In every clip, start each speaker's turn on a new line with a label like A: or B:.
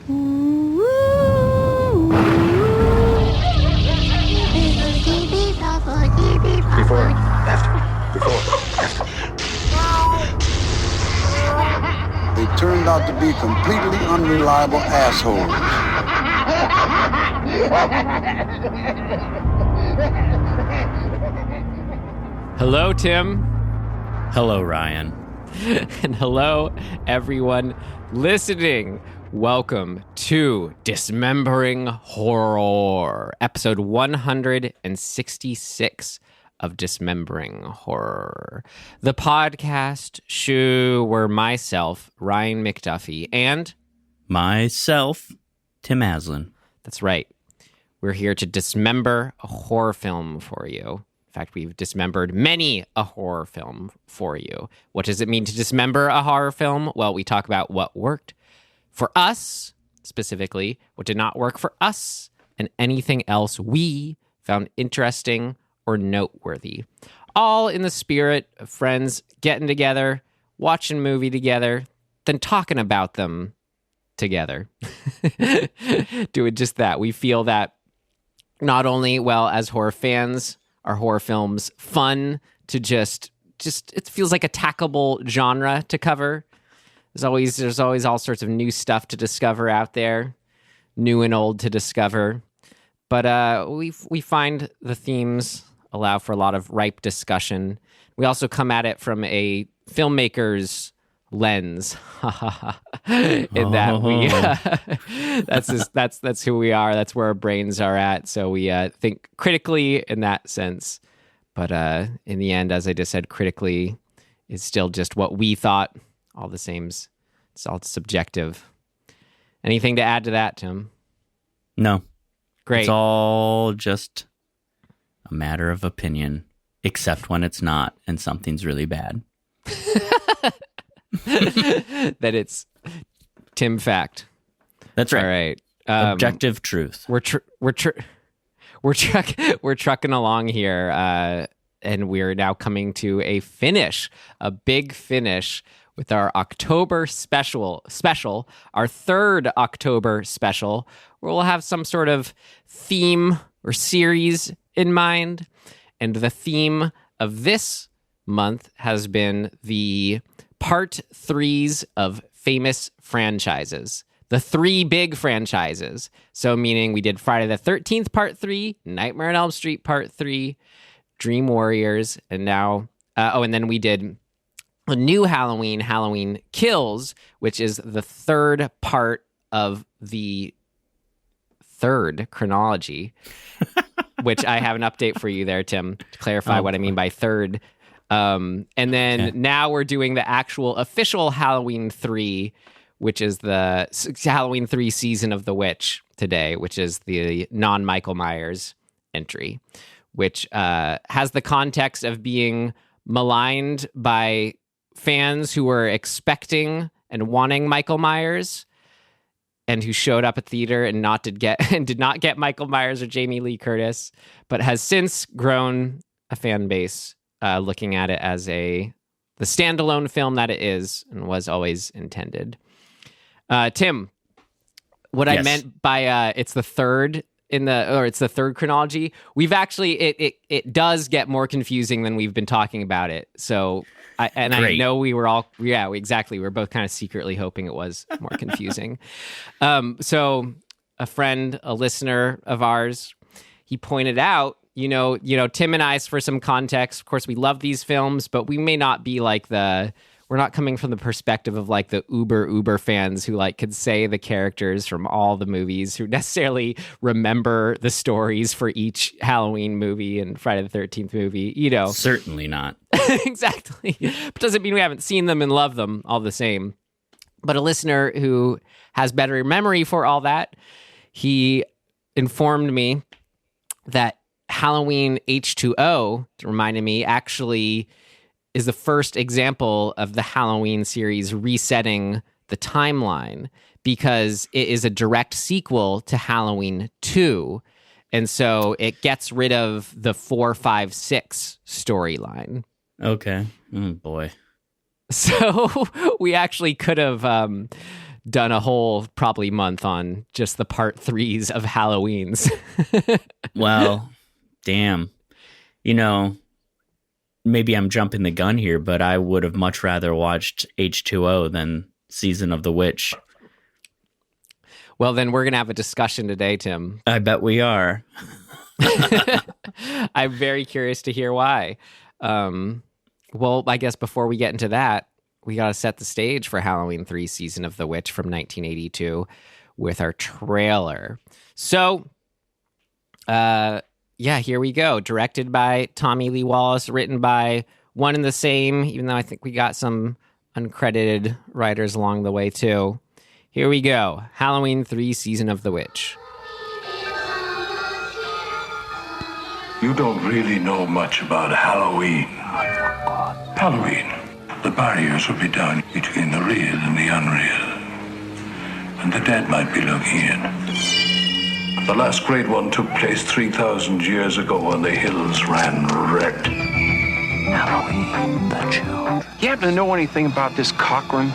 A: Before, after, before, after.
B: They turned out to be completely unreliable assholes.
C: Hello, Tim.
D: Hello, Ryan.
C: And hello, everyone listening. Welcome to Dismembering Horror, episode 166 of Dismembering Horror. The podcast show where myself, Ryan McDuffie, and
D: myself, Tim Aslin.
C: That's right. We're here to dismember a horror film for you. In fact, we've dismembered many a horror film for you. What does it mean to dismember a horror film? Well, we talk about what worked for us, specifically, what did not work for us, and anything else we found interesting or noteworthy. All in the spirit of friends getting together, watching a movie together, then talking about them together. Doing just that. We feel that not only, well, as horror fans, are horror films fun to just it feels like a tackable genre to cover. There's always all sorts of new stuff to discover out there, new and old to discover. But we find the themes allow for a lot of ripe discussion. We also come at it from a filmmaker's lens, in that we that's who we are. That's where our brains are at. So we think critically in that sense. But in the end, as I just said, critically is still just what we thought. All the same. It's all subjective. Anything to add to that, Tim?
D: No.
C: Great.
D: It's all just a matter of opinion, except when it's not and something's really bad.
C: That it's Tim fact.
D: That's right.
C: All right.
D: Objective truth.
C: We're trucking along here, and we're now coming to a big finish with our October special, our third October special, where we'll have some sort of theme or series in mind. And the theme of this month has been the part 3s of famous franchises. The 3 big franchises. So meaning we did Friday the 13th part 3, Nightmare on Elm Street part 3, Dream Warriors, and now and then we did a new Halloween Kills, which is the third part of the third chronology, which I have an update for you there, Tim, to clarify what I mean by third. And then now we're doing the actual official Halloween 3, which is the Halloween 3 Season of the Witch today, which is the non-Michael Myers entry, which has the context of being maligned by fans who were expecting and wanting Michael Myers and who showed up at theater and did not get Michael Myers or Jamie Lee Curtis, but has since grown a fan base looking at it as the standalone film that it is and was always intended. Tim, what I meant by it's the third it's the third chronology. We've actually it does get more confusing than we've been talking about it. So I know we were all exactly. We were both kind of secretly hoping it was more confusing. So a friend, a listener of ours, he pointed out, you know, Tim and I, for some context, of course, we love these films, but we may not be like we're not coming from the perspective of like the uber fans who like could say the characters from all the movies, who necessarily remember the stories for each Halloween movie and Friday the 13th movie, you know.
D: Certainly not.
C: Exactly. But doesn't mean we haven't seen them and love them all the same. But a listener who has better memory for all that, he informed me that Halloween H2O, reminded me, actually is the first example of the Halloween series resetting the timeline, because it is a direct sequel to Halloween 2. And so it gets rid of the 4, 5, 6 storyline.
D: Okay. Oh, boy.
C: So we actually could have done a whole probably month on just the part 3s of Halloweens.
D: Well, damn. You know, maybe I'm jumping the gun here, but I would have much rather watched H2O than Season of the Witch.
C: Well, then we're going to have a discussion today, Tim.
D: I bet we are.
C: I'm very curious to hear why. Well, I guess before we get into that, we got to set the stage for Halloween 3 Season of the Witch from 1982 with our trailer. So, here we go. Directed by Tommy Lee Wallace, written by one and the same, even though I think we got some uncredited writers along the way too. Here we go. Halloween 3 Season of the Witch.
A: You don't really know much about Halloween. Halloween. The barriers will be down between the real and the unreal. And the dead might be looking in. The last great one took place 3,000 years ago when the hills ran red. Halloween, the children.
E: You happen to know anything about this Cochran?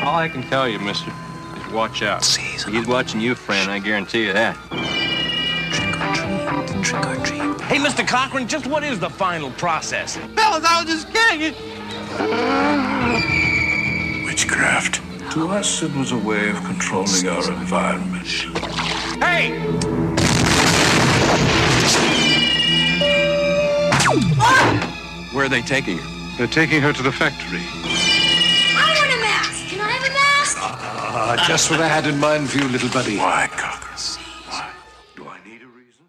F: All I can tell you, mister, is watch out. He's watching you, friend, I guarantee you that.
A: Trick or treat.
G: Hey, Mr. Cochran, just what is the final process?
E: Fellas, I was just kidding.
A: Witchcraft. To us, it was a way of controlling our environment.
G: Hey!
F: Where are they taking her?
A: They're taking her to the factory.
H: I want a mask. Can I have a mask?
A: Just what I had in mind for you, little buddy. Why, Cocker? Why? Do I need a reason?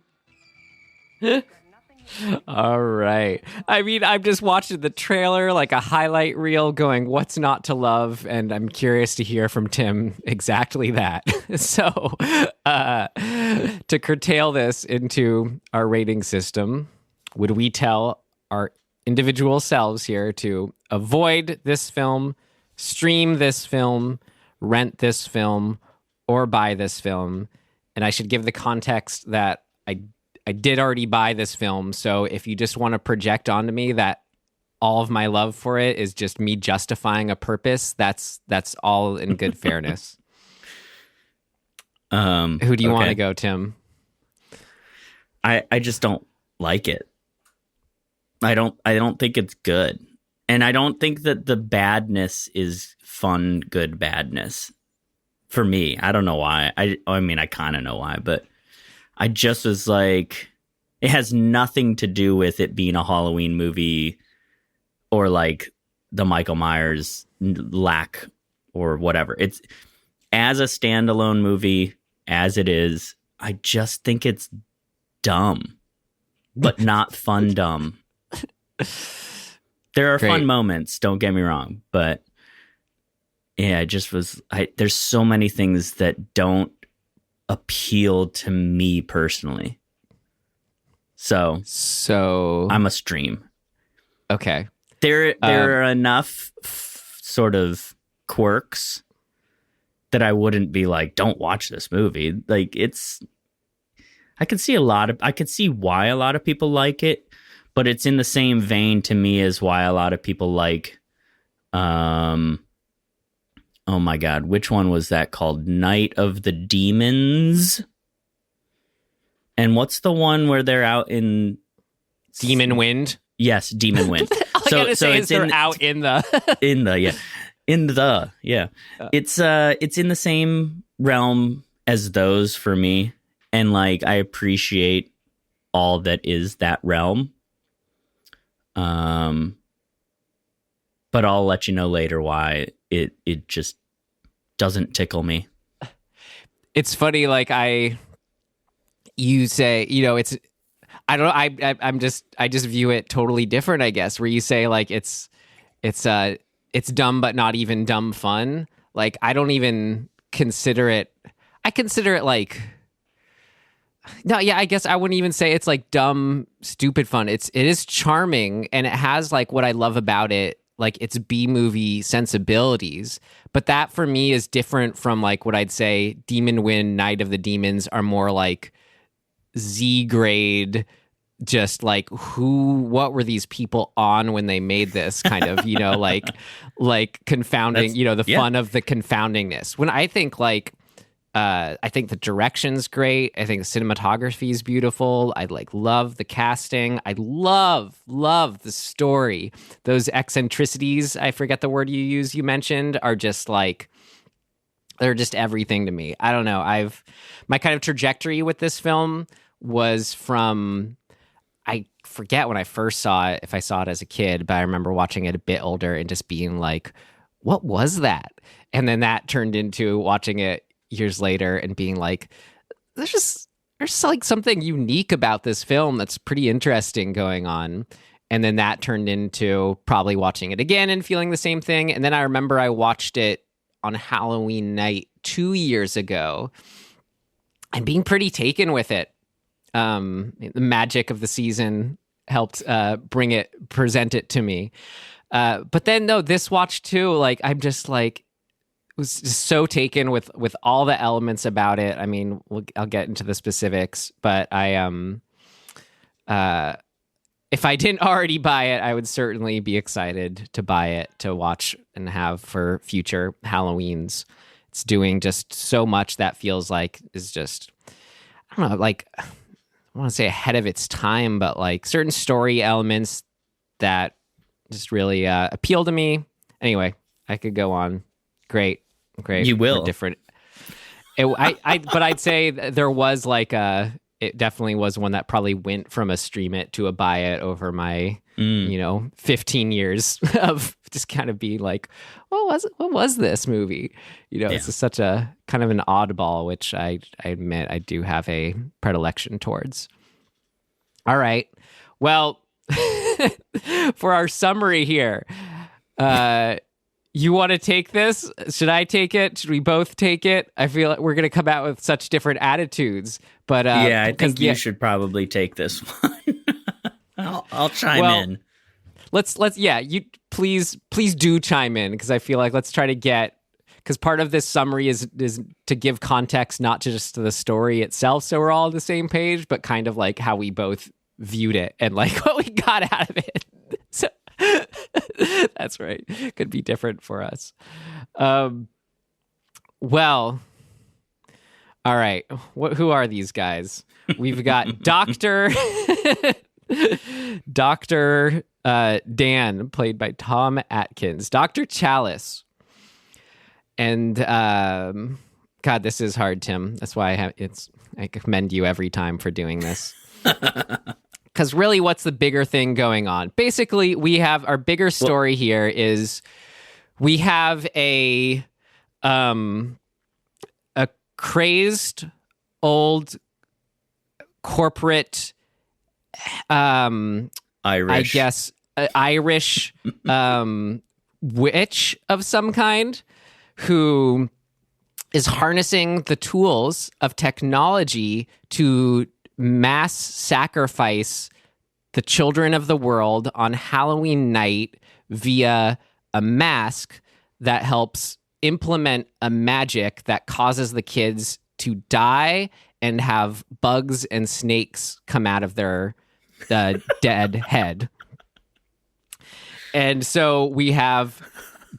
C: All right. I mean, I'm just watching the trailer like a highlight reel going, what's not to love? And I'm curious to hear from Tim exactly that. So to curtail this into our rating system, would we tell our individual selves here to avoid this film, stream this film, rent this film, or buy this film? And I should give the context that I did already buy this film, so if you just want to project onto me that all of my love for it is just me justifying a purpose, that's all in good fairness. Who do you want to go, Tim?
D: I just don't like it. I don't think it's good. And I don't think that the badness is fun, good badness. For me, I don't know why. I mean, I kind of know why, but I just was like, it has nothing to do with it being a Halloween movie or like the Michael Myers lack or whatever. It's as a standalone movie as it is. I just think it's dumb, but not fun dumb. There are fun moments, don't get me wrong, but yeah, it just was. There's so many things that don't appeal to me personally. So I'm a stream.
C: Okay.
D: There are enough sort of quirks that I wouldn't be like, don't watch this movie. Like I could see why a lot of people like it, but it's in the same vein to me as why a lot of people like, oh my God, which one was that called? Night of the Demons? And what's the one where they're out in...
C: Demon Wind?
D: Yes, Demon Wind.
C: All I gotta say is they're out in the...
D: yeah. It's in the same realm as those for me. And like, I appreciate all that is that realm. But I'll let you know later why it just doesn't tickle me.
C: It's funny, like you say, you know, it's, I don't know, I just view it totally different, I guess, where you say like it's dumb but not even dumb fun. Like I don't even consider it, I consider it like, no, yeah, I guess I wouldn't even say it's like dumb, stupid fun. It is charming, and it has like what I love about it, like its B-movie sensibilities. But that for me is different from like what I'd say Demon Wind, Night of the Demons are more like Z-grade just like what were these people on when they made this kind of, like confounding, the fun of the confoundingness. When I think I think the direction's great. I think the cinematography is beautiful. I love the casting. I love the story. Those eccentricities, I forget the word you mentioned, are just they're just everything to me. I don't know. My kind of trajectory with this film was from, I forget when I first saw it, if I saw it as a kid, but I remember watching it a bit older and just being like, what was that? And then that turned into watching it years later and being like, there's like something unique about this film that's pretty interesting going on. And then that turned into probably watching it again and feeling the same thing. And then I remember I watched it on Halloween night 2 years ago and being pretty taken with it. The magic of the season helped present it to me. But then no, this watch too, I'm just was just so taken with all the elements about it. I mean, I'll get into the specifics, but if I didn't already buy it, I would certainly be excited to buy it, to watch and have for future Halloweens. It's doing just so much that feels like is just, I don't know, I want to say ahead of its time, but certain story elements that just really appeal to me. Anyway, I could go on. Great.
D: You will.
C: Different. But I'd say there was it definitely was one that probably went from a stream it to a buy it over my, 15 years of just kind of being like, what was this movie? It's just such a kind of an oddball, which I admit I do have a predilection towards. All right. Well, for our summary here, you want to take this? Should I take it? Should we both take it? I feel like we're going to come out with such different attitudes. But
D: I think you should probably take this one. I'll chime in.
C: Let's you please do chime in, because I feel like let's try to get, because part of this summary is to give context, not just to the story itself, so we're all on the same page, but kind of how we both viewed it and what we got out of it. So that's right. Could be different for us. Well, all right. Who are these guys? We've got Dr. Dan, played by Tom Atkins, Dr. Chalice. And God, this is hard, Tim. That's why I commend you every time for doing this. Because really, what's the bigger thing going on? Basically, we have our bigger story here is we have a crazed old corporate
D: Irish
C: witch of some kind who is harnessing the tools of technology to mass sacrifice the children of the world on Halloween night via a mask that helps implement a magic that causes the kids to die and have bugs and snakes come out of their dead head. And so we have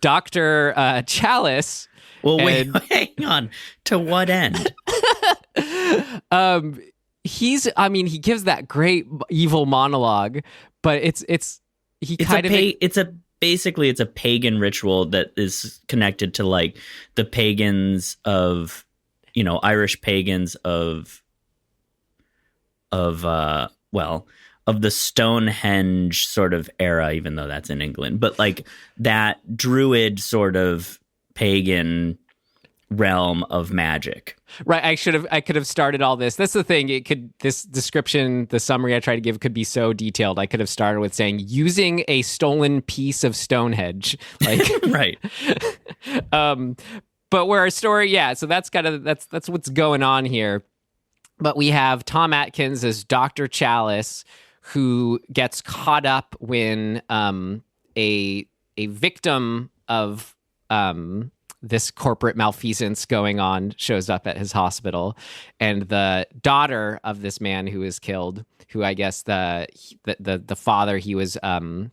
C: Dr. Chalice.
D: Well, wait, hang on. To what end?
C: He gives that great evil monologue, but it's
D: basically a pagan ritual that is connected to the pagans of, Irish pagans of the Stonehenge sort of era, even though that's in England, but that druid sort of pagan realm of magic.
C: Right. I could have started all this. That's the thing. This description, the summary I try to give could be so detailed. I could have started with saying using a stolen piece of Stonehenge.
D: Right.
C: But where our story, so that's that's what's going on here. But we have Tom Atkins as Dr. Chalice, who gets caught up when a victim of this corporate malfeasance going on shows up at his hospital, and the daughter of this man who is killed, who I guess the father, he was not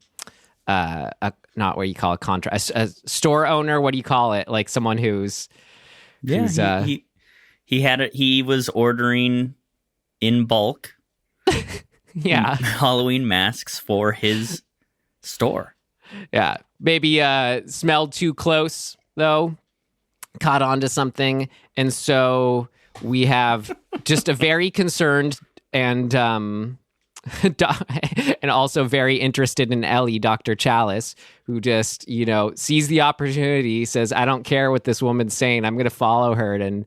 C: what you call a store owner. What do you call it? Like someone who's
D: he was ordering in bulk.
C: Yeah,
D: Halloween masks for his store.
C: Yeah, maybe smelled too close though, caught on to something, and so we have just a very concerned and and also very interested in Ellie, Dr. Chalice, who just, sees the opportunity, says, I don't care what this woman's saying, I'm going to follow her and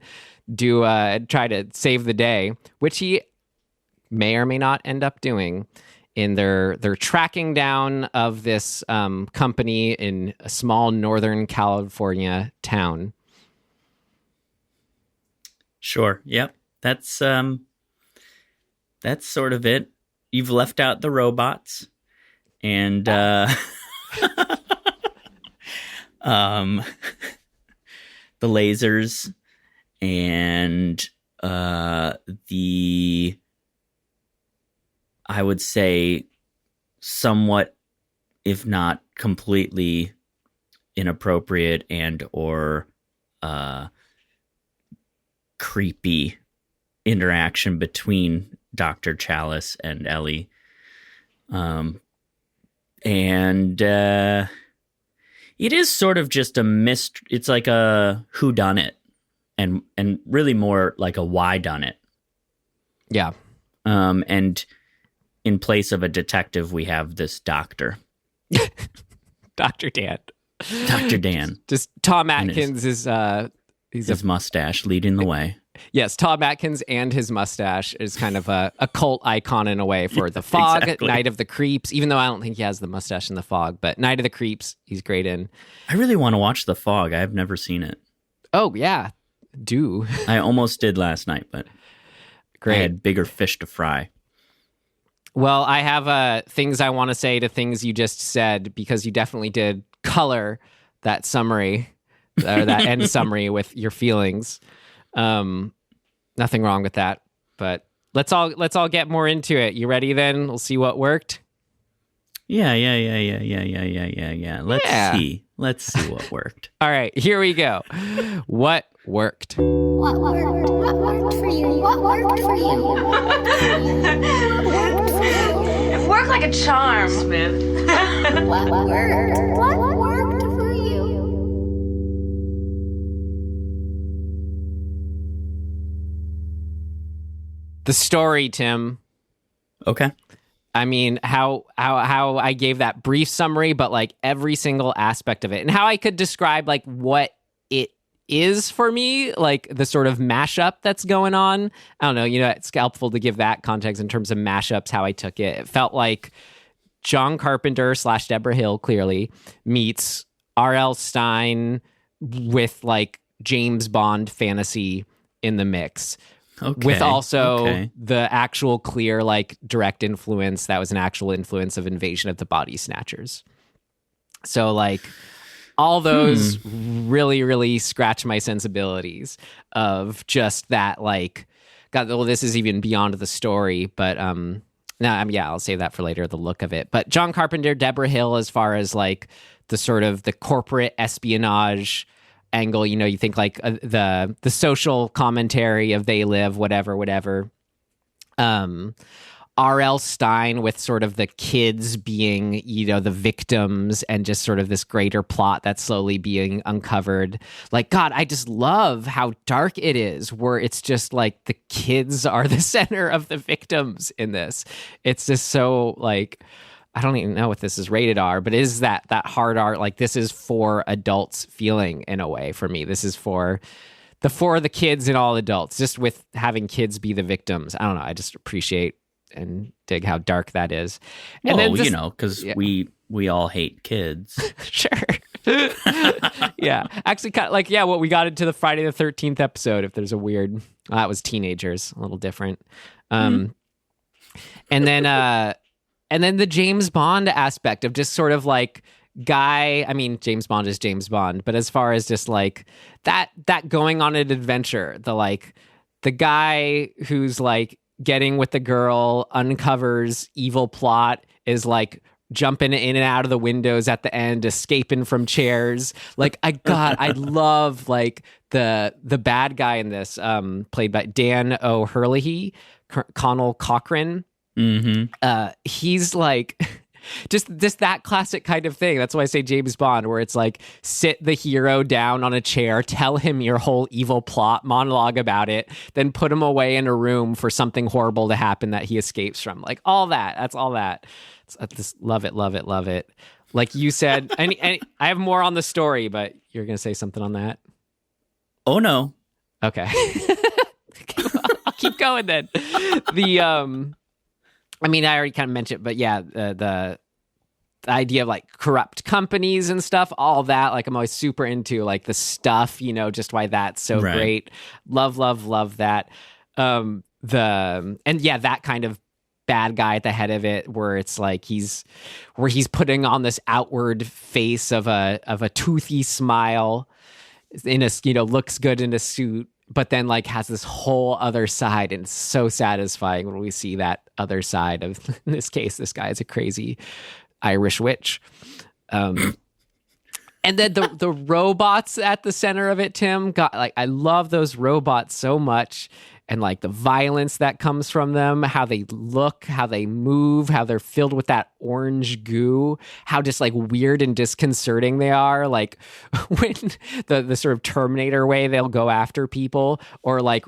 C: try to save the day, which he may or may not end up doing in their tracking down of this company in a small Northern California town.
D: Sure. Yep. That's sort of it. You've left out the robots and the lasers and the, I would say, somewhat, if not completely inappropriate and or creepy interaction between Dr. Chalice and Ellie. And it is sort of just a mystery. It's like a whodunit and really more like a whodunit.
C: Yeah.
D: And in place of a detective, we have this doctor.
C: Dr. Dan.
D: Dr. Dan.
C: Just Tom Atkins is
D: his mustache leading the way.
C: Yes, Tom Atkins and his mustache is kind of a cult icon in a way for The Fog, exactly. Night of the Creeps, even though I don't think he has the mustache in The Fog, but Night of the Creeps, he's great in.
D: I really want to watch The Fog. I've never seen it.
C: Oh, yeah. Do.
D: I almost did last night, but
C: great.
D: I had bigger fish to fry.
C: Well, I have things I want to say to things you just said, because you definitely did color that summary, or that end summary with your feelings. Nothing wrong with that, but let's all get more into it. You ready then? We'll see what worked.
D: Yeah. Let's see what worked.
C: All right, here we go. What worked?
H: What worked? What worked for you? What worked for you? What worked for you?
I: It worked like a charm, Smith.
H: What worked? What worked for you?
C: The story, Tim.
D: Okay.
C: I mean, how I gave that brief summary, but like every single aspect of it, and how I could describe like what it is for me, like the sort of mashup that's going on. I don't know, it's helpful to give that context in terms of mashups, how I took it. It felt like John Carpenter / Deborah Hill clearly meets R.L. Stine with like James Bond fantasy in the mix.
D: Okay.
C: With also the actual clear, like, direct influence that was an actual influence of Invasion of the Body Snatchers. So, like, all those really, really scratch my sensibilities of just that, like, God, well, this is even beyond the story, but, I'll save that for later, the look of it. But John Carpenter, Deborah Hill, as far as, like, the sort of the corporate espionage angle, you think like the social commentary of They Live, whatever. R.L. Stine with sort of the kids being, the victims, and just sort of this greater plot that's slowly being uncovered. Like, God, I just love how dark it is, where it's just like the kids are the center of the victims in this. It's just so like, I don't even know if this is rated R, but it is that hard R, like this is for adults feeling in a way for me. This is for the kids and all adults, just with having kids be the victims. I don't know. I just appreciate and dig how dark that is. And
D: well,
C: then
D: because we all hate kids.
C: Sure. Yeah. Actually, kind of like, what we got into the Friday the 13th episode, if there's a weird, that was teenagers, a little different. And then the James Bond aspect of just sort of like guy, I mean, James Bond is James Bond, but as far as just like that going on an adventure, the guy who's like getting with the girl, uncovers evil plot, is like jumping in and out of the windows at the end, escaping from chairs. Like I love like the bad guy in this, played by Dan O'Herlihy, Connell Cochran. He's like just that classic kind of thing. That's why I say James Bond, where it's like sit the hero down on a chair, tell him your whole evil plot, monologue about it, then put him away in a room for something horrible to happen that he escapes from. Like all that. That's all that. I just love it, love it, love it. Like you said, and I have more on the story, but you're going to say something on that?
D: Oh, no.
C: Okay. I'll keep going then. I mean, I already kind of mentioned, but yeah, the idea of like corrupt companies and stuff, all that, like I'm always super into like the stuff, just why that's so great. Love that. That kind of bad guy at the head of it, where it's like he's putting on this outward face of a toothy smile in a, looks good in a suit, but then like has this whole other side, and it's so satisfying when we see that other side of, in this case, this guy is a crazy Irish witch. And then the robots at the center of it, Tim, I love those robots so much, and like the violence that comes from them, how they look, how they move, how they're filled with that orange goo, how just like weird and disconcerting they are. Like when the sort of Terminator way they'll go after people, or like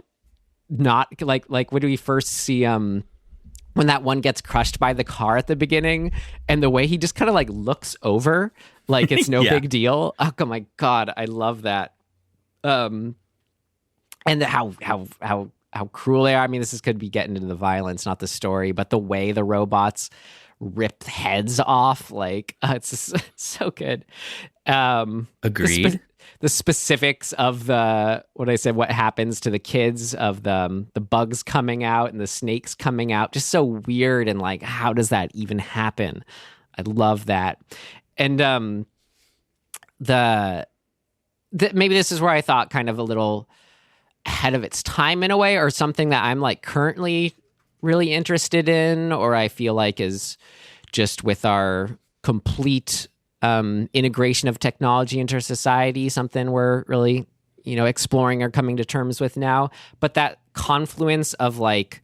C: not like when we first see when that one gets crushed by the car at the beginning, and the way he just kind of like looks over like it's no big deal. Oh my God, I love that. And how cruel they are. I mean, could be getting into the violence, not the story, but the way the robots rip heads off, like it's just so good.
D: Agreed.
C: The specifics of what happens to the kids, of the bugs coming out and the snakes coming out, just so weird, and like, how does that even happen? I love that. And maybe this is where I thought kind of a little ahead of its time in a way, or something that I'm like currently really interested in, or I feel like is just with our complete integration of technology into society, something we're really, exploring or coming to terms with now. But that confluence of like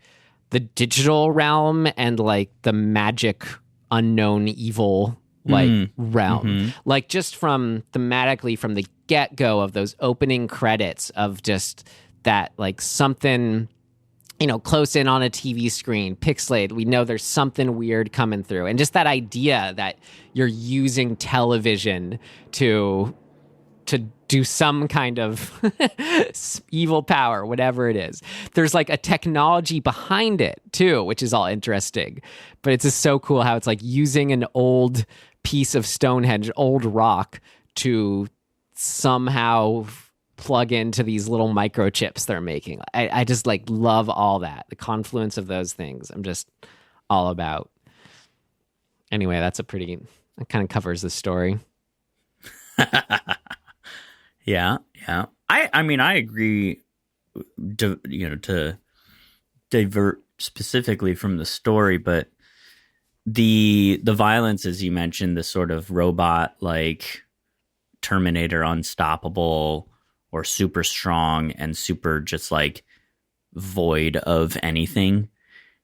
C: the digital realm and like the magic unknown evil realm, like just from thematically from the get-go of those opening credits of just that, like something, close in on a TV screen, pixelated, we know there's something weird coming through. And just that idea that you're using television to do some kind of evil power, whatever it is. There's like a technology behind it too, which is all interesting. But it's just so cool how it's like using an old piece of Stonehenge, old rock, to somehow plug into these little microchips they're making. I just like love all that. The confluence of those things I'm just all about. Anyway, that kind of covers the story.
D: Yeah. I mean, I agree to divert specifically from the story, but the violence, as you mentioned, the sort of robot like Terminator unstoppable or super strong and super just like void of anything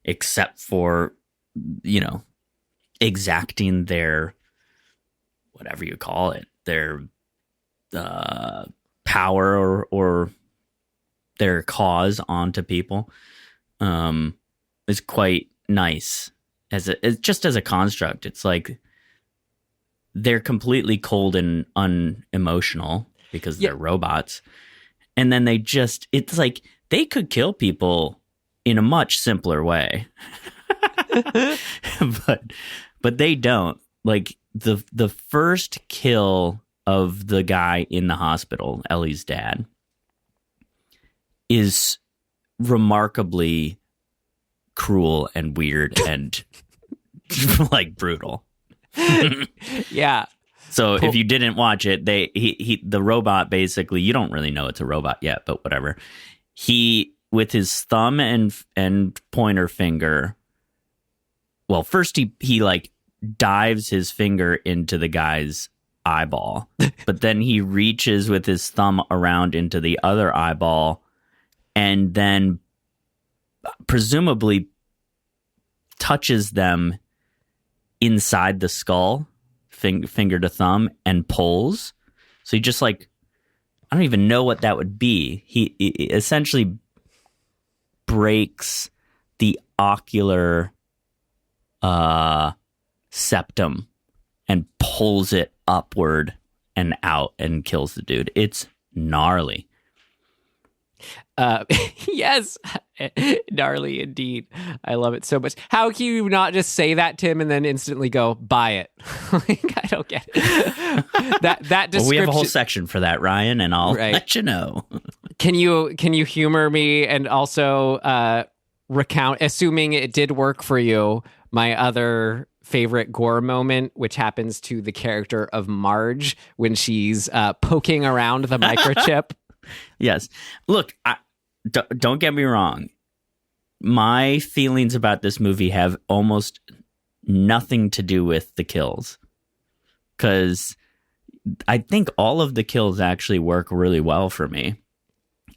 D: except for, exacting their, whatever you call it, their power or their cause onto people, is quite nice just as a construct. It's like they're completely cold and unemotional because they're robots. And then it's like they could kill people in a much simpler way. but they don't. Like the first kill of the guy in the hospital, Ellie's dad, is remarkably cruel and weird and like brutal.
C: Yeah.
D: So if you didn't watch it, the robot basically, you don't really know it's a robot yet, but whatever. He, with his thumb and pointer finger, well, first he like dives his finger into the guy's eyeball, but then he reaches with his thumb around into the other eyeball and then presumably touches them inside the skull, finger to thumb, and pulls. So he just like, I don't even know what that would be. He essentially breaks the ocular septum and pulls it upward and out and kills the dude. It's gnarly.
C: Yes, gnarly indeed. I love it so much. How can you not just say that, Tim, and then instantly go buy it? Like, I don't get it. That description.
D: Well, we have a whole section for that, Ryan, and I'll let you know.
C: Can you humor me and also recount, assuming it did work for you, my other favorite gore moment, which happens to the character of Marge when she's poking around the microchip?
D: Yes. Look, don't get me wrong. My feelings about this movie have almost nothing to do with the kills, because I think all of the kills actually work really well for me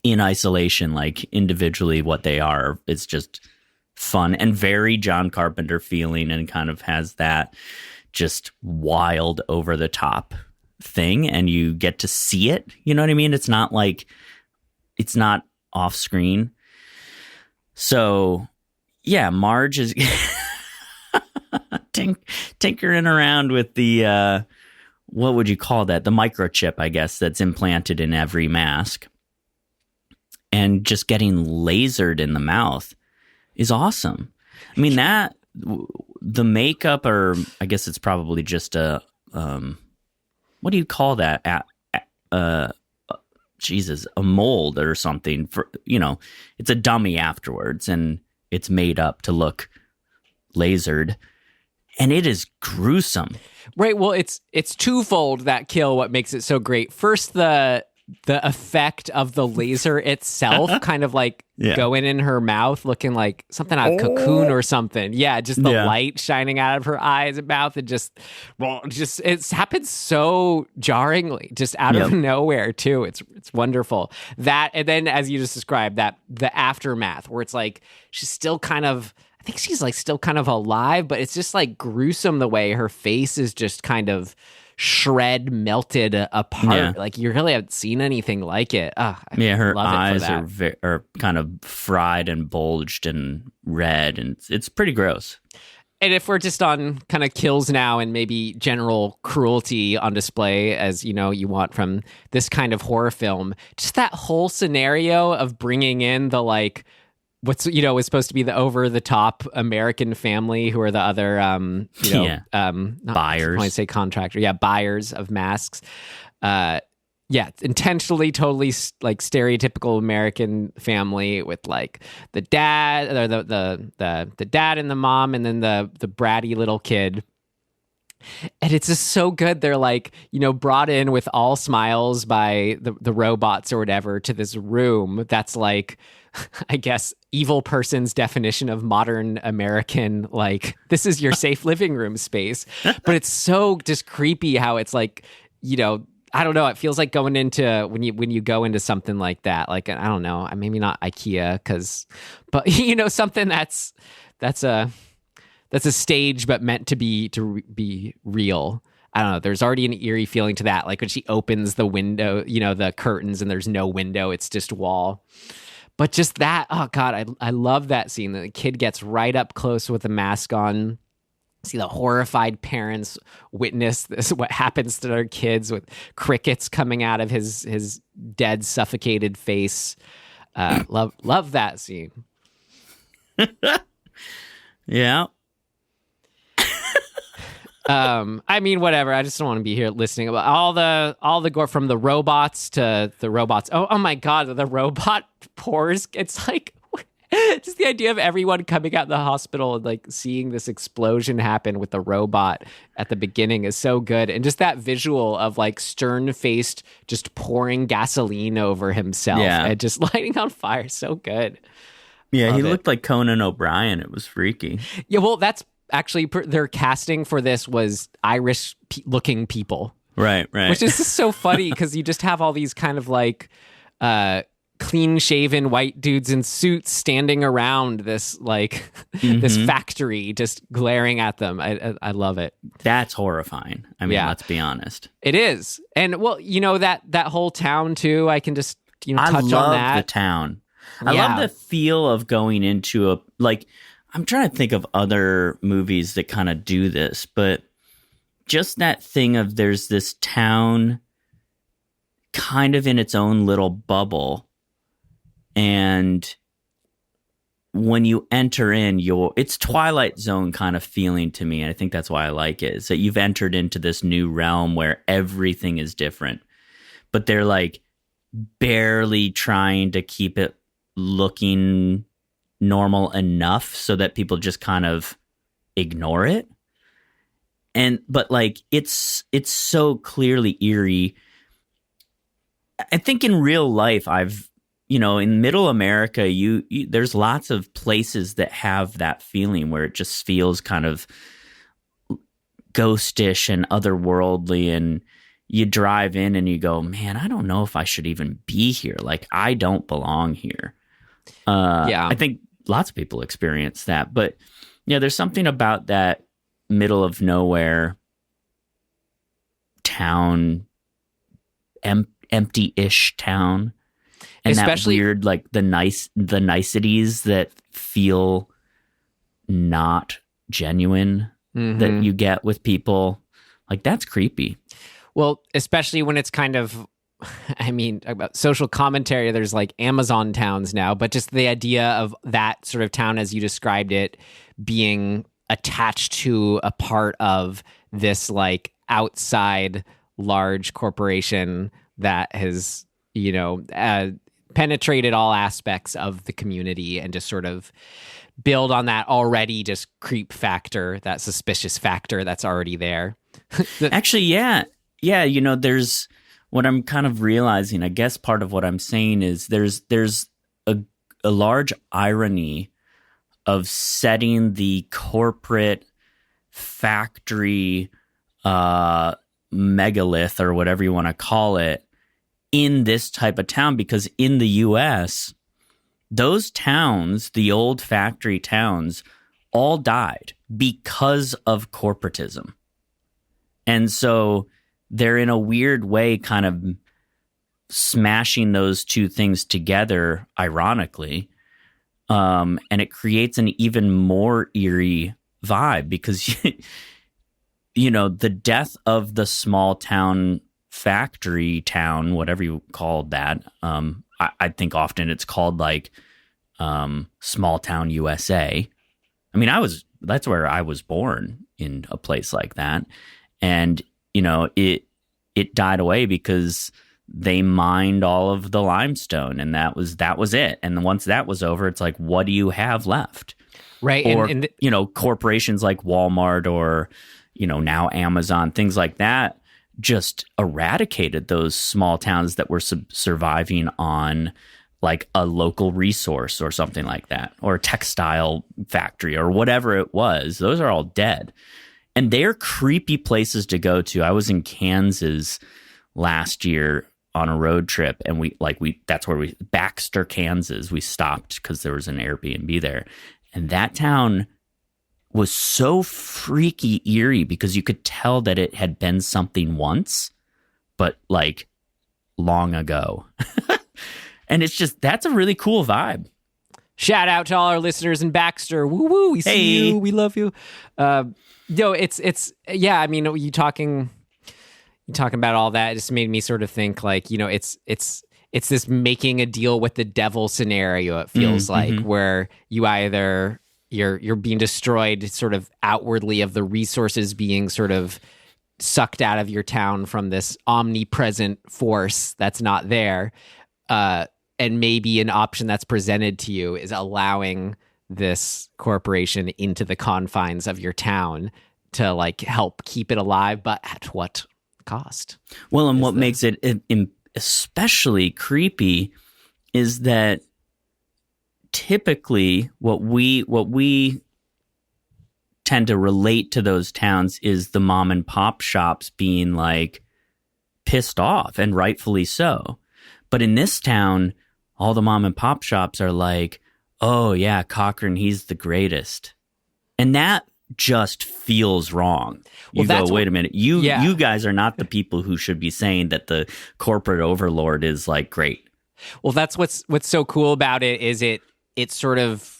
D: in isolation, like individually what they are. It's just fun and very John Carpenter feeling, and kind of has that just wild over the top thing, and you get to see it. You know what I mean? It's not like, it's not off screen. So yeah, Marge is tinkering around with the what would you call that? The microchip, I guess, that's implanted in every mask, and just getting lasered in the mouth is awesome. I mean, that the makeup, or I guess it's probably just a what do you call that? Jesus, a mold or something. For, you know, it's a dummy afterwards, and it's made up to look lasered, and it is gruesome.
C: Right. Well, it's twofold, that kill. What makes it so great? First, the effect of the laser itself, kind of like going in her mouth, looking like something out of Cocoon or something. Yeah, just the light shining out of her eyes and mouth, and just it's happened so jarringly, just out of nowhere too. It's wonderful. That, and then as you just described, that the aftermath where it's like she's still kind of, I think she's like still kind of alive, but it's just like gruesome the way her face is just kind of melted apart. Like, you really haven't seen anything like it.
D: Her eyes are kind of fried and bulged and red, and it's pretty gross.
C: And if we're just on kind of kills now, and maybe general cruelty on display, as you know you want from this kind of horror film, just that whole scenario of bringing in the, like, what's, you know, is supposed to be the over-the-top American family who are the other, buyers. I want to say contractor. Yeah, buyers of masks. Intentionally, totally like stereotypical American family with like the dad, or the dad and the mom, and then the bratty little kid. And it's just so good. They're like, you know, brought in with all smiles by the robots or whatever to this room that's like, I guess, evil person's definition of modern American, like, this is your safe living room space. But it's so just creepy how it's like, you know, I don't know. It feels like going into when you go into something like that, like, I don't know, maybe not IKEA, but you know, something that's a stage, but meant to be real. I don't know. There's already an eerie feeling to that. Like when she opens the window, you know, the curtains, and there's no window, it's just wall. But just that, oh God, I love that scene. The kid gets right up close with the mask on. See the horrified parents witness this, what happens to their kids, with crickets coming out of his dead, suffocated face. Love that scene.
D: Yeah.
C: I mean, whatever. I just don't want to be here listening about all the gore, from the robots to the robots. Oh my God, the robot pores. It's like, Just the idea of everyone coming out of the hospital and like seeing this explosion happen with the robot at the beginning is so good. And just that visual of like stern-faced, just pouring gasoline over himself and just lighting on fire. So good.
D: Yeah,
C: Love
D: he
C: it.
D: looked like Conan O'Brien. It was freaky.
C: Yeah, well, that's actually their casting for this was Irish-looking people.
D: Right.
C: Which is just so funny because you just have all these kind of like clean-shaven white dudes in suits standing around this like this factory, just glaring at them. I love it.
D: That's horrifying. I mean, let's be honest.
C: It is, and well, you know that whole town too. I can just touch on that.
D: I love the town. I love the feel of going into a like. I'm trying to think of other movies that kind of do this, but just that thing of there's this town kind of in its own little bubble. And when you enter in, it's Twilight Zone kind of feeling to me. And I think that's why I like it, is that you've entered into this new realm where everything is different, but they're like barely trying to keep it looking normal enough so that people just kind of ignore it. But like, it's so clearly eerie. I think in real life, in middle America, there's lots of places that have that feeling where it just feels kind of ghostish and otherworldly. And you drive in and you go, man, I don't know if I should even be here. Like, I don't belong here. I think lots of people experience that. But yeah, there's something about that middle of nowhere town, empty-ish town. And especially that weird, like the niceties that feel not genuine that you get with people. Like, that's creepy.
C: Well, especially when it's kind of, I mean, about social commentary, there's like Amazon towns now, but just the idea of that sort of town as you described it being attached to a part of this like outside large corporation that has, penetrated all aspects of the community and just sort of build on that already just creep factor, that suspicious factor that's already there.
D: Actually, yeah. Yeah, there's what I'm kind of realizing, I guess part of what I'm saying is there's a large irony of setting the corporate factory megalith or whatever you want to call it in this type of town, because in the US, those towns, the old factory towns, all died because of corporatism. And so they're in a weird way kind of smashing those two things together, ironically. And it creates an even more eerie vibe because, the death of the small town factory town, whatever you call that. I think often it's called like small town USA. I mean, that's where I was born, in a place like that. And, it died away because they mined all of the limestone, and that was it. And once that was over, it's like, what do you have left?
C: Right.
D: Or, corporations like Walmart or, now Amazon, things like that, just eradicated those small towns that were surviving on like a local resource or something like that, or a textile factory or whatever it was. Those are all dead. And they're creepy places to go to. I was in Kansas last year on a road trip, and that's where Baxter, Kansas, we stopped because there was an Airbnb there. And that town was so freaky eerie because you could tell that it had been something once, but like long ago. And it's just, that's a really cool vibe.
C: Shout out to all our listeners in Baxter. Woo woo. We see you. We love you. I mean, you talking about all that, it just made me sort of think like, it's this making a deal with the devil scenario. It feels like where you either you're being destroyed sort of outwardly of the resources being sort of sucked out of your town from this omnipresent force that's not there. and maybe an option that's presented to you is allowing this corporation into the confines of your town to like help keep it alive, but at what cost?
D: Well, and what makes it especially creepy is that typically what we tend to relate to those towns is the mom and pop shops being like pissed off, and rightfully so. But in this town, all the mom and pop shops are like, oh yeah, Cochran, he's the greatest. And that just feels wrong. You go, wait a minute. You guys are not the people who should be saying that the corporate overlord is like great.
C: Well, that's what's so cool about it is it's sort of,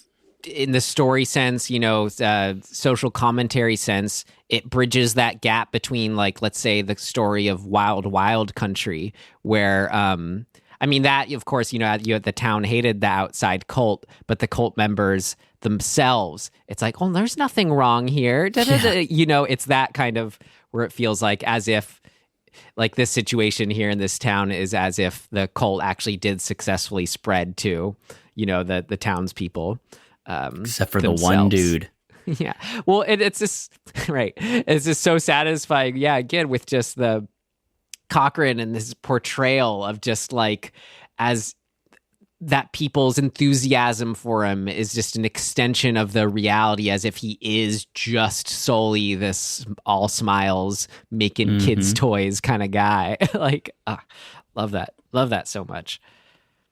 C: in the story sense, you know, social commentary sense, it bridges that gap between, like, let's say the story of Wild Wild Country, where I mean, that, of course, you know, the town hated the outside cult, but the cult members themselves, it's like, oh, there's nothing wrong here. You know, it's that kind of where it feels like as if, like, this situation here in this town is as if the cult actually did successfully spread to, you know, the townspeople.
D: Except for
C: themselves.
D: The one dude.
C: Yeah. Well, it's just, right. It's just so satisfying. Yeah. Again, with just the Cochran and this portrayal of just like, as that people's enthusiasm for him is just an extension of the reality, as if he is just solely this all smiles, making kids toys kind of guy. Like, love that so much.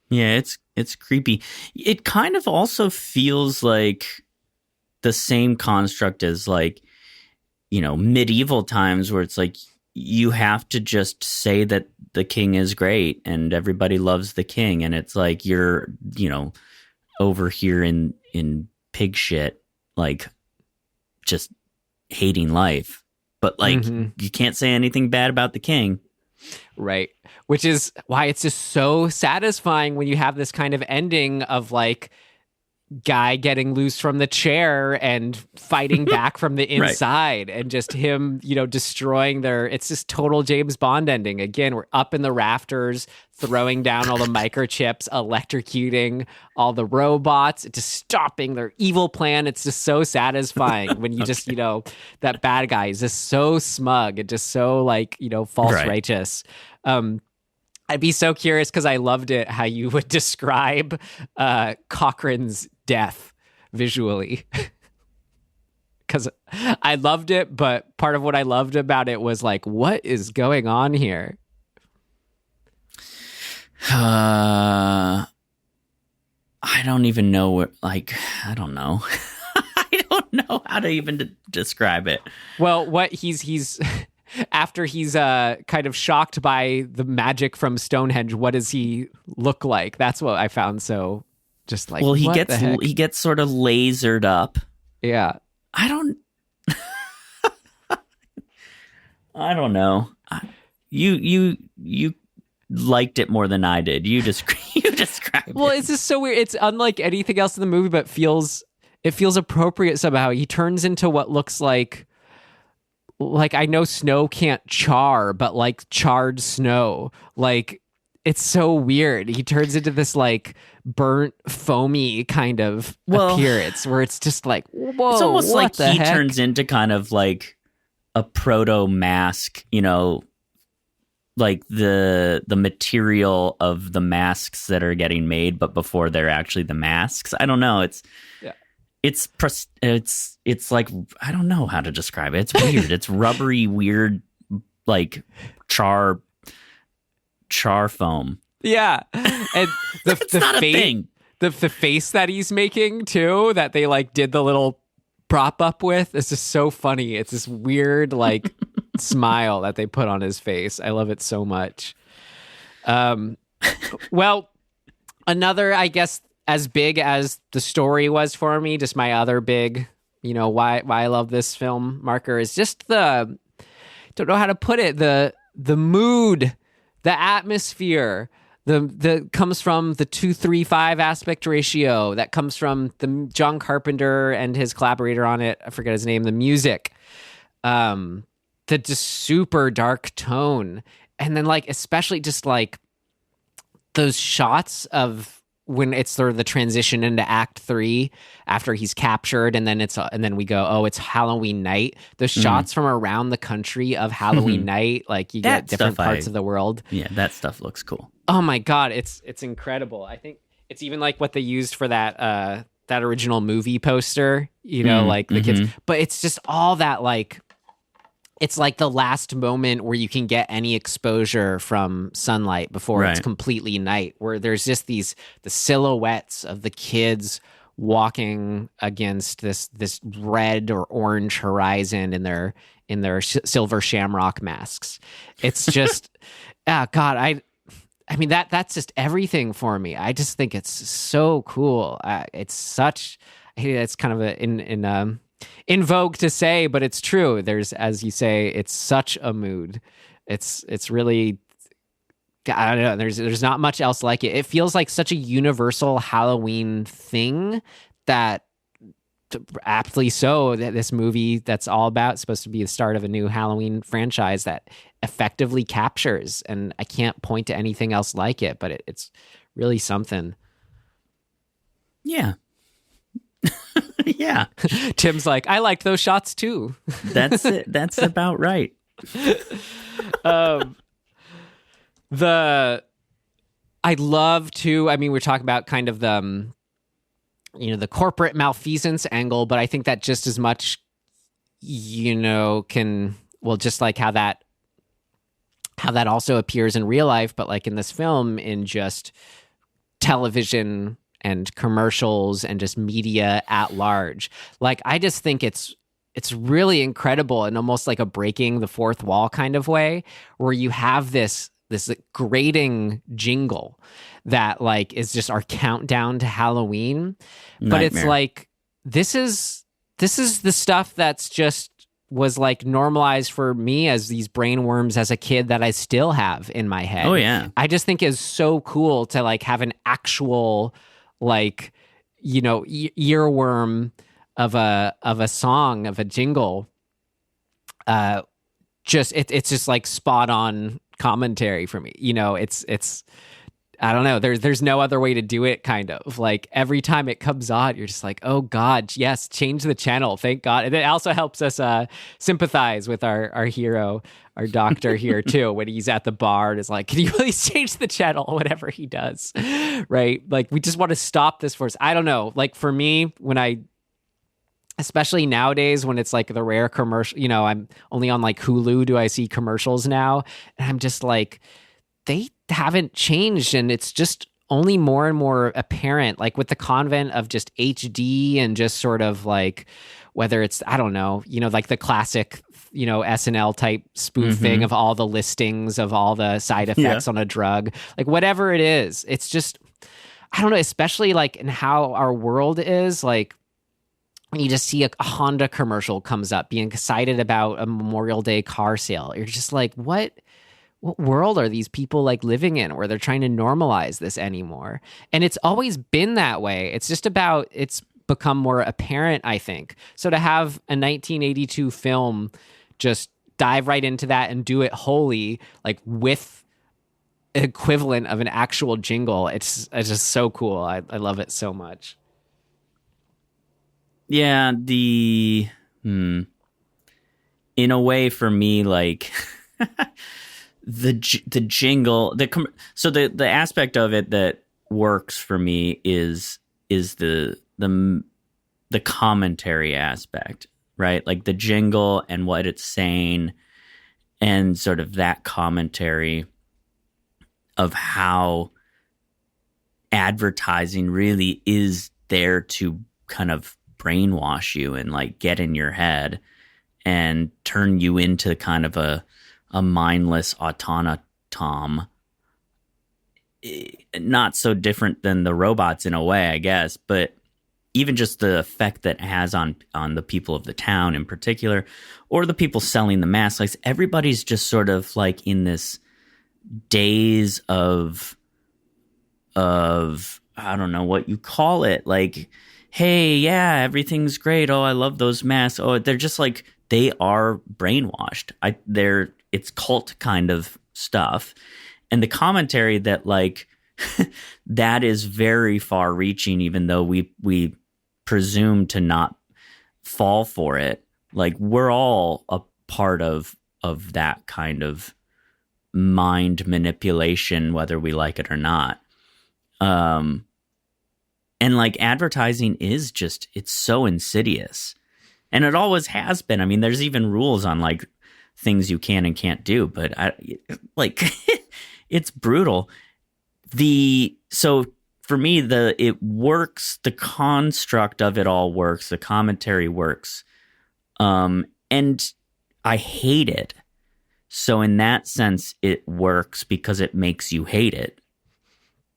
D: Yeah, it's creepy. It kind of also feels like the same construct as, like, you know, medieval times, where it's like you have to just say that the king is great and everybody loves the king, and it's like you're, you know, over here in pig shit, like just hating life, but like you can't say anything bad about the king.
C: Right. Which is why it's just so satisfying when you have this kind of ending of like guy getting loose from the chair and fighting back from the inside, and just him, you know, destroying it's just total James Bond ending. Again, we're up in the rafters, throwing down all the microchips, electrocuting all the robots, just stopping their evil plan. It's just so satisfying when you just, you know, that bad guy is just so smug and just so, like, you know, false righteous. I'd be so curious, because I loved it, how you would describe Cochran's death visually. Because I loved it, but part of what I loved about it was like, what is going on here?
D: I don't even know what, like, I don't know. I don't know how to even describe it.
C: Well, what he's after he's kind of shocked by the magic from Stonehenge, what does he look like? That's what I found so just like,
D: well, he
C: what
D: gets sort of lasered up.
C: Yeah.
D: I don't know. You liked it more than I did. You described
C: well,
D: it.
C: It's just so weird. It's unlike anything else in the movie, but it feels appropriate somehow. He turns into what looks like I know snow can't char, but like charred snow. Like, it's so weird. He turns into this like burnt, foamy kind of appearance where it's just like, whoa.
D: It's almost
C: what
D: like
C: the
D: he
C: heck?
D: turns into kind of like a proto mask, you know, like the material of the masks that are getting made, but before they're actually the masks. I don't know. It's like, I don't know how to describe it. It's weird. It's rubbery, weird, like char foam.
C: Yeah. And the
D: not a thing.
C: The face that he's making too, that they like did the little prop up with, is just so funny. It's this weird like smile that they put on his face. I love it so much. Well, another, I guess, as big as the story was for me, just my other big, you know, why I love this film marker is just don't know how to put it, the mood, the atmosphere, the comes from the 2:3:5 aspect ratio, that comes from the John Carpenter and his collaborator on it, I forget his name, the music, the just super dark tone, and then like especially just like those shots of when it's sort of the transition into Act 3 after he's captured, and then we go, oh, it's Halloween night. Those shots from around the country of Halloween night, like you get different parts of the world.
D: Yeah, that stuff looks cool.
C: Oh my god, it's incredible. I think it's even like what they used for that original movie poster, like the kids. But it's just all that, like, it's like the last moment where you can get any exposure from sunlight before it's completely night, where there's just the silhouettes of the kids walking against this red or orange horizon in their silver shamrock masks. It's just, God, I mean, that's just everything for me. I just think it's so cool. It's kind of in vogue to say, but it's true. There's, as you say, it's such a mood. It's really, I don't know. There's not much else like it. It feels like such a universal Halloween thing that, aptly so, that this movie that's all about supposed to be the start of a new Halloween franchise that effectively captures. And I can't point to anything else like it, but it's really something.
D: Yeah. Yeah.
C: Tim's like, I liked those shots too.
D: That's it. That's about right.
C: I love to, I mean, we're talking about kind of the, the corporate malfeasance angle, but I think that just as much, just like how that also appears in real life, but like in this film, in just television and commercials and just media at large. Like, I just think it's really incredible and almost like a breaking the fourth wall kind of way, where you have this grating jingle that like is just our countdown to Halloween.
D: Nightmare.
C: But it's like, this is the stuff that's just was like normalized for me as these brain worms as a kid that I still have in my head.
D: Oh yeah.
C: I just think is so cool to like have an actual, like, earworm of a song, of a jingle. It's just like spot on commentary for me. It's I don't know. There's no other way to do it, kind of. Like, every time it comes on, you're just like, oh God, yes, change the channel. Thank God. And it also helps us sympathize with our hero, our doctor here too, when he's at the bar and is like, can you please change the channel? Whatever he does, right? Like, we just want to stop this for us. I don't know. Like, for me, especially nowadays when it's like the rare commercial, I'm only on like Hulu do I see commercials now. And I'm just like, they haven't changed, and it's just only more and more apparent, like with the convent of just HD and just sort of like, whether it's, I don't know, like the classic, SNL type spoof thing of all the listings of all the side effects on a drug, like whatever it is, it's just, I don't know, especially like in how our world is, like when you just see a Honda commercial comes up being excited about a Memorial Day car sale, you're just like, what world are these people like living in where they're trying to normalize this anymore? And it's always been that way. It's just about, it's become more apparent, I think. So to have a 1982 film just dive right into that and do it wholly, like with equivalent of an actual jingle, it's just so cool. I love it so much.
D: Yeah, in a way, for me, like the jingle, so the aspect of it that works for me is the commentary aspect, right? Like the jingle and what it's saying, and sort of that commentary of how advertising really is there to kind of brainwash you and like get in your head and turn you into kind of a mindless automaton. Not so different than the robots in a way, I guess, but even just the effect that it has on the people of the town in particular, or the people selling the masks. Like, everybody's just sort of like in this daze of I don't know what you call it, like, hey, yeah, everything's great. Oh, I love those masks. Oh, they're just like, they are brainwashed. It's cult kind of stuff. And the commentary that like that is very far reaching, even though we presume to not fall for it. Like, we're all a part of that kind of mind manipulation, whether we like it or not. And like, advertising is just, it's so insidious, and it always has been. I mean, there's even rules on like things you can and can't do, but it's brutal. So for me, it works. The construct of it all works. The commentary works. And I hate it. So in that sense, it works because it makes you hate it.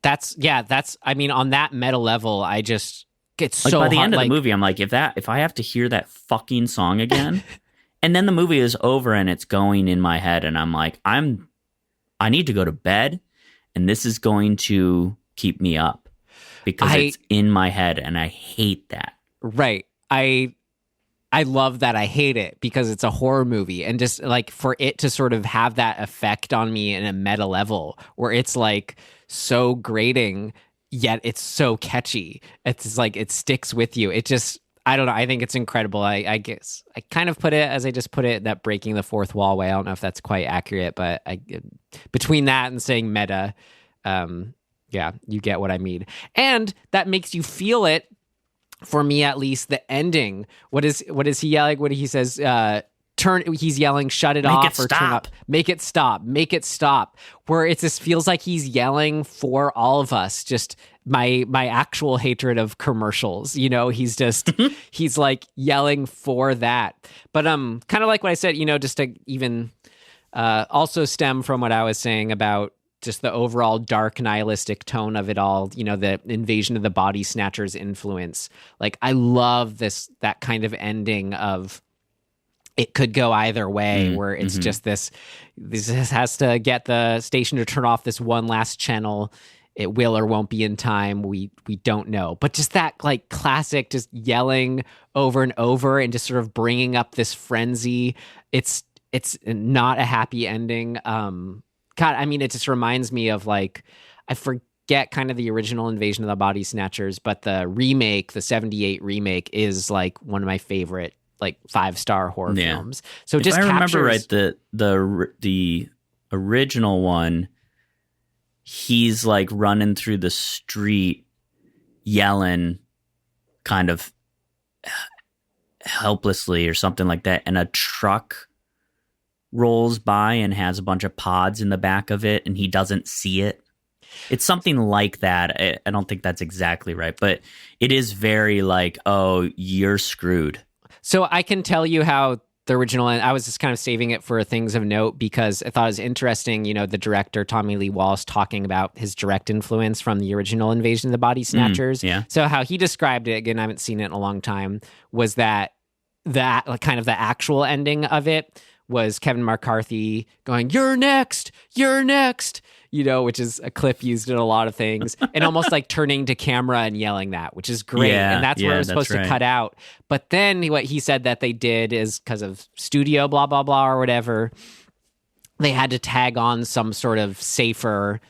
D: I mean, on that meta level, I just get so
C: hard.
D: By the end of the movie, I'm like, if I have to hear that fucking song again, and then the movie is over and it's going in my head, and I'm like, I need to go to bed, and this is going to keep me up because it's in my head, and I hate that.
C: Right. I love that. I hate it because it's a horror movie, and just like for it to sort of have that effect on me in a meta level where it's like so grating, yet it's so catchy. It's like it sticks with you. It just, I don't know. I think it's incredible. I guess I kind of put it as I just put it, that breaking the fourth wall way. I don't know if that's quite accurate, but between that and saying meta, yeah, you get what I mean. And that makes you feel it. For me, at least, the ending. What is he yelling? What he says? He's yelling, "Shut it off!" Or "Turn up." Make it stop. Make it stop. Where it just feels like he's yelling for all of us. Just my actual hatred of commercials. You know, he's just he's like yelling for that. But kind of like what I said. You know, just to even also stem from what I was saying about just the overall dark nihilistic tone of it all, you know, the invasion of the body snatchers influence. Like, I love that kind of ending of it could go either way, where it's just this has to get the station to turn off this one last channel. It will or won't be in time. We don't know. But just that like classic, just yelling over and over and just sort of bringing up this frenzy. It's not a happy ending. God, I mean, it just reminds me of like, I forget kind of the original Invasion of the Body Snatchers, but the remake, the 78 remake, is like one of my favorite like 5-star horror films. So
D: if
C: just
D: I remember
C: captures...
D: right, the original one, he's like running through the street yelling kind of helplessly or something like that, and a truck rolls by and has a bunch of pods in the back of it, and he doesn't see it. It's something like that. I don't think that's exactly right, but it is very like, oh, you're screwed.
C: So I can tell you how the original, and I was just kind of saving it for things of note because I thought it was interesting, you know, the director, Tommy Lee Wallace, talking about his direct influence from the original Invasion of the Body Snatchers.
D: Yeah.
C: So how he described it, again, I haven't seen it in a long time, was that like, kind of the actual ending of it was Kevin McCarthy going, "You're next, you're next," you know, which is a clip used in a lot of things, and almost like turning to camera and yelling that, which is great. And that's where it was supposed to cut out. But then what he said that they did is because of studio blah, blah, blah, or whatever, they had to tag on some sort of safer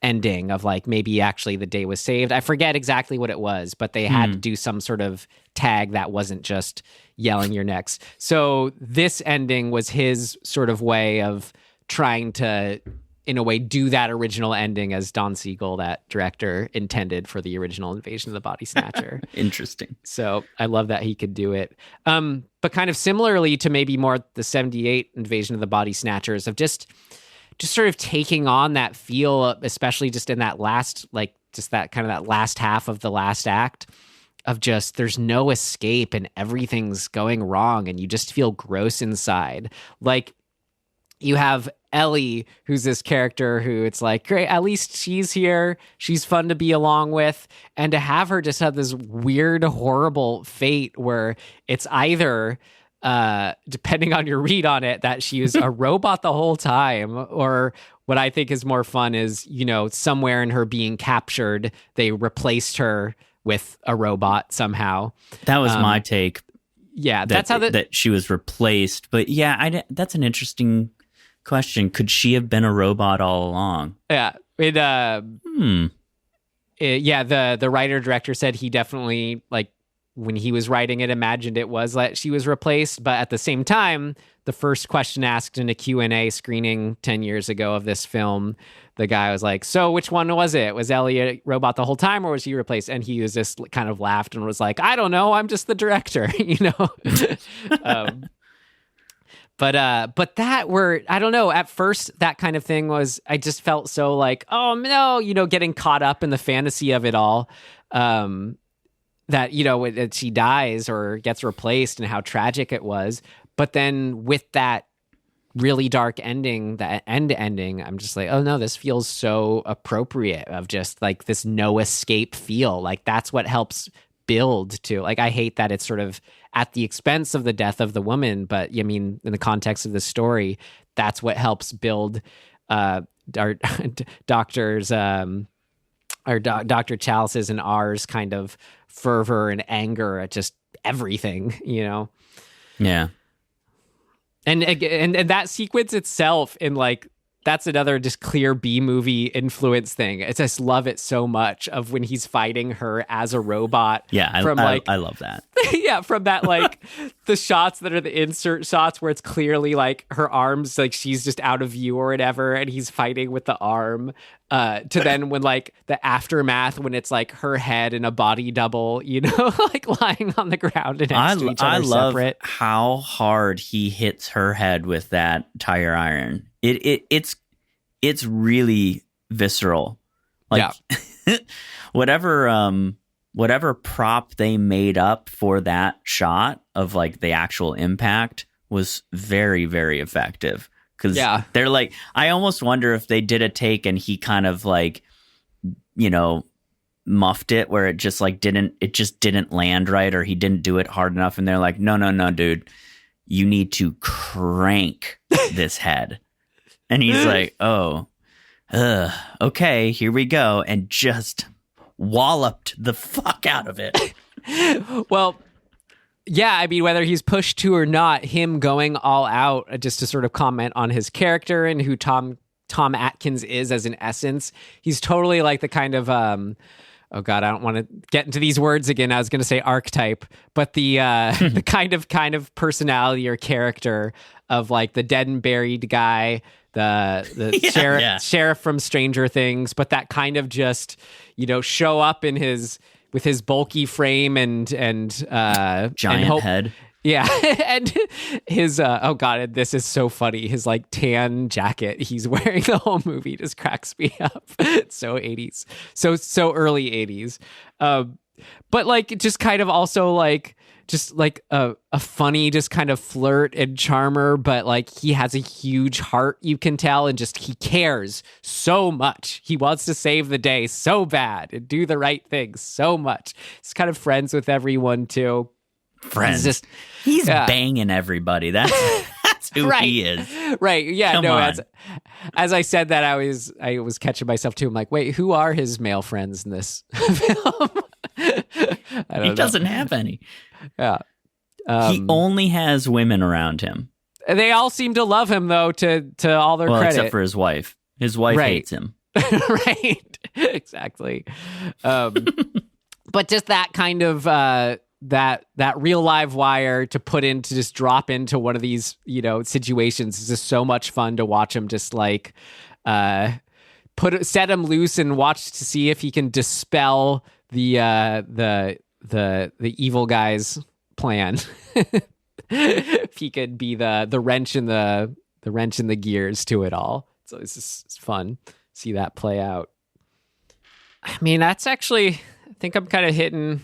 C: ending of like, maybe actually the day was saved. I forget exactly what it was, but they had to do some sort of tag that wasn't just yelling "you're next." So this ending was his sort of way of trying to, in a way, do that original ending as Don Siegel, that director, intended for the original Invasion of the Body Snatcher.
D: Interesting.
C: So I love that he could do it. But kind of similarly to maybe more the 78 Invasion of the Body Snatchers, of just sort of taking on that feel, especially just in that last, like just that kind of that last half of the last act, of just there's no escape and everything's going wrong and you just feel gross inside. Like, you have Ellie, who's this character who it's like, great, at least she's here. She's fun to be along with. And to have her just have this weird, horrible fate where it's either, depending on your read on it, that she was a robot the whole time, or what I think is more fun is, you know, somewhere in her being captured, they replaced her with a robot somehow.
D: That was my take.
C: Yeah, that's how
D: that she was replaced. But yeah, that's an interesting question. Could she have been a robot all along?
C: Yeah, The writer director said he definitely, like, when he was writing it, imagined it was that she was replaced, but at the same time, the first question asked in a Q&A screening 10 years ago of this film, the guy was like, so which one was it? Was Ellie a robot the whole time, or was he replaced? And he was just kind of laughed and was like, I don't know, I'm just the director, But I don't know, at first that kind of thing was, I just felt so like, oh no, getting caught up in the fantasy of it all, that, that she dies or gets replaced and how tragic it was. But then with that really dark ending, that ending, I'm just like, oh no, this feels so appropriate, of just like this no escape feel. Like that's what helps build to, like, I hate that it's sort of at the expense of the death of the woman, but I mean, in the context of the story, that's what helps build our doctors, our Dr. Chalice's and ours kind of fervor and anger at just everything,
D: Yeah.
C: And that sequence itself, in like, that's another just clear B-movie influence thing. I just love it so much, of when he's fighting her as a robot.
D: Yeah, I love that.
C: Yeah, from that, like, the shots that are the insert shots where it's clearly like her arms, like she's just out of view or whatever, and he's fighting with the arm, to then when like the aftermath, when it's like her head and a body double, like lying on the ground and next to each other,
D: I love
C: separate.
D: how hard he hits her head with that tire iron. It's really visceral. Like, yeah. whatever prop they made up for that shot of like the actual impact was very, very effective. Because they're like, I almost wonder if they did a take and he kind of like, muffed it where it just didn't land right, or he didn't do it hard enough. And they're like, no, dude, you need to crank this head. And he's like, okay, here we go. And just walloped the fuck out of it.
C: Well, yeah, I mean, whether he's pushed to or not, him going all out, just to sort of comment on his character and who Tom Atkins is as an essence, he's totally like the kind of, oh God, I don't want to get into these words again. I was going to say archetype, but the the kind of personality or character of like the dead and buried guy, the sheriff from Stranger Things, but that kind of just, show up in with his bulky frame and
D: giant head.
C: Yeah. And his, oh God, this is so funny. His like tan jacket he's wearing the whole movie just cracks me up. It's so 80s. So early 80s. But like, just kind of also like, just like a funny, just kind of flirt and charmer, but like he has a huge heart, you can tell, and just he cares so much. He wants to save the day so bad and do the right thing so much. He's kind of friends with everyone too.
D: Friends. He's banging everybody. That's who
C: right.
D: he is.
C: Right. Yeah.
D: Come
C: no.
D: on.
C: As I said that, I was catching myself too. I'm like, wait, who are his male friends in this film?
D: He doesn't have any.
C: Yeah.
D: He only has women around him.
C: They all seem to love him, though, to all their credit.
D: Except for his wife. His wife hates him.
C: Right. Exactly. But just that kind of that real live wire to put in, to just drop into one of these, situations is just so much fun to watch him just like set him loose and watch to see if he can dispel the evil guy's plan. If he could be the wrench in the wrench in the gears to it all. So it's fun to see that play out. I mean, that's actually, I think I'm kind of hitting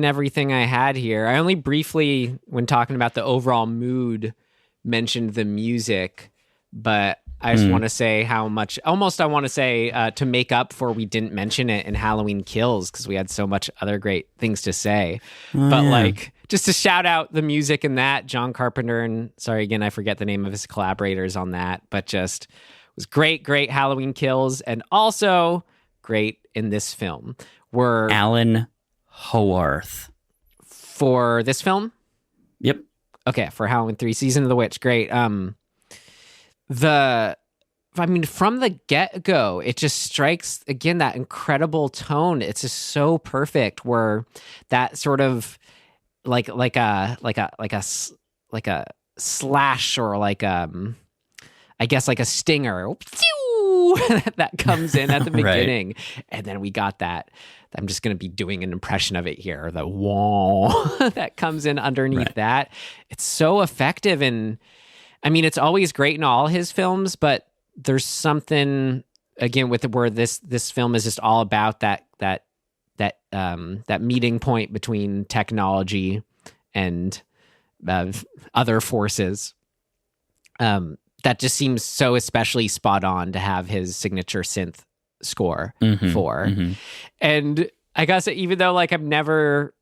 C: everything I had here. I only briefly, when talking about the overall mood, mentioned the music, but I just want to say how much, almost I want to say to make up for we didn't mention it in Halloween Kills, because we had so much other great things to say. Like, just to shout out the music in that, John Carpenter, and sorry again, I forget the name of his collaborators on that, but just was great Halloween Kills, and also great in this film were
D: Alan Howarth.
C: For this film?
D: Yep.
C: Okay, for Halloween 3, Season of the Witch. Great. The I mean, from the get-go, it just strikes, again, that incredible tone. It's just so perfect, where that sort of like a slash, or I guess like a stinger that comes in at the beginning. Right. And then we got that. I'm just going to be doing an impression of it here. The wah that comes in underneath that. It's so effective. And I mean, it's always great in all his films, but there's something, again, with where this film is just all about that meeting point between technology and other forces. That just seems so especially spot on to have his signature synth score for. Mm-hmm. And I gotta say, even though like I'm never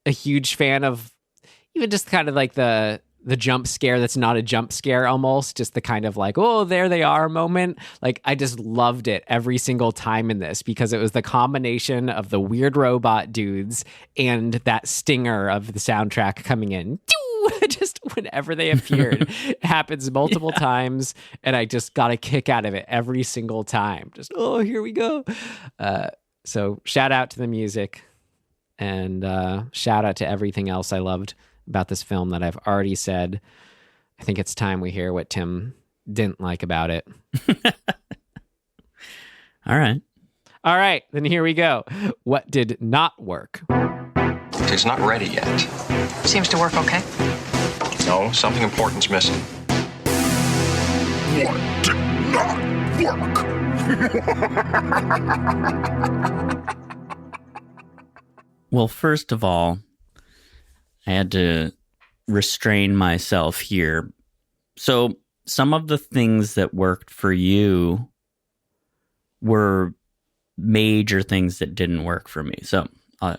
C: a huge fan of even just kind of like the jump scare that's not a jump scare, almost just the kind of like, oh, there they are moment. Like, I just loved it every single time in this, because it was the combination of the weird robot dudes and that stinger of the soundtrack coming in. Just whenever they appeared, it happens multiple times, and I just got a kick out of it every single time. Just, oh, here we go. So shout out to the music, and shout out to everything else I loved about this film that I've already said. I think it's time we hear what Tim didn't like about it.
D: All right,
C: then here we go. What did not work?
F: It's not ready yet.
I: Seems to work okay.
F: No, something important's missing.
A: What did not work?
D: Well, first of all, I had to restrain myself here. So some of the things that worked for you were major things that didn't work for me. So as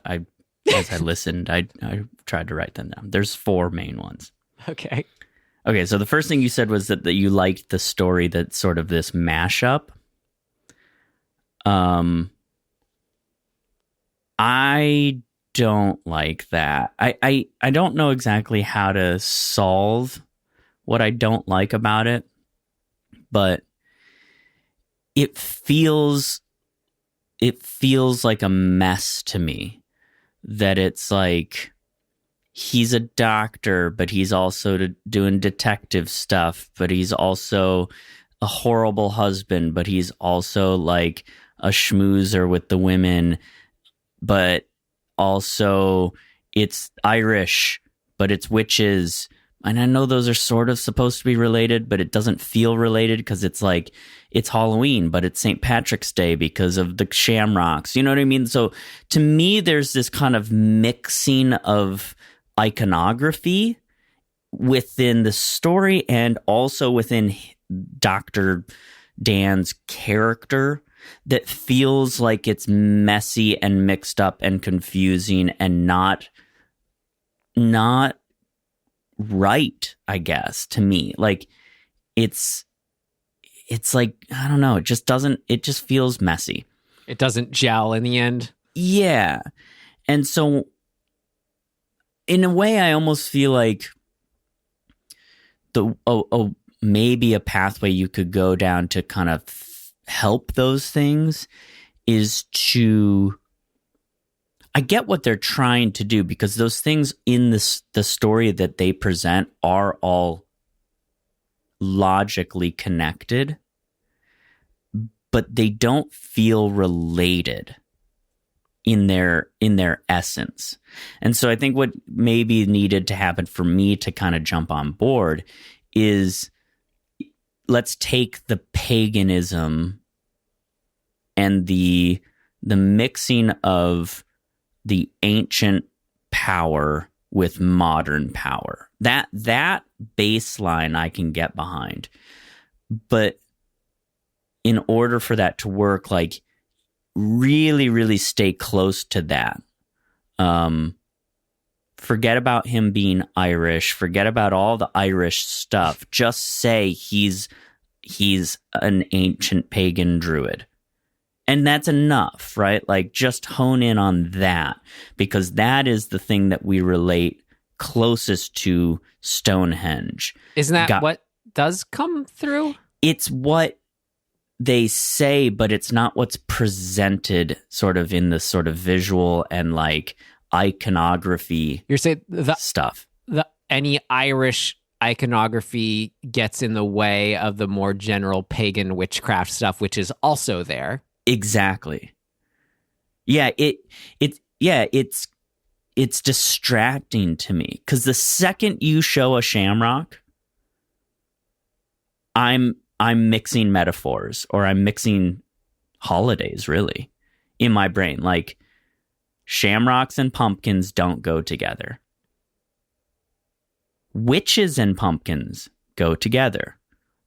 D: I listened, I tried to write them down. There's 4 main ones.
C: Okay,
D: so the first thing you said was that you liked the story that's sort of this mashup. I don't like that. I don't know exactly how to solve what I don't like about it, but it feels like a mess to me. That it's like he's a doctor, but he's also doing detective stuff, but he's also a horrible husband, but he's also like a schmoozer with the women, but also it's Irish, but it's witches. And I know those are sort of supposed to be related, but it doesn't feel related because it's like it's Halloween, but it's St. Patrick's Day because of the shamrocks. You know what I mean? So to me, there's this kind of mixing of iconography within the story and also within Dr. Dan's character that feels like it's messy and mixed up and confusing and not right, I guess, to me. Like it's like, I don't know, it just feels messy.
C: It doesn't gel in the end.
D: Yeah. And so in a way, I almost feel like maybe a pathway you could go down to kind of help those things is to, I get what they're trying to do, because those things in the story that they present are all logically connected, but they don't feel related in their essence. And so I think what maybe needed to happen for me to kind of jump on board is, let's take the paganism and the mixing of the ancient power with modern power. That baseline I can get behind. But in order for that to work, like, really, really stay close to that. Forget about him being Irish. Forget about all the Irish stuff. Just say he's an ancient pagan druid. And that's enough, right? Like, just hone in on that, because that is the thing that we relate closest to Stonehenge.
C: Isn't that what does come through?
D: It's what they say, but it's not what's presented sort of in the sort of visual and like iconography.
C: You're saying
D: stuff.
C: Any Irish iconography gets in the way of the more general pagan witchcraft stuff, which is also there.
D: Exactly. Yeah, it's distracting to me because the second you show a shamrock, I'm mixing metaphors, or I'm mixing holidays really in my brain. Like shamrocks and pumpkins don't go together. Witches and pumpkins go together.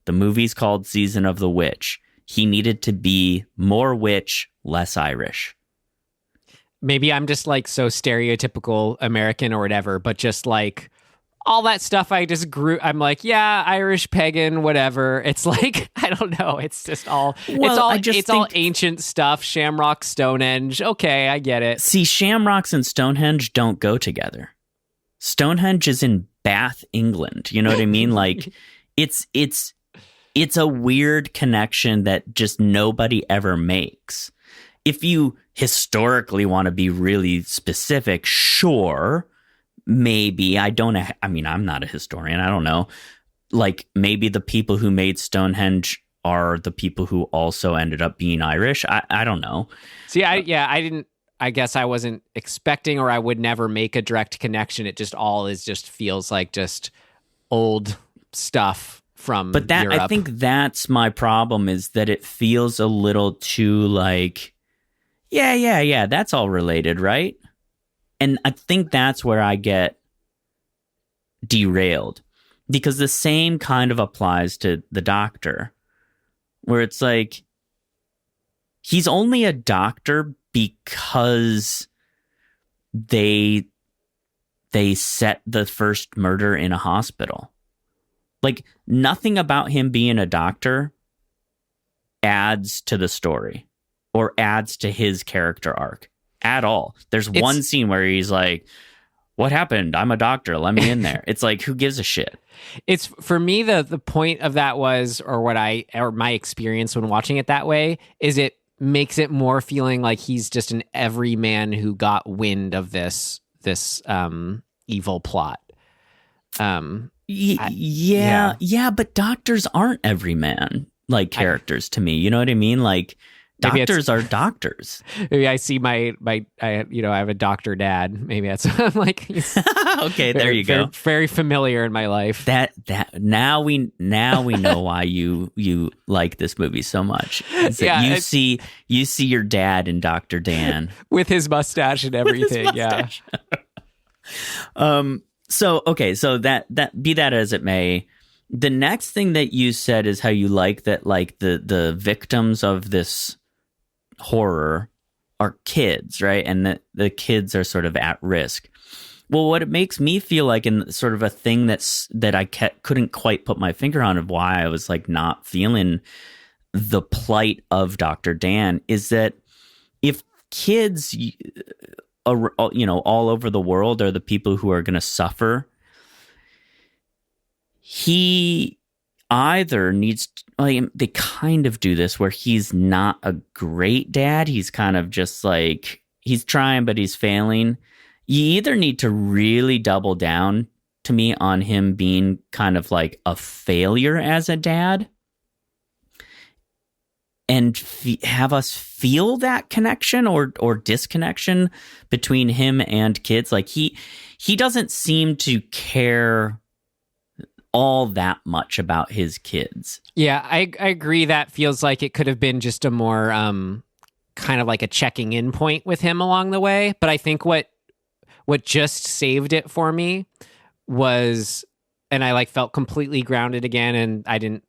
D: The movie's called Season of the Witch. He needed to be more witch, less Irish.
C: Maybe I'm just like so stereotypical American or whatever, but just like all that stuff I just grew. I'm like, yeah, Irish, pagan, whatever. It's like, I don't know. It's just all, it's all ancient stuff. Shamrock, Stonehenge. Okay, I get it.
D: See, shamrocks and Stonehenge don't go together. Stonehenge is in Bath, England. You know what I mean? Like it's a weird connection that just nobody ever makes. If you historically want to be really specific, sure, maybe. I'm not a historian. I don't know. Like maybe the people who made Stonehenge are the people who also ended up being Irish. I don't know.
C: See, I guess I wasn't expecting, or I would never make a direct connection. It just feels like just old stuff from Europe.
D: I think that's my problem, is that it feels a little too like, yeah, that's all related, right? And I think that's where I get derailed, because the same kind of applies to the doctor, where it's like, he's only a doctor because they set the first murder in a hospital. Like nothing about him being a doctor adds to the story or adds to his character arc at all. There's one scene where he's like, what happened? I'm a doctor. Let me in there. It's like, who gives a shit?
C: It's for me, the point of that was, or my experience when watching it that way, is it makes it more feeling like he's just an everyman who got wind of this evil plot.
D: Yeah, but doctors aren't everyman like characters to me. You know what I mean? Like doctors are doctors.
C: Maybe I see I have a doctor dad. Maybe that's I'm like
D: okay, there you go.
C: Very familiar in my life.
D: That now we know why you like this movie so much. Yeah, you see your dad in Dr. Dan
C: with his mustache and everything.
D: Mustache. Yeah. So that be that as it may, the next thing that you said is how you like that, like the victims of this horror are kids, right? And that the kids are sort of at risk. Well, what it makes me feel like, in sort of a thing that I couldn't quite put my finger on of why I was like not feeling the plight of Dr. Dan, is that if kids, all over the world are the people who are going to suffer, he either needs they kind of do this where he's not a great dad. He's kind of just like, he's trying, but he's failing. You either need to really double down to me on him being kind of like a failure as a dad and have us feel that connection or disconnection between him and kids. Like he doesn't seem to care all that much about his kids.
C: Yeah, I agree. That feels like it could have been just a more kind of like a checking in point with him along the way. But I think what just saved it for me was, and I like felt completely grounded again, and I didn't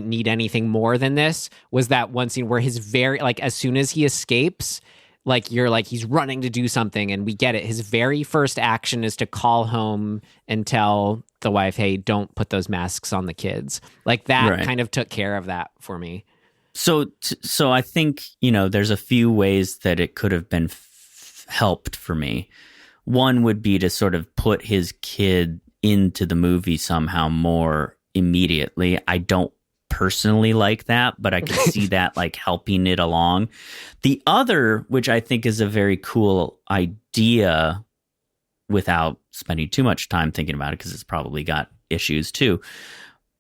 C: need anything more than this, was that one scene where his very, like, as soon as he escapes, like, you're like, he's running to do something, and we get it. His very first action is to call home and tell the wife, hey, don't put those masks on the kids. Like, that kind of took care of that for me.
D: So I think, there's a few ways that it could have been helped for me. One would be to sort of put his kid into the movie somehow more immediately. I don't personally like that, but I could see that like helping it along. The other, which I think is a very cool idea without spending too much time thinking about it, because it's probably got issues too.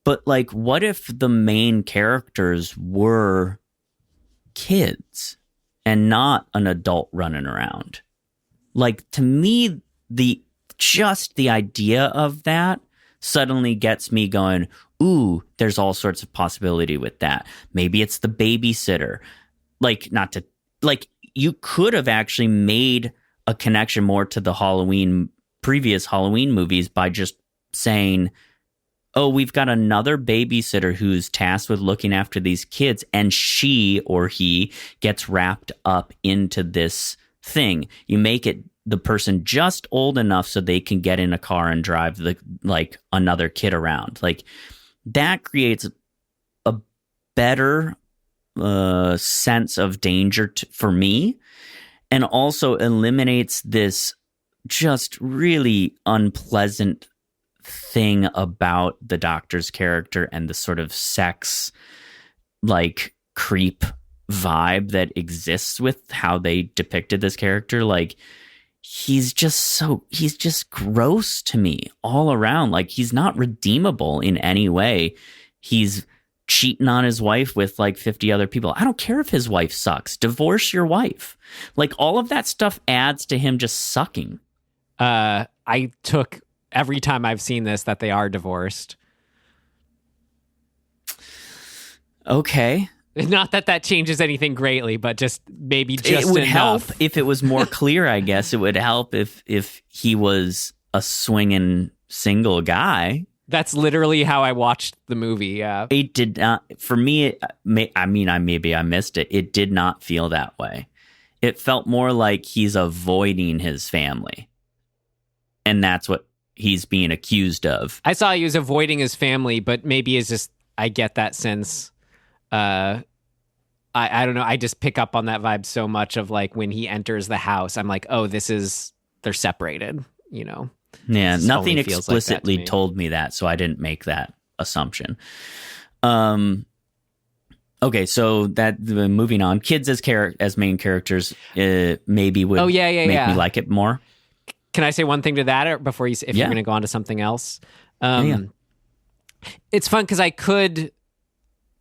D: But like, what if the main characters were kids and not an adult running around? Like, to me, the idea of that suddenly gets me going, ooh, there's all sorts of possibility with that. Maybe it's the babysitter. Like, not to, like, you could have actually made a connection more to the previous Halloween movies by just saying, oh, we've got another babysitter who's tasked with looking after these kids, and she or he gets wrapped up into this thing. You make it the person just old enough so they can get in a car and drive another kid around. Like, that creates a better sense of danger for me, and also eliminates this just really unpleasant thing about the doctor's character and the sort of sex like creep vibe that exists with how they depicted this character. Like, he's just gross to me all around. Like, he's not redeemable in any way. He's cheating on his wife with like 50 other people. I don't care if his wife sucks. Divorce your wife. Like, all of that stuff adds to him just sucking.
C: I took every time I've seen this that they are divorced.
D: Okay.
C: Not that changes anything greatly, but just maybe just
D: it would
C: enough.
D: help if it was more clear. I guess it would help if he was a swinging single guy.
C: That's literally how I watched the movie. Yeah,
D: it did not. For me, I missed it. It did not feel that way. It felt more like he's avoiding his family, and that's what he's being accused of.
C: I saw he was avoiding his family, but maybe it's just I get that sense. I don't know. I just pick up on that vibe so much of like when he enters the house, I'm like, oh, they're separated, you know?
D: Yeah, nothing explicitly told me that, so I didn't make that assumption. Okay, so moving on, kids as main characters maybe would make me like it more.
C: Can I say one thing to that, or before you're going to go on to something else? It's fun because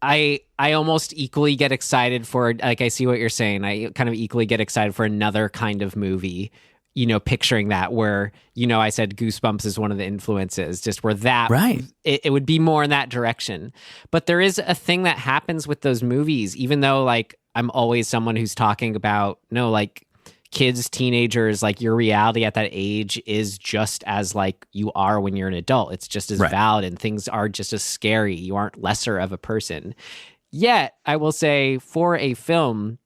C: I almost equally get excited for, like, I see what you're saying. I kind of equally get excited for another kind of movie, you know, picturing that where, you know, I said Goosebumps is one of the influences, just where that,
D: right.
C: It would be more in that direction. But there is a thing that happens with those movies, even though, like, I'm always someone who's talking about, no, like, kids, teenagers, like, your reality at that age is just as like you are when you're an adult. It's just as valid, and things are just as scary. You aren't lesser of a person. Yet, I will say, for a film,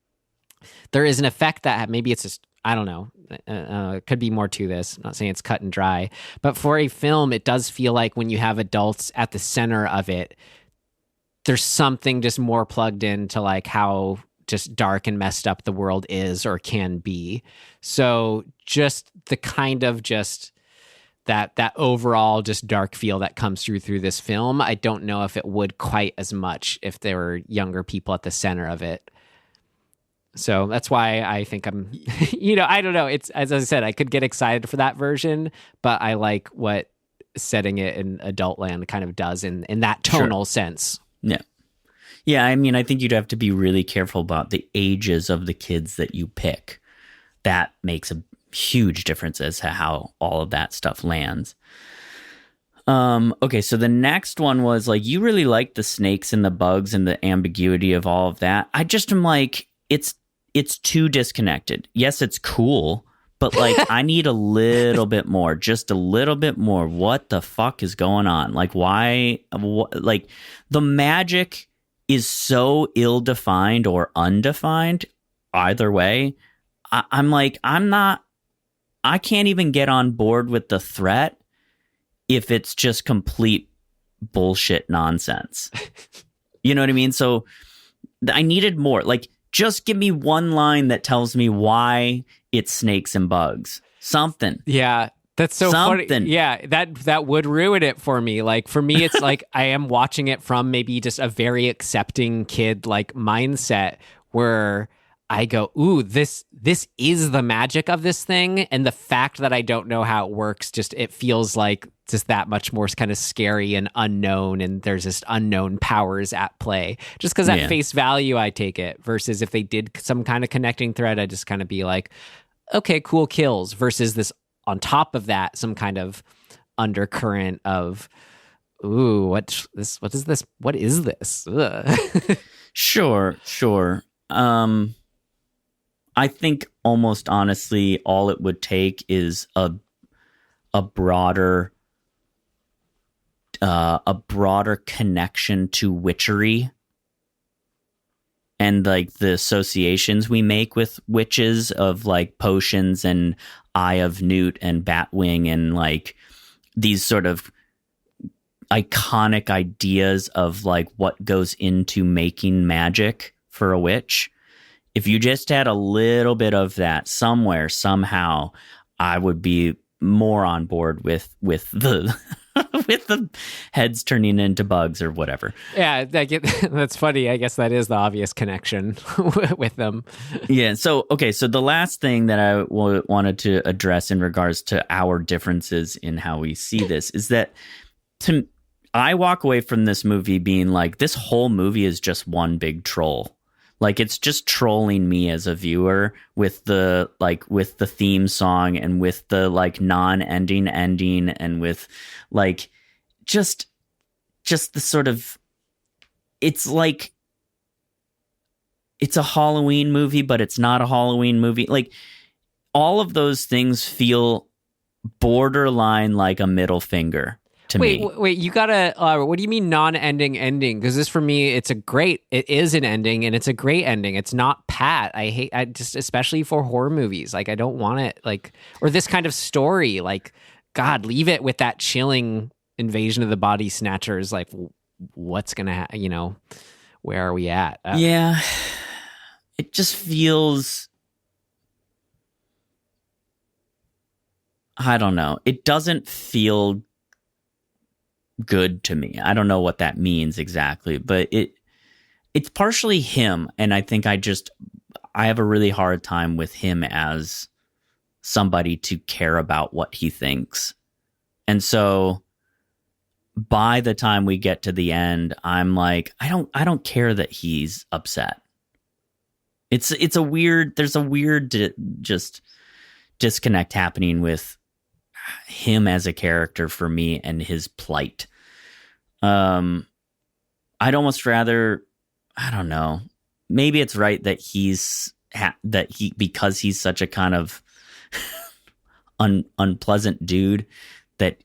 C: there is an effect that maybe it's just, I don't know, it could be more to this. I'm not saying it's cut and dry, but for a film, it does feel like when you have adults at the center of it, there's something just more plugged into like how just dark and messed up the world is or can be. So just the kind of just that overall just dark feel that comes through this film, I don't know if it would quite as much if there were younger people at the center of it. So that's why I think I'm, you know, I don't know. It's, as I said, I could get excited for that version, but I like what setting it in adult land kind of does in that tonal sense.
D: Yeah. Yeah, I mean, I think you'd have to be really careful about the ages of the kids that you pick. That makes a huge difference as to how all of that stuff lands. Okay, so the next one was like, you really like the snakes and the bugs and the ambiguity of all of that. I just am like, it's too disconnected. Yes, it's cool, but like, I need a little bit more, just a little bit more. What the fuck is going on? Like, why? Like, the magic is so ill-defined or undefined, either way. I'm like, I can't even get on board with the threat if it's just complete bullshit nonsense. You know what I mean? So I needed more. Like, just give me one line that tells me why it's snakes and bugs. Something.
C: Yeah. That's so
D: Something.
C: funny. Yeah, that would ruin it for me. Like for me, it's like I am watching it from maybe just a very accepting kid like mindset where I go, ooh, this is the magic of this thing, and the fact that I don't know how it works, just it feels like just that much more kind of scary and unknown, and there's just unknown powers at play. Just because at face value, I take it. Versus if they did some kind of connecting thread, I just kind of be like, okay, cool kills. Versus this on top of that, some kind of undercurrent of, ooh, what is this? What is this?
D: Sure. I think almost honestly, all it would take is a broader connection to witchery and like the associations we make with witches of like potions and Eye of Newt and Batwing and like these sort of iconic ideas of like what goes into making magic for a witch. If you just had a little bit of that somewhere, somehow, I would be more on board with the with the heads turning into bugs or whatever.
C: Yeah, that's funny. I guess that is the obvious connection with them.
D: Yeah. So the last thing that I wanted to address in regards to our differences in how we see this is that I walk away from this movie being like, this whole movie is just one big troll. Like it's just trolling me as a viewer with the theme song and with the like non-ending ending and with like just the sort of, it's like it's a Halloween movie, but it's not a Halloween movie. Like all of those things feel borderline like a middle finger.
C: Wait, you gotta, what do you mean non-ending ending? Because this for me, it is an ending and it's a great ending. It's not pat. I just, especially for horror movies, like I don't want it, like, or this kind of story, like, God, leave it with that chilling invasion of the body snatchers. Like, what's gonna happen, where are we at?
D: Yeah, it just feels, I don't know. It doesn't feel good to me. I don't know what that means exactly, but it's partially him, and I think I have a really hard time with him as somebody to care about what he thinks. And so by the time we get to the end, I'm like, I don't care that he's upset. There's a weird just disconnect happening with him as a character for me and his plight. I'd almost rather, I don't know, maybe it's right that because he's such a kind of unpleasant dude that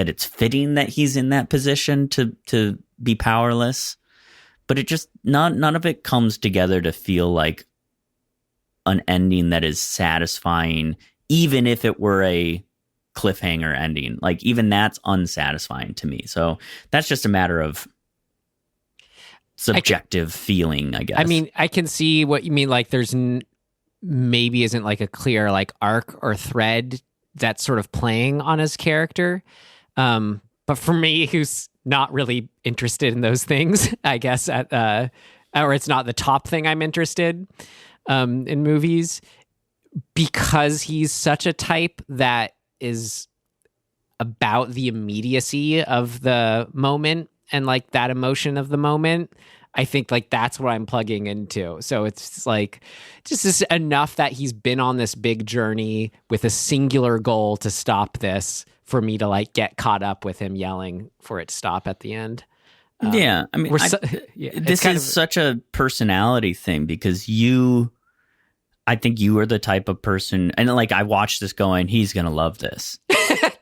D: it's fitting that he's in that position to be powerless, but it just none of it comes together to feel like an ending that is satisfying, even if it were a cliffhanger ending. Like even that's unsatisfying to me. So that's just a matter of subjective feeling, I guess.
C: I mean, I can see what you mean. Like there's maybe isn't like a clear like arc or thread that's sort of playing on his character. But for me, who's not really interested in those things, I guess, or it's not the top thing I'm interested in movies, because he's such a type that is about the immediacy of the moment and like that emotion of the moment. I think like that's what I'm plugging into. So it's like just enough that he's been on this big journey with a singular goal to stop this for me to like get caught up with him yelling for it to stop at the end.
D: Yeah. I mean, this is such a personality thing because I think you are the type of person, and like I watched this going, he's going to love this.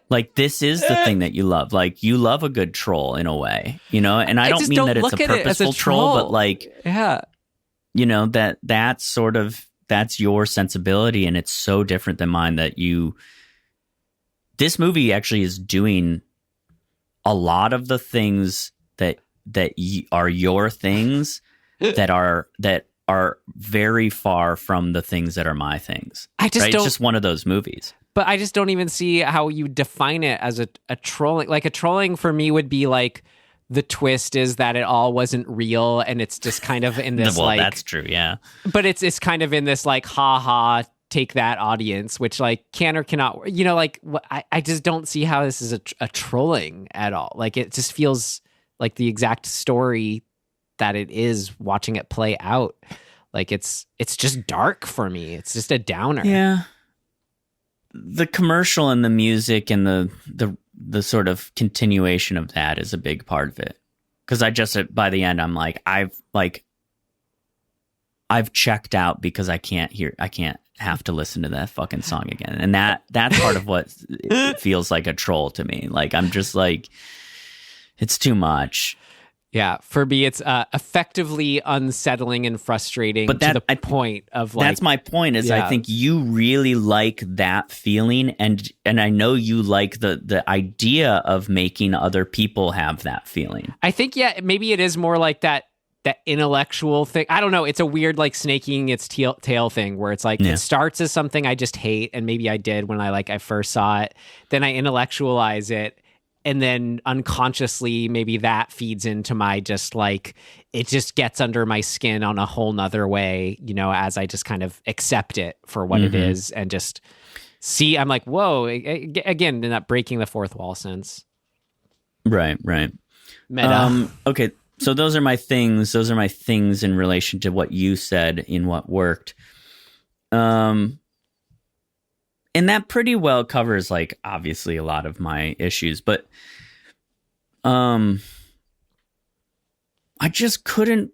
D: Like this is the thing that you love. Like you love a good troll in a way, and I don't mean that it's a purposeful troll, but like,
C: yeah,
D: that's your sensibility. And it's so different than mine that this movie actually is doing a lot of the things that are your things that are very far from the things that are my things.
C: I just don't.
D: It's just one of those movies.
C: but I just don't even see how you define it as a trolling. Like a trolling for me would be like the twist is that it all wasn't real and it's just kind of in this
D: well, that's true, yeah.
C: But it's kind of in this like ha ha take that audience, which like can or cannot, like I just don't see how this is a trolling at all. Like it just feels like the exact story that it is watching it play out. Like it's just dark for me. It's just a downer.
D: Yeah. The commercial and the music and the sort of continuation of that is a big part of it. Because I just by the end I'm like I've checked out because I can't have to listen to that fucking song again. And that's part of what it feels like a troll to me. Like I'm just like it's too much.
C: Yeah, for me, it's effectively unsettling and frustrating to the point of like...
D: That's my point, is I think you really like that feeling, and I know you like the idea of making other people have that feeling.
C: I think, maybe it is more like that intellectual thing. I don't know, it's a weird like snaking its tail thing where it's like it starts as something I just hate, and maybe I did when I first saw it. Then I intellectualize it, and then unconsciously, maybe that feeds into my just like, it just gets under my skin on a whole nother way, as I just kind of accept it for what it is and just see, I'm like, whoa, again, in that breaking the fourth wall sense.
D: Right.
C: Meta.
D: Okay, so those are my things. Those are my things in relation to what you said in what worked. And that pretty well covers, like, obviously a lot of my issues, but I just couldn't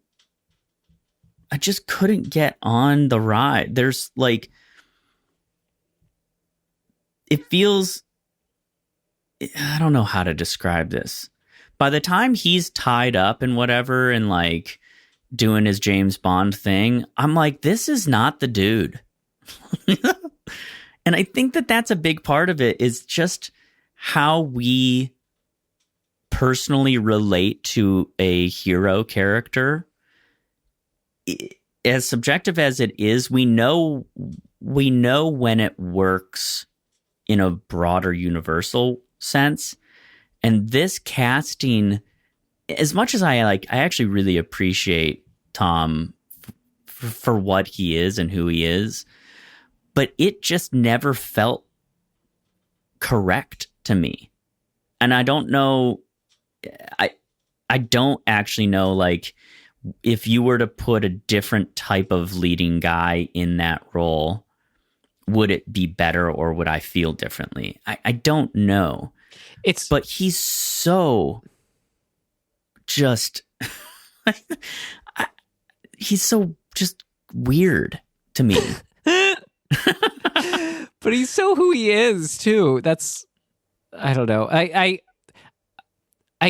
D: get on the ride. There's like, it feels, I don't know how to describe this. By the time he's tied up and whatever and like doing his James Bond thing, I'm like, this is not the dude. And I think that that's a big part of it, is just how we personally relate to a hero character. As subjective as it is, we know when it works in a broader universal sense. And this casting, as much as I actually really appreciate Tom for what he is and who he is, but it just never felt correct to me. And I don't know, I don't actually know, like, if you were to put a different type of leading guy in that role, would it be better or would I feel differently? I don't know. But he's so just, he's so just weird to me.
C: But he's so who he is too. That's, I don't know. I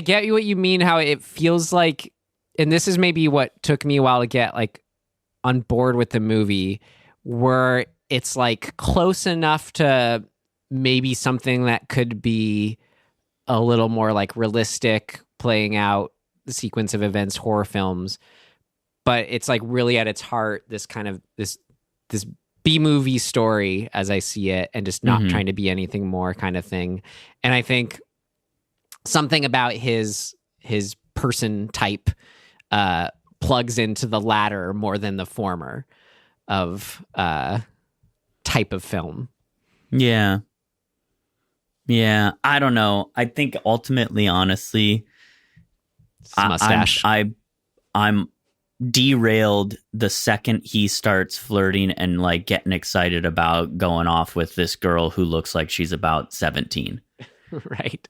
C: get what you mean, how it feels like, and this is maybe what took me a while to get like on board with the movie, where it's like close enough to maybe something that could be a little more like realistic, playing out the sequence of events, horror films, but it's like really at its heart this kind of this B-movie story as I see it, and just not trying to be anything more kind of thing. And I think something about his person type plugs into the latter more than the former of type of film.
D: Yeah, I don't know. I think ultimately, honestly,
C: mustache.
D: I'm derailed the second he starts flirting and like getting excited about going off with this girl who looks like she's about 17.
C: Right.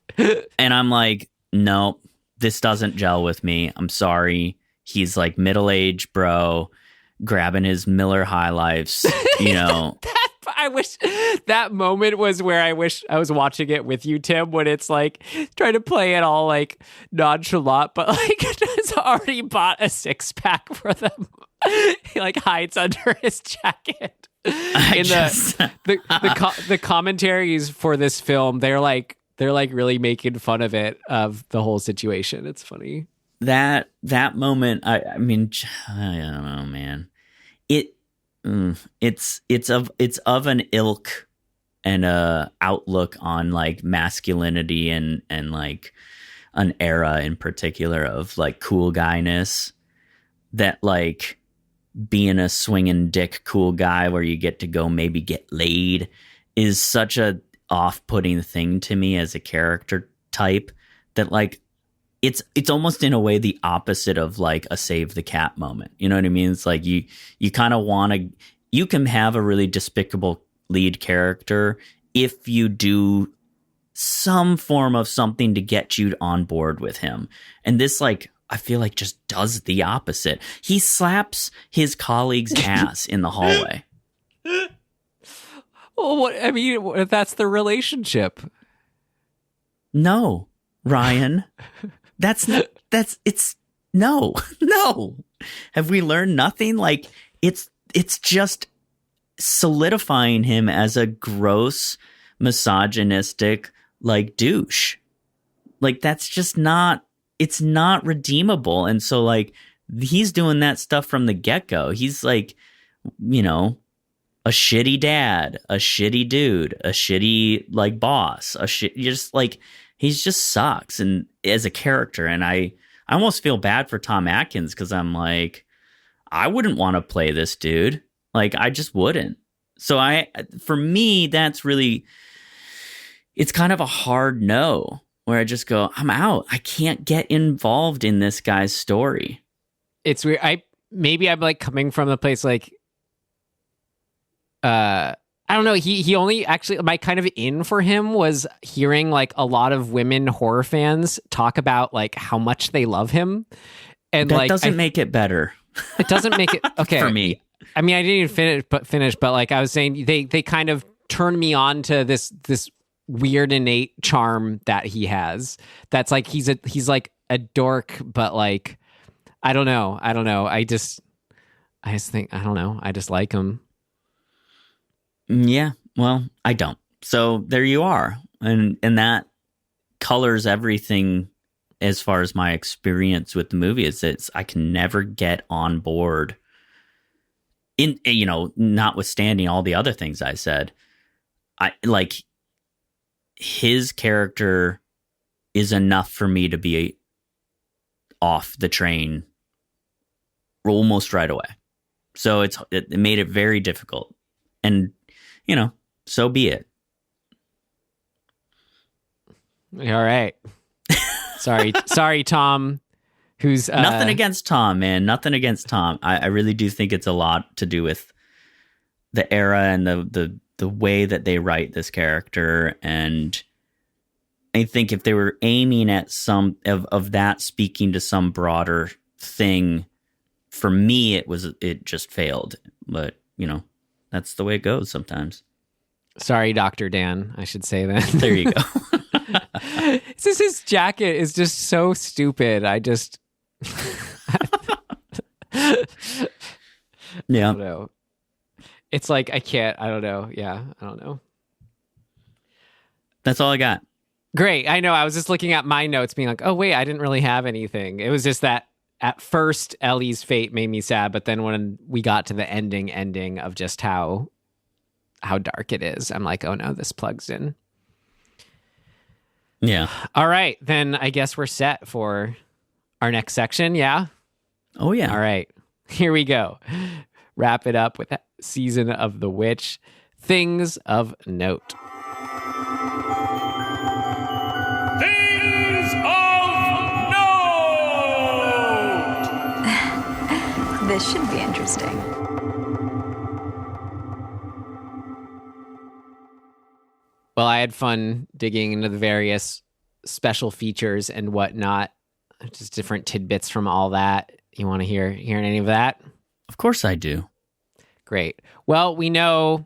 D: And I'm like, no, this doesn't gel with me. I'm sorry. He's like middle-aged bro grabbing his Miller High Lifes, you know.
C: I wish that moment was where I wish I was watching it with you, Tim, when it's like trying to play it all like nonchalant, but like has already bought a 6-pack for them. He like hides under his jacket. The commentaries for this film, they're like really making fun of it, of the whole situation. It's funny.
D: That moment, I mean, I don't know, man. It's of an ilk and a outlook on like masculinity and like an era in particular of like cool guyness, that like being a swinging dick cool guy where you get to go maybe get laid is such a off-putting thing to me as a character type that like it's almost in a way the opposite of like a save the cat moment. You know what I mean? It's like you kind of want to, you can have a really despicable lead character if you do some form of something to get you on board with him. And this, like, I feel like just does the opposite. He slaps his colleague's ass in the hallway.
C: Well, what I mean, what if that's the relationship?
D: No, Ryan. No. Have we learned nothing? Like, it's just solidifying him as a gross, misogynistic, like, douche. Like, that's just not, it's not redeemable. And so, like, he's doing that stuff from the get-go. He's like, you know, a shitty dad, a shitty dude, a shitty, like, boss, just like, he's just sucks and as a character. And I almost feel bad for Tom Atkins because I'm like, I wouldn't want to play this dude. Like, I just wouldn't. So for me, that's really, it's kind of a hard no where I just go, I'm out. I can't get involved in this guy's story.
C: It's weird. Maybe I'm like coming from the place like, I don't know. He only actually, my kind of in for him was hearing like a lot of women horror fans talk about like how much they love him. And
D: that
C: like,
D: doesn't make it better.
C: It doesn't make it okay
D: for me.
C: I mean, I didn't even finish, but like I was saying, they kind of turned me on to this weird innate charm that he has. That's like he's like a dork, but like I don't know. I just think I don't know. I just like him.
D: Yeah, well, I don't. So there you are, and that colors everything as far as my experience with the movie. I can never get on board. In, you know, notwithstanding all the other things I said, I like his character is enough for me to be off the train almost right away. So it made it very difficult, and you know, so be it.
C: All right. Sorry, Tom. Who's
D: nothing against Tom, man. Nothing against Tom. I really do think it's a lot to do with the era and the way that they write this character. And I think if they were aiming at some of that speaking to some broader thing, for me, it just failed. But you know, that's the way it goes sometimes.
C: Sorry, Dr. Dan, I should say that.
D: There you go.
C: It's just his jacket is just so stupid. I just
D: yeah.
C: I don't know. It's like I don't know. Yeah, I don't know.
D: That's all I got.
C: Great. I know. I was just looking at my notes being like, oh wait, I didn't really have anything. It was just that at first Ellie's fate made me sad, but then when we got to the ending of just how dark it is, I'm like, oh no, this plugs in.
D: Yeah.
C: All right, then I guess we're set for our next section. Yeah.
D: Oh yeah.
C: All right, here we go. Wrap it up with Season of the Witch. Things of note.
G: Things of note!
I: This should be interesting.
C: Well, I had fun digging into the various special features and whatnot, just different tidbits from all that. You want to hear any of that?
D: Of course I do.
C: Great. Well, we know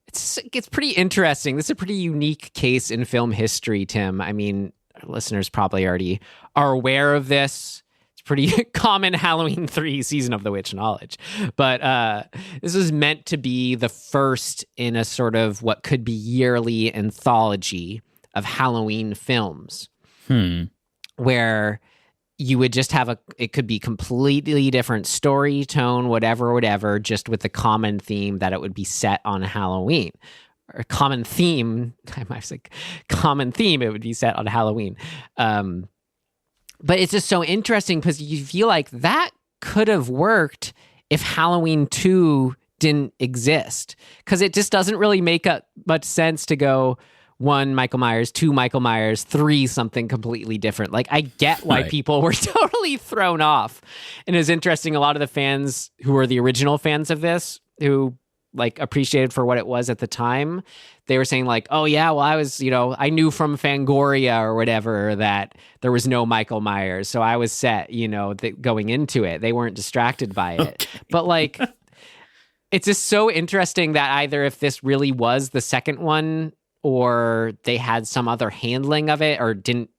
C: it's pretty interesting. This is a pretty unique case in film history, Tim. I mean, our listeners probably already are aware of this. It's pretty common Halloween 3 Season of the Witch knowledge. But this was meant to be the first in a sort of what could be yearly anthology of Halloween films. Where you would just have it could be completely different story, tone, whatever, just with the common theme that it would be set on Halloween. or common theme. I might say common theme. It would be set on Halloween. But it's just so interesting because you feel like that could have worked if Halloween 2 didn't exist, because it just doesn't really make much sense to go 1 Michael Myers, 2 Michael Myers, 3 something completely different. Like, I get why people were totally thrown off. And it was interesting, a lot of the fans who were the original fans of this, who like appreciated for what it was at the time, they were saying like, oh yeah, well I was, I knew from Fangoria or whatever that there was no Michael Myers, so I was set, going into it. They weren't distracted by it. Okay. But like, it's just so interesting that either if this really was the second one or they had some other handling of it or didn't.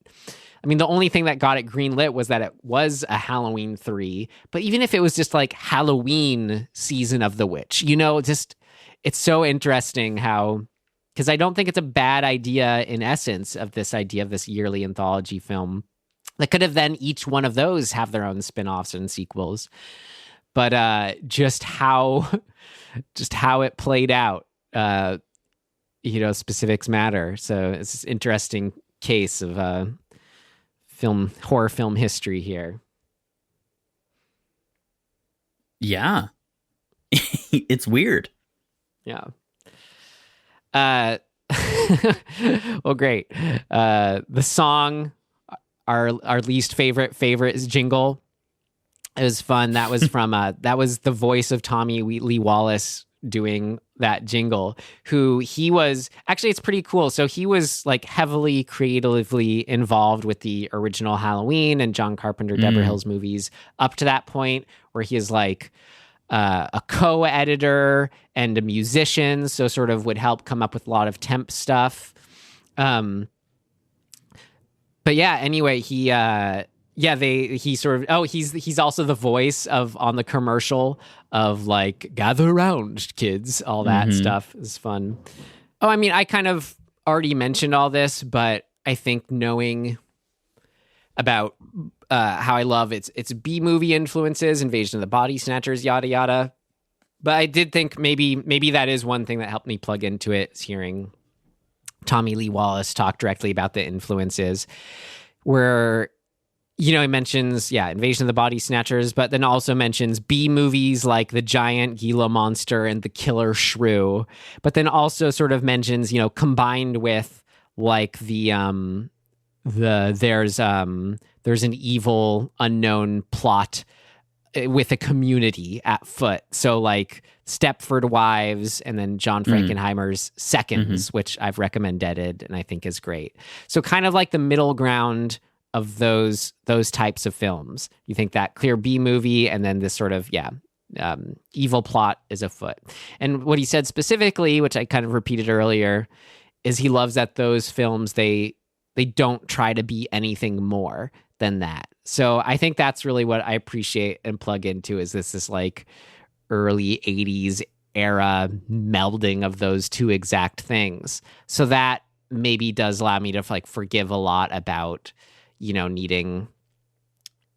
C: I mean, the only thing that got it greenlit was that it was a Halloween 3. But even if it was just like Halloween Season of the Witch, it's so interesting how, because I don't think it's a bad idea in essence of this idea of this yearly anthology film that could have then each one of those have their own spin-offs and sequels. But just how it played out, specifics matter. So it's an interesting case of horror film history here. Yeah.
D: It's weird.
C: Yeah. Well, great. The song, our least favorite is Jingle. It was fun. That was from that was the voice of Tommy Lee Wallace doing that jingle, who he was actually, it's pretty cool. So he was like heavily creatively involved with the original Halloween and John Carpenter, Deborah Hill's movies up to that point, where he is like a co-editor and a musician. So sort of would help come up with a lot of temp stuff. But yeah, anyway, he he's also the voice of on the commercial of like, gather around kids, all that stuff is fun. Oh, I mean, I kind of already mentioned all this, but I think knowing about how I love its B-movie influences, Invasion of the Body Snatchers, yada yada. But I did think maybe that is one thing that helped me plug into it, is hearing Tommy Lee Wallace talk directly about the influences, where he mentions, Invasion of the Body Snatchers, but then also mentions B movies like The Giant Gila Monster and The Killer Shrew, but then also sort of mentions, combined with like there's an evil unknown plot with a community at foot. So like Stepford Wives and then John Frankenheimer's Seconds, which I've recommended and I think is great. So kind of like the middle ground of those types of films. You think that clear B movie and then this sort of, evil plot is afoot. And what he said specifically, which I kind of repeated earlier, is he loves that those films, they don't try to be anything more than that. So I think that's really what I appreciate and plug into, is this like early 80s era melding of those two exact things. So that maybe does allow me to like forgive a lot about needing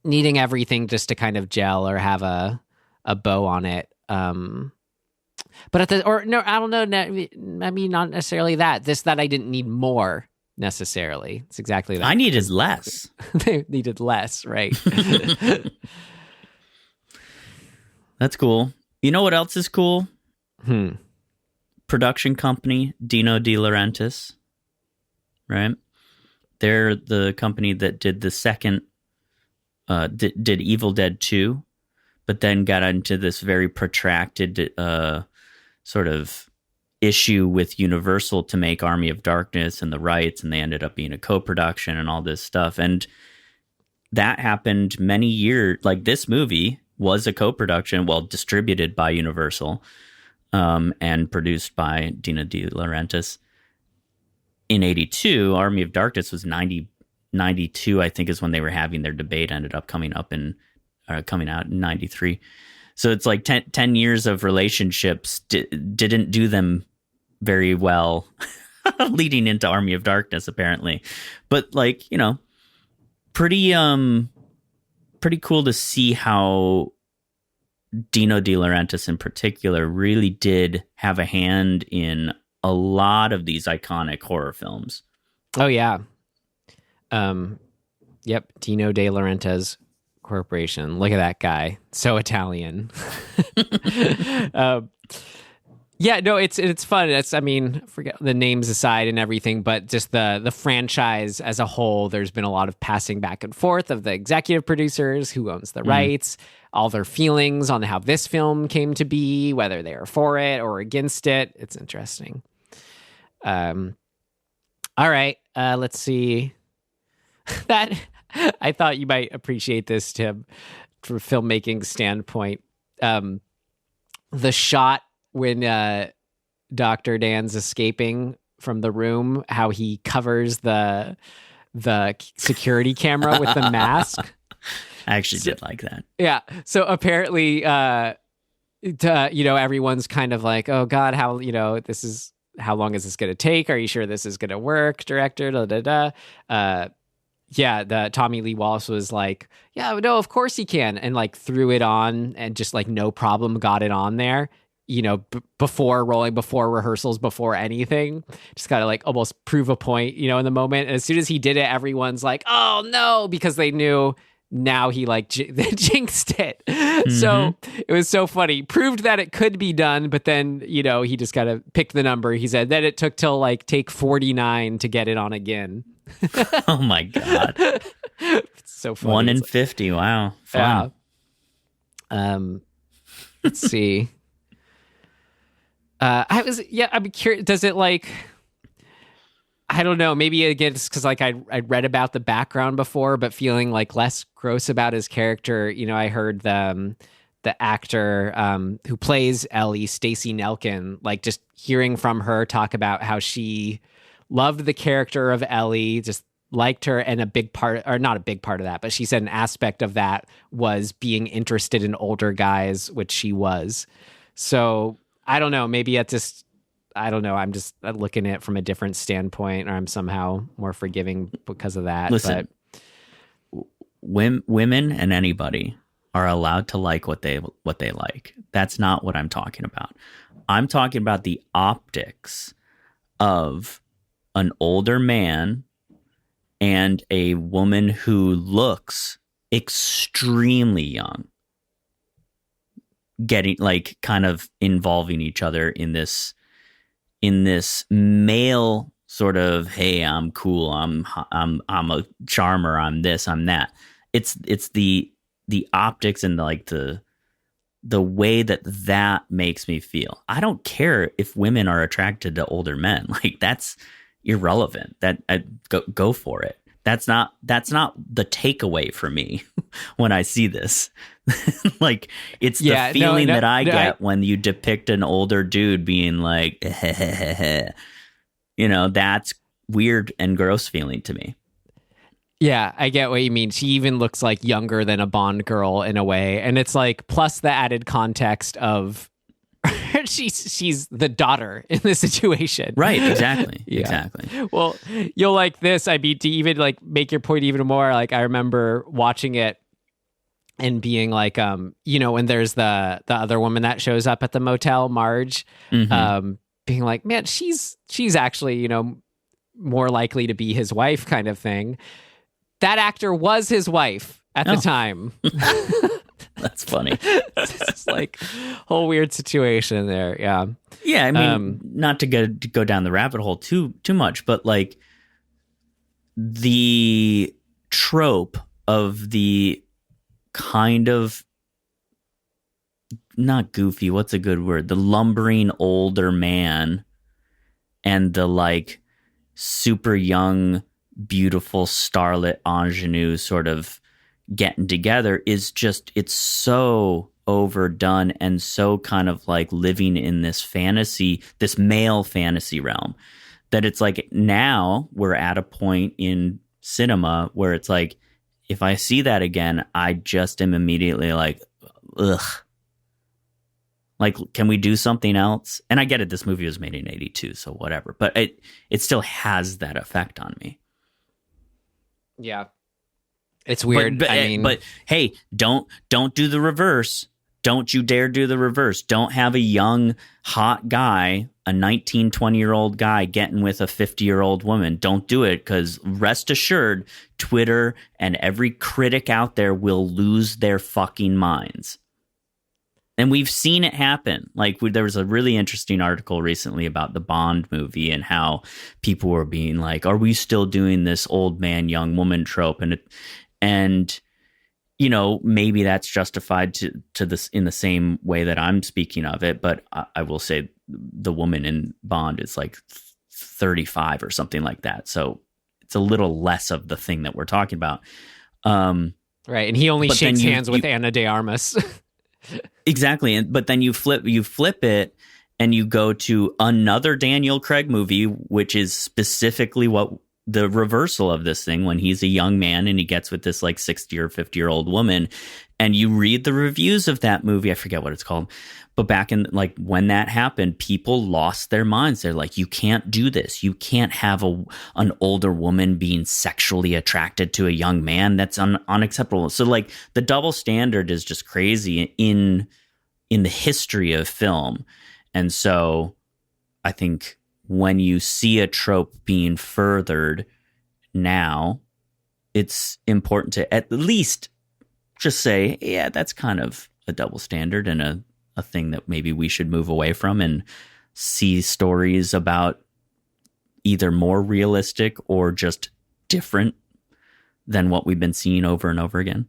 C: everything just to kind of gel or have a bow on it. But I don't know, maybe not necessarily that. That I didn't need more necessarily. It's exactly that.
D: I needed less.
C: They needed less, right?
D: That's cool. You know what else is cool? Production company, Dino De Laurentiis, right? They're the company that did the second, did Evil Dead 2, but then got into this very protracted sort of issue with Universal to make Army of Darkness and the rights, and they ended up being a co-production and all this stuff. And that happened many years. Like, this movie was a co-production, distributed by Universal and produced by Dino De Laurentiis. In 82, Army of Darkness was 92, I think, is when they were having their debate, ended up coming out in 93. So it's like 10 years of relationships didn't do them very well leading into Army of Darkness, apparently. But like, pretty cool to see how Dino De Laurentiis in particular really did have a hand in a lot of these iconic horror films.
C: Oh yeah. Yep, Dino De Laurentiis Corporation. Look at that guy. So Italian. Yeah, no, it's fun. Forget the names aside and everything, but just the franchise as a whole, there's been a lot of passing back and forth of the executive producers, who owns the rights, all their feelings on how this film came to be, whether they are for it or against it. It's interesting. All right, let's see. That I thought you might appreciate this, Tim, from a filmmaking standpoint. The shot when Dr. Dan's escaping from the room, how he covers the security camera with the mask.
D: I actually did like that.
C: Yeah. So apparently, everyone's kind of like, oh God, how long is this going to take? Are you sure this is going to work, director? Da, da, da. The Tommy Lee Wallace was like, yeah, no, of course he can. And like threw it on and just like no problem got it on there. Before rolling, before rehearsals, before anything, just gotta like almost prove a point, in the moment. And as soon as he did it, everyone's like, oh no, because they knew now he like jinxed it. Mm-hmm. So it was so funny. Proved that it could be done, but then, he just gotta pick the number. He said that it took till like take 49 to get it on again.
D: Oh my God.
C: It's so funny.
D: 1 in 50. Wow. Fun.
C: Yeah. Let's see. I'm curious. Does it like? I don't know. Maybe again, it's because like I read about the background before, but feeling like less gross about his character. I heard the actor who plays Ellie, Stacey Nelkin, like just hearing from her talk about how she loved the character of Ellie, just liked her, and a big part, or not a big part of that, but she said an aspect of that was being interested in older guys, which she was. So. I don't know. Maybe I don't know. I'm just looking at it from a different standpoint, or I'm somehow more forgiving because of that.
D: Listen, women and anybody are allowed to like what they like. That's not what I'm talking about. I'm talking about the optics of an older man and a woman who looks extremely young. Getting like kind of involving each other in this male sort of, hey, I'm cool, I'm a charmer, I'm this, I'm that. It's the optics and like the way that makes me feel. I don't care if women are attracted to older men. Like that's irrelevant. That go for it. That's not the takeaway for me when I see this. Like it's the feeling that I get when you depict an older dude being like, that's weird and gross feeling to me.
C: Yeah, I get what you mean. She even looks like younger than a Bond girl in a way. And it's like, plus the added context of she's the daughter in this situation.
D: Right, exactly.
C: Yeah.
D: Exactly.
C: Well, you'll like this. I mean, to even like make your point even more, like I remember watching it and being like, when there's the other woman that shows up at the motel, Marge, being like, man, she's actually, more likely to be his wife kind of thing. That actor was his wife at the time.
D: That's funny.
C: It's like whole weird situation there. Yeah.
D: Yeah. I mean, not to go down the rabbit hole too much, but like the trope of the kind of not goofy, what's a good word? The lumbering older man and the like super young, beautiful starlet ingenue sort of getting together is just, it's so overdone and so kind of like living in this fantasy, this male fantasy realm, that it's like now we're at a point in cinema where it's like, if I see that again, I just am immediately like, ugh. Like, can we do something else? And I get it, this movie was made in 82, so whatever. But it still has that effect on me.
C: Yeah. It's weird.
D: But hey, don't do the reverse. Don't you dare do the reverse. Don't have a young, hot guy, a 19, 20-year-old guy getting with a 50-year-old woman. Don't do it, because rest assured, Twitter and every critic out there will lose their fucking minds. And we've seen it happen. Like, there was a really interesting article recently about the Bond movie and how people were being like, are we still doing this old man, young woman trope? And you know, maybe that's justified to this in the same way that I'm speaking of it. But I will say the woman in Bond is like 35 or something like that. So it's a little less of the thing that we're talking about.
C: Right. And he only shakes hands with Ana de Armas.
D: Exactly. But then you flip it and you go to another Daniel Craig movie, which is specifically what the reversal of this thing, when he's a young man and he gets with this like 60 or 50-year-old woman, and you read the reviews of that movie. I forget what it's called, but back in like when that happened, people lost their minds. They're like, you can't do this. You can't have an older woman being sexually attracted to a young man. That's unacceptable. So like the double standard is just crazy in the history of film. And so I think when you see a trope being furthered now, it's important to at least just say, yeah, that's kind of a double standard and a thing that maybe we should move away from, and see stories about either more realistic or just different than what we've been seeing over and over again.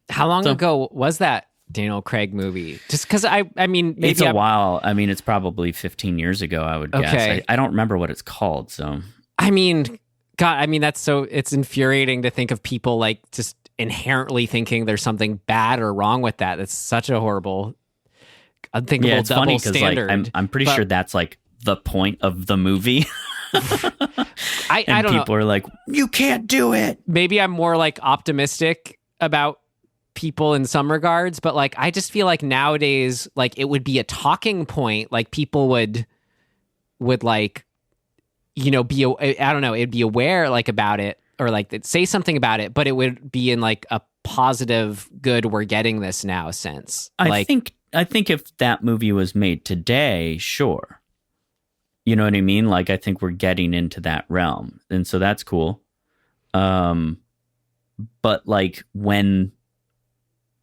C: How long ago was that Daniel Craig movie? Just because I mean, maybe
D: it's a while. I mean, it's probably 15 years ago, I would guess. I don't remember what it's called. So,
C: I mean, God, I mean, it's infuriating to think of people like just inherently thinking there's something bad or wrong with that. That's such a horrible, unthinkable
D: it's
C: double
D: funny
C: standard.
D: Like, I'm pretty sure that's like the point of the movie.
C: I don't know.
D: People are like, you can't do it.
C: Maybe I'm more like optimistic about people in some regards, but like I just feel like nowadays, like it would be a talking point. Like people would like, you know, I don't know, it'd be aware like about it, or like they'd say something about it, but it would be in like a positive, good, we're getting this now sense.
D: I think if that movie was made today, sure. You know what I mean? Like, I think we're getting into that realm. And so that's cool. But like when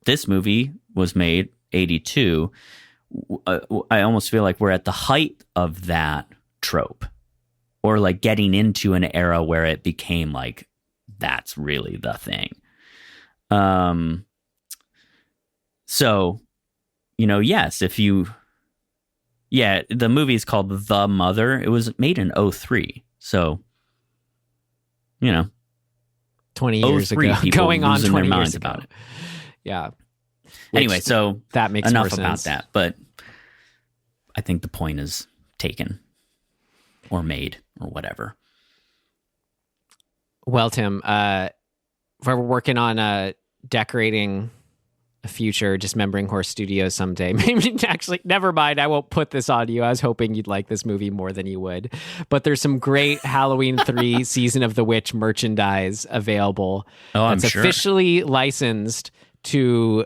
D: this movie was made, 82, I almost feel like we're at the height of that trope, or like getting into an era where it became like, that's really the thing. So, you know, yes, the movie is called The Mother. It was made in 2003. So, you know,
C: 20 years ago, going on 20 years ago.
D: About it.
C: Yeah.
D: Anyway, so
C: that makes
D: enough
C: more sense
D: about that. But I think the point is taken, or made, or whatever.
C: Well, Tim, we're working on decorating a future Dismembering Horse Studios someday. Maybe actually, never mind. I won't put this on you. I was hoping you'd like this movie more than you would. But there's some great Halloween 3 Season of the Witch merchandise available.
D: Oh, I'm
C: that's
D: sure.
C: Officially licensed to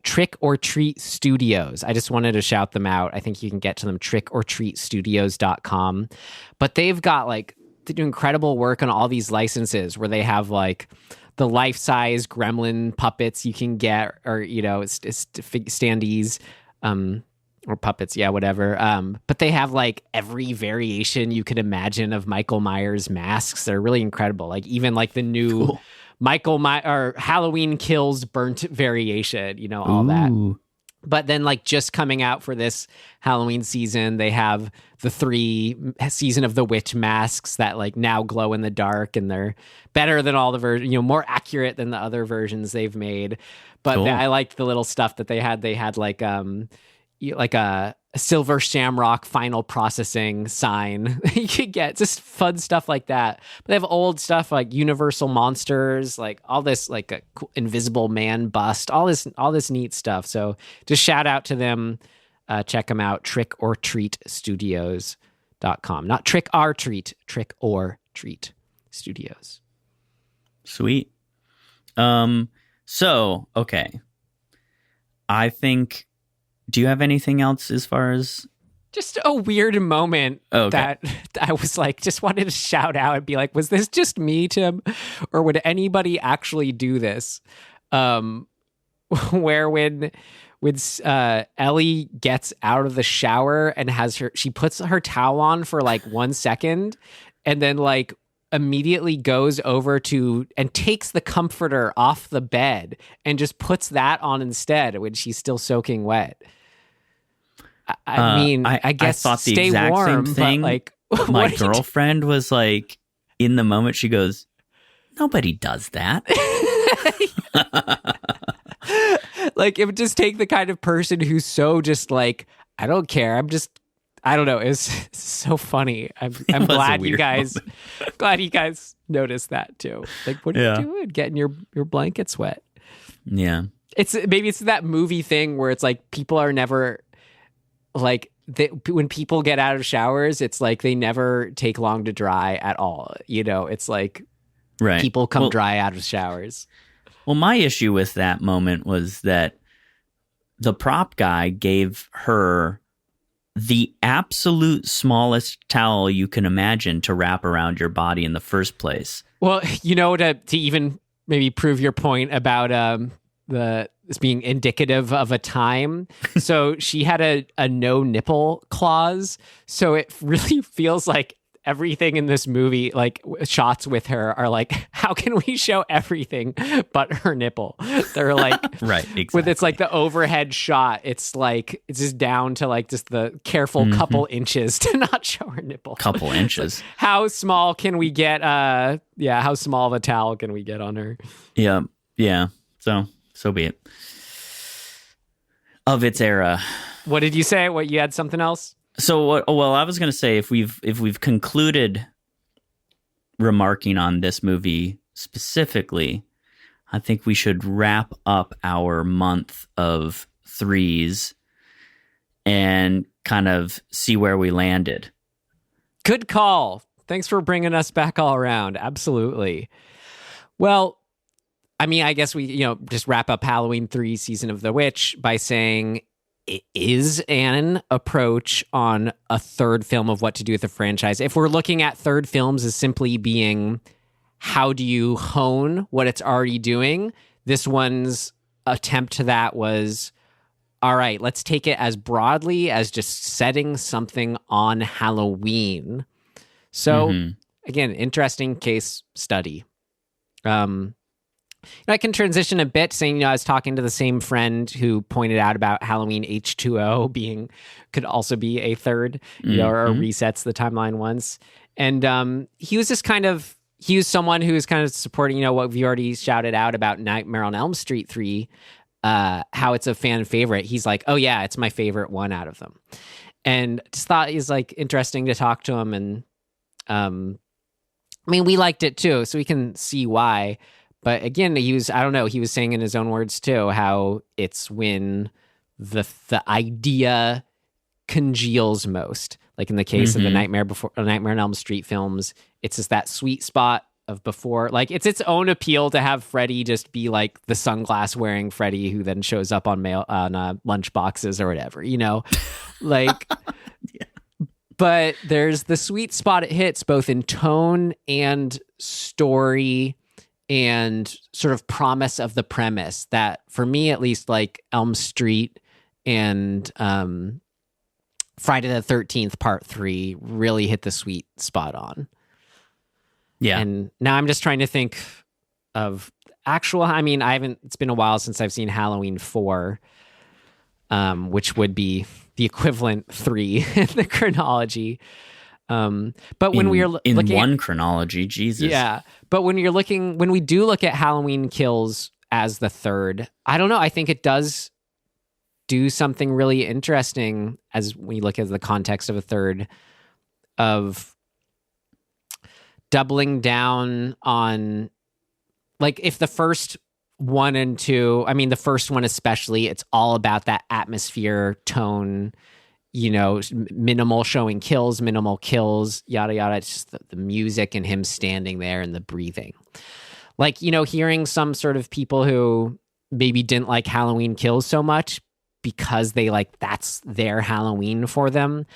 C: Trick or Treat Studios. I just wanted to shout them out. I think you can get to them, trickortreatstudios.com. But they've got like, they do incredible work on all these licenses where they have like the life-size gremlin puppets you can get, or, you know, standees, or puppets, yeah, whatever. But they have like every variation you could imagine of Michael Myers masks. They're really incredible. Like even like the new or Halloween Kills burnt variation, you know, all that. But then like just coming out for this Halloween season, they have the 3 Season of the Witch masks that like now glow in the dark, and they're better than all the versions, you know, more accurate than the other versions they've made. But I liked the little stuff that they had. They had like a silver shamrock final processing sign you could get, just fun stuff like that. But they have old stuff like Universal Monsters, like all this, like a Invisible Man bust, all this neat stuff. So just shout out to them. Check them out, trickortreatstudios.com. Not Trick or Treat, Trick or Treat Studios.
D: Sweet. So, okay. I think. Do you have anything else as far as?
C: Just a weird moment
D: Okay.
C: that I was like, just wanted to shout out and be like, was this just me, Tim? Or would anybody actually do this? Where when Ellie gets out of the shower and she puts her towel on for like 1 second and then like immediately goes over to and takes the comforter off the bed and just puts that on instead when she's still soaking wet. I mean, I guess
D: I thought the
C: stay
D: exact
C: warm,
D: same thing.
C: but like
D: My girlfriend was like, in the moment, she goes, "Nobody does that."
C: Like, it would just take the kind of person who's so just like, I don't care. I don't know. It's so funny. I'm glad you guys noticed that too. Like, what are you doing? Getting your blankets wet.
D: Yeah.
C: Maybe it's that movie thing where it's like people are never like when people get out of showers, it's like they never take long to dry at all. You know, it's like people come dry out of showers.
D: Well, my issue with that moment was that the prop guy gave her the absolute smallest towel you can imagine to wrap around your body in the first place.
C: Well, you know, to even maybe prove your point about this being indicative of a time. So she had a no nipple clause. So it really feels like everything in this movie, like shots with her are like, how can we show everything but her nipple? They're like,
D: right, exactly.
C: With it's like the overhead shot, it's like, it's just down to like just the careful couple inches to not show her nipple.
D: Couple inches.
C: Like, how small can we get? How small of a towel can we get on her?
D: Yeah. Yeah. So be it. Of its era.
C: What did you say? What, you had something else?
D: So, well, I was going to say if we've concluded remarking on this movie specifically, I think we should wrap up our month of threes and kind of see where we landed.
C: Good call. Thanks for bringing us back all around. Absolutely. Well, I mean, I guess we, just wrap up Halloween 3 Season of the Witch by saying it is an approach on a third film of what to do with the franchise. If we're looking at third films as simply being how do you hone what it's already doing, this one's attempt to that was, all right, let's take it as broadly as just setting something on Halloween. So, again, interesting case study. I can transition a bit saying, I was talking to the same friend who pointed out about Halloween H2O could also be a third, or resets the timeline once. And he was someone who was kind of supporting, what we already shouted out about Nightmare on Elm Street 3, how it's a fan favorite. He's like, oh yeah, it's my favorite one out of them. And just thought it was like interesting to talk to him. And I mean, we liked it too, so we can see why. But again, he was saying in his own words too, how it's when the idea congeals most. Like in the case of the Nightmare on Elm Street films, it's just that sweet spot of before. Like it's its own appeal to have Freddy just be like the sunglass wearing Freddy who then shows up on lunch boxes or whatever, like. Yeah. But there's the sweet spot it hits both in tone and story and sort of promise of the premise that, for me at least, like Elm Street and Friday the 13th Part 3 really hit the sweet spot on.
D: Yeah.
C: And now I'm just trying to think of it's been a while since I've seen Halloween 4, which would be the equivalent 3 in the chronology. But when we are looking
D: in one chronology, Jesus.
C: Yeah. But when we do look at Halloween Kills as the third, I don't know. I think it does do something really interesting as we look at the context of a third, of doubling down on, like, if the first 1 and 2, I mean, the first one especially, it's all about that atmosphere, tone, minimal showing kills, minimal kills, yada, yada. It's just the music and him standing there and the breathing. Like, hearing some sort of people who maybe didn't like Halloween Kills so much because they like that's their Halloween for them.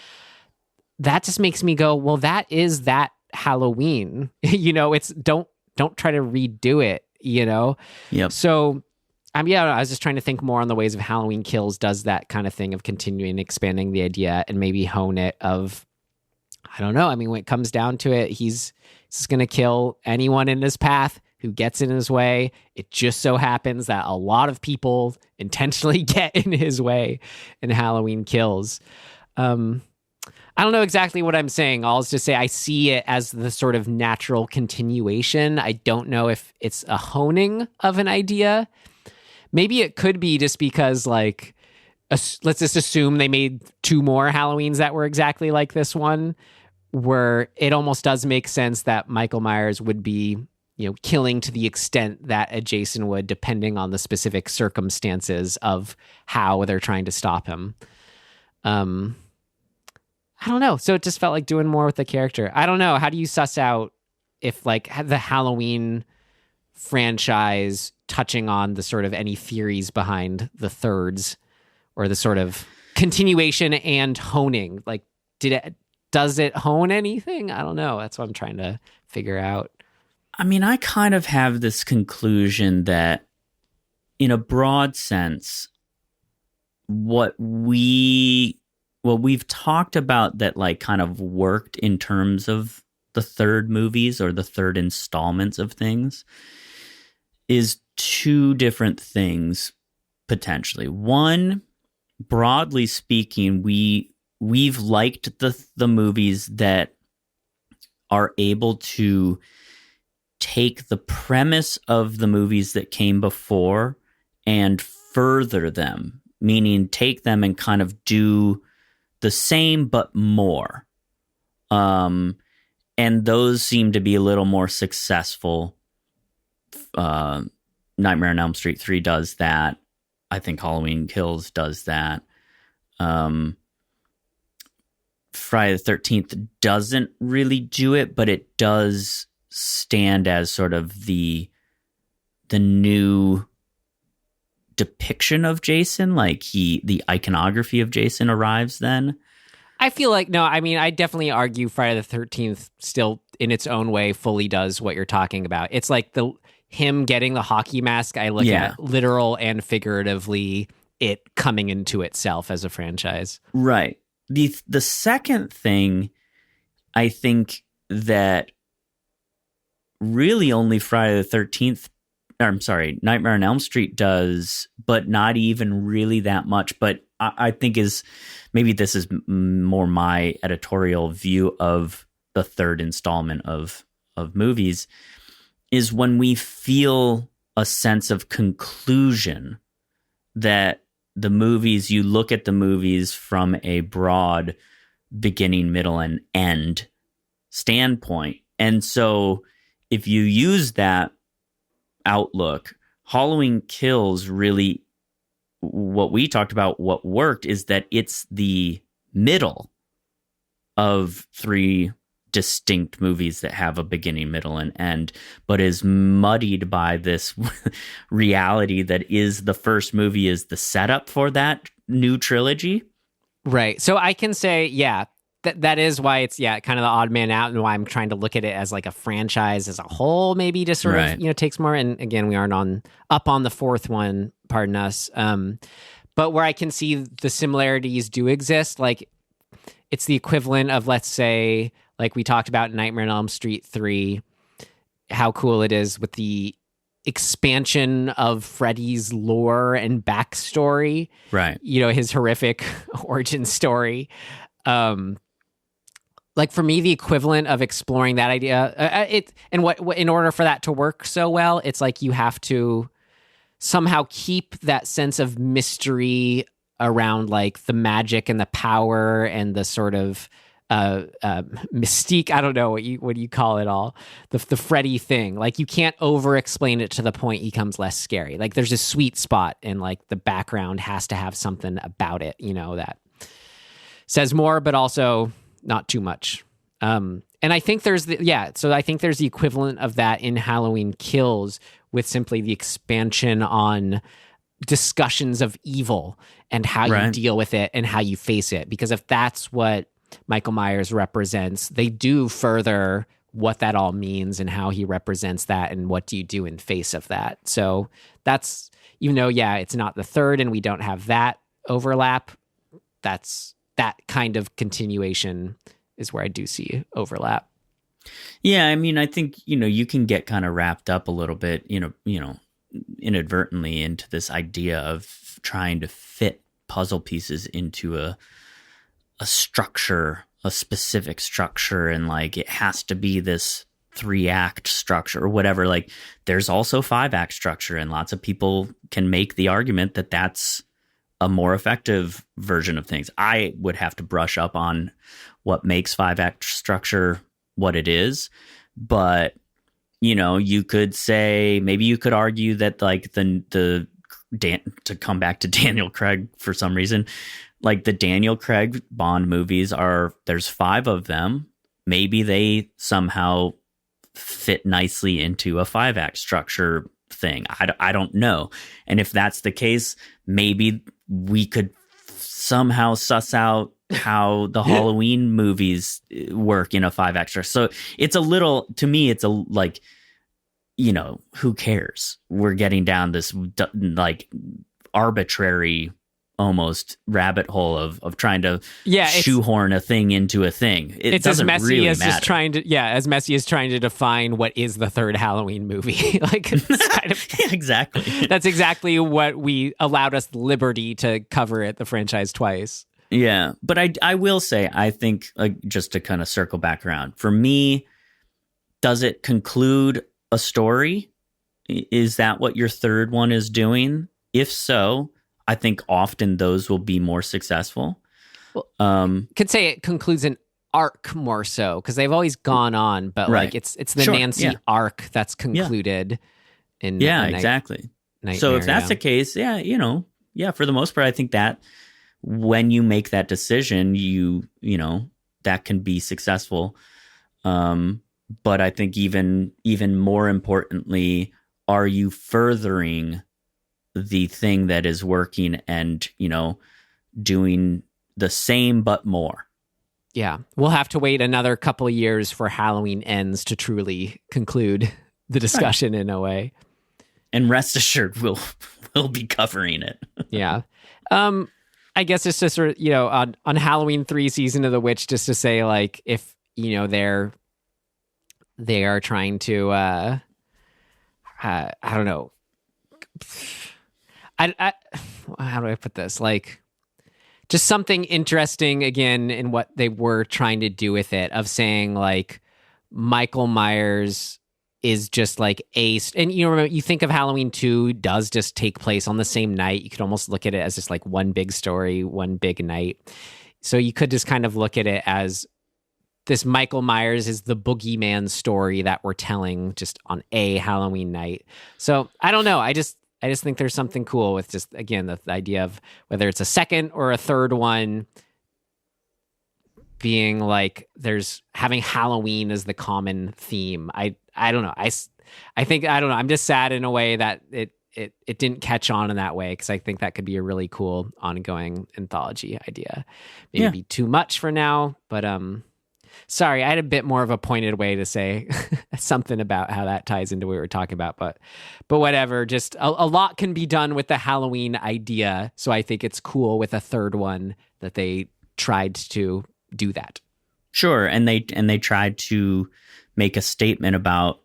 C: That just makes me go, well, that is that Halloween. It's don't try to redo it,
D: Yep.
C: So I was just trying to think more on the ways of Halloween Kills does that kind of thing of continuing expanding the idea and maybe hone it of, I don't know. I mean, when it comes down to it, he's just going to kill anyone in his path who gets in his way. It just so happens that a lot of people intentionally get in his way in Halloween Kills. I don't know exactly what I'm saying. I'll just say I see it as the sort of natural continuation. I don't know if it's a honing of an idea. Maybe it could be just because, like, let's just assume they made 2 more Halloweens that were exactly like this one, where it almost does make sense that Michael Myers would be, killing to the extent that a Jason would, depending on the specific circumstances of how they're trying to stop him. I don't know. So it just felt like doing more with the character. I don't know. How do you suss out if like the Halloween franchise touching on the sort of any theories behind the thirds or the sort of continuation and honing? Like, does it hone anything? I don't know. That's what I'm trying to figure out.
D: I mean, I kind of have this conclusion that in a broad sense, what we've talked about that like kind of worked in terms of the third movies or the third installments of things is 2 different things potentially. One, broadly speaking, we've liked the movies that are able to take the premise of the movies that came before and further them, meaning take them and kind of do the same but more. And those seem to be a little more successful. Nightmare on Elm Street 3 does that. I think Halloween Kills does that. Friday the 13th doesn't really do it, but it does stand as sort of the new depiction of Jason. Like the iconography of Jason arrives then.
C: I feel like, no, I mean, I definitely argue Friday the 13th still in its own way fully does what you're talking about. It's like him getting the hockey mask. I look at literal and figuratively it coming into itself as a franchise.
D: Right. The second thing I think that really only Friday the 13th, Nightmare on Elm Street does, but not even really that much. But I think is maybe this is more my editorial view of the third installment of movies, is when we feel a sense of conclusion that the movies, you look at the movies from a broad beginning, middle, and end standpoint. And so if you use that outlook, Halloween Kills really, what we talked about, what worked is that it's the middle of 3 distinct movies that have a beginning, middle, and end, but is muddied by this reality that is the first movie is the setup for that new trilogy.
C: Right. So I can say, that is why it's kind of the odd man out, and why I'm trying to look at it as like a franchise as a whole, maybe just sort of takes more. And again, we aren't up on the 4th one, pardon us. But where I can see the similarities do exist, like it's the equivalent of, let's say, like we talked about Nightmare on Elm Street 3, how cool it is with the expansion of Freddy's lore and backstory.
D: Right.
C: His horrific origin story. Like for me, the equivalent of exploring that idea, in order for that to work so well, it's like you have to somehow keep that sense of mystery around like the magic and the power and the sort of mystique. I don't know what do you call it all, the Freddy thing. Like you can't over explain it to the point he becomes less scary. Like there's a sweet spot, and like the background has to have something about it, that says more, but also not too much. And I think there's I think there's the equivalent of that in Halloween Kills, with simply the expansion on discussions of evil and how you deal with it and how you face it. Because if that's what Michael Myers represents, they do further what that all means and how he represents that and what do you do in face of that. So that's, even though, it's not the third and we don't have that overlap, that's that kind of continuation is where I do see overlap.
D: Yeah, I mean, I think, you can get kind of wrapped up a little bit, inadvertently into this idea of trying to fit puzzle pieces into a structure, a specific structure, and like it has to be this 3-act structure or whatever. Like there's also 5-act structure, and lots of people can make the argument that that's a more effective version of things. I would have to brush up on what makes 5-act structure what it is, but you could say, maybe you could argue that like to come back to Daniel Craig for some reason, like the Daniel Craig Bond movies there's 5 of them. Maybe they somehow fit nicely into a 5-act structure thing. I don't know. And if that's the case, maybe we could somehow suss out how the Halloween movies work in a 5-act structure. So it's a little, to me, it's like, who cares? We're getting down this like arbitrary almost rabbit hole of trying to shoehorn a thing into a thing. It's as messy really as matter.
C: As messy as trying to define what is the third Halloween movie. Like it's kind of
D: exactly.
C: That's exactly what we allowed us liberty to cover it, the franchise twice.
D: Yeah, but I will say, I think, just to kind of circle back around, for me, does it conclude a story? Is that what your third one is doing? If so, I think often those will be more successful.
C: Well, could say it concludes an arc more so, because they've always gone on, but like it's the Nancy arc that's concluded.
D: Exactly. So if that's the case, for the most part, I think that when you make that decision, you that can be successful. But I think even more importantly, are you furthering the thing that is working and, doing the same but more?
C: Yeah. We'll have to wait another couple of years for Halloween Ends to truly conclude the discussion in a way.
D: And rest assured, we'll be covering it.
C: Yeah. I guess it's just sort of, on Halloween 3 Season of the Witch, just to say, like, if, they are trying to, I don't know. How do I put this? Like, just something interesting again in what they were trying to do with it, of saying like Michael Myers is just like and remember, you think of Halloween 2 does just take place on the same night. You could almost look at it as just like one big story, one big night. So you could just kind of look at it as this Michael Myers is the boogeyman story that we're telling just on a Halloween night. So I don't know. I just think there's something cool with just, again, the idea of whether it's a second or a third one being like there's having Halloween as the common theme. I don't know. I think, I don't know. I'm just sad in a way that it didn't catch on in that way, because I think that could be a really cool ongoing anthology idea. Maybe too much for now, but sorry, I had a bit more of a pointed way to say something about how that ties into what we were talking about, but whatever. Just a lot can be done with the Halloween idea, so I think it's cool with a third one that they tried to do that.
D: Sure, and they tried to make a statement about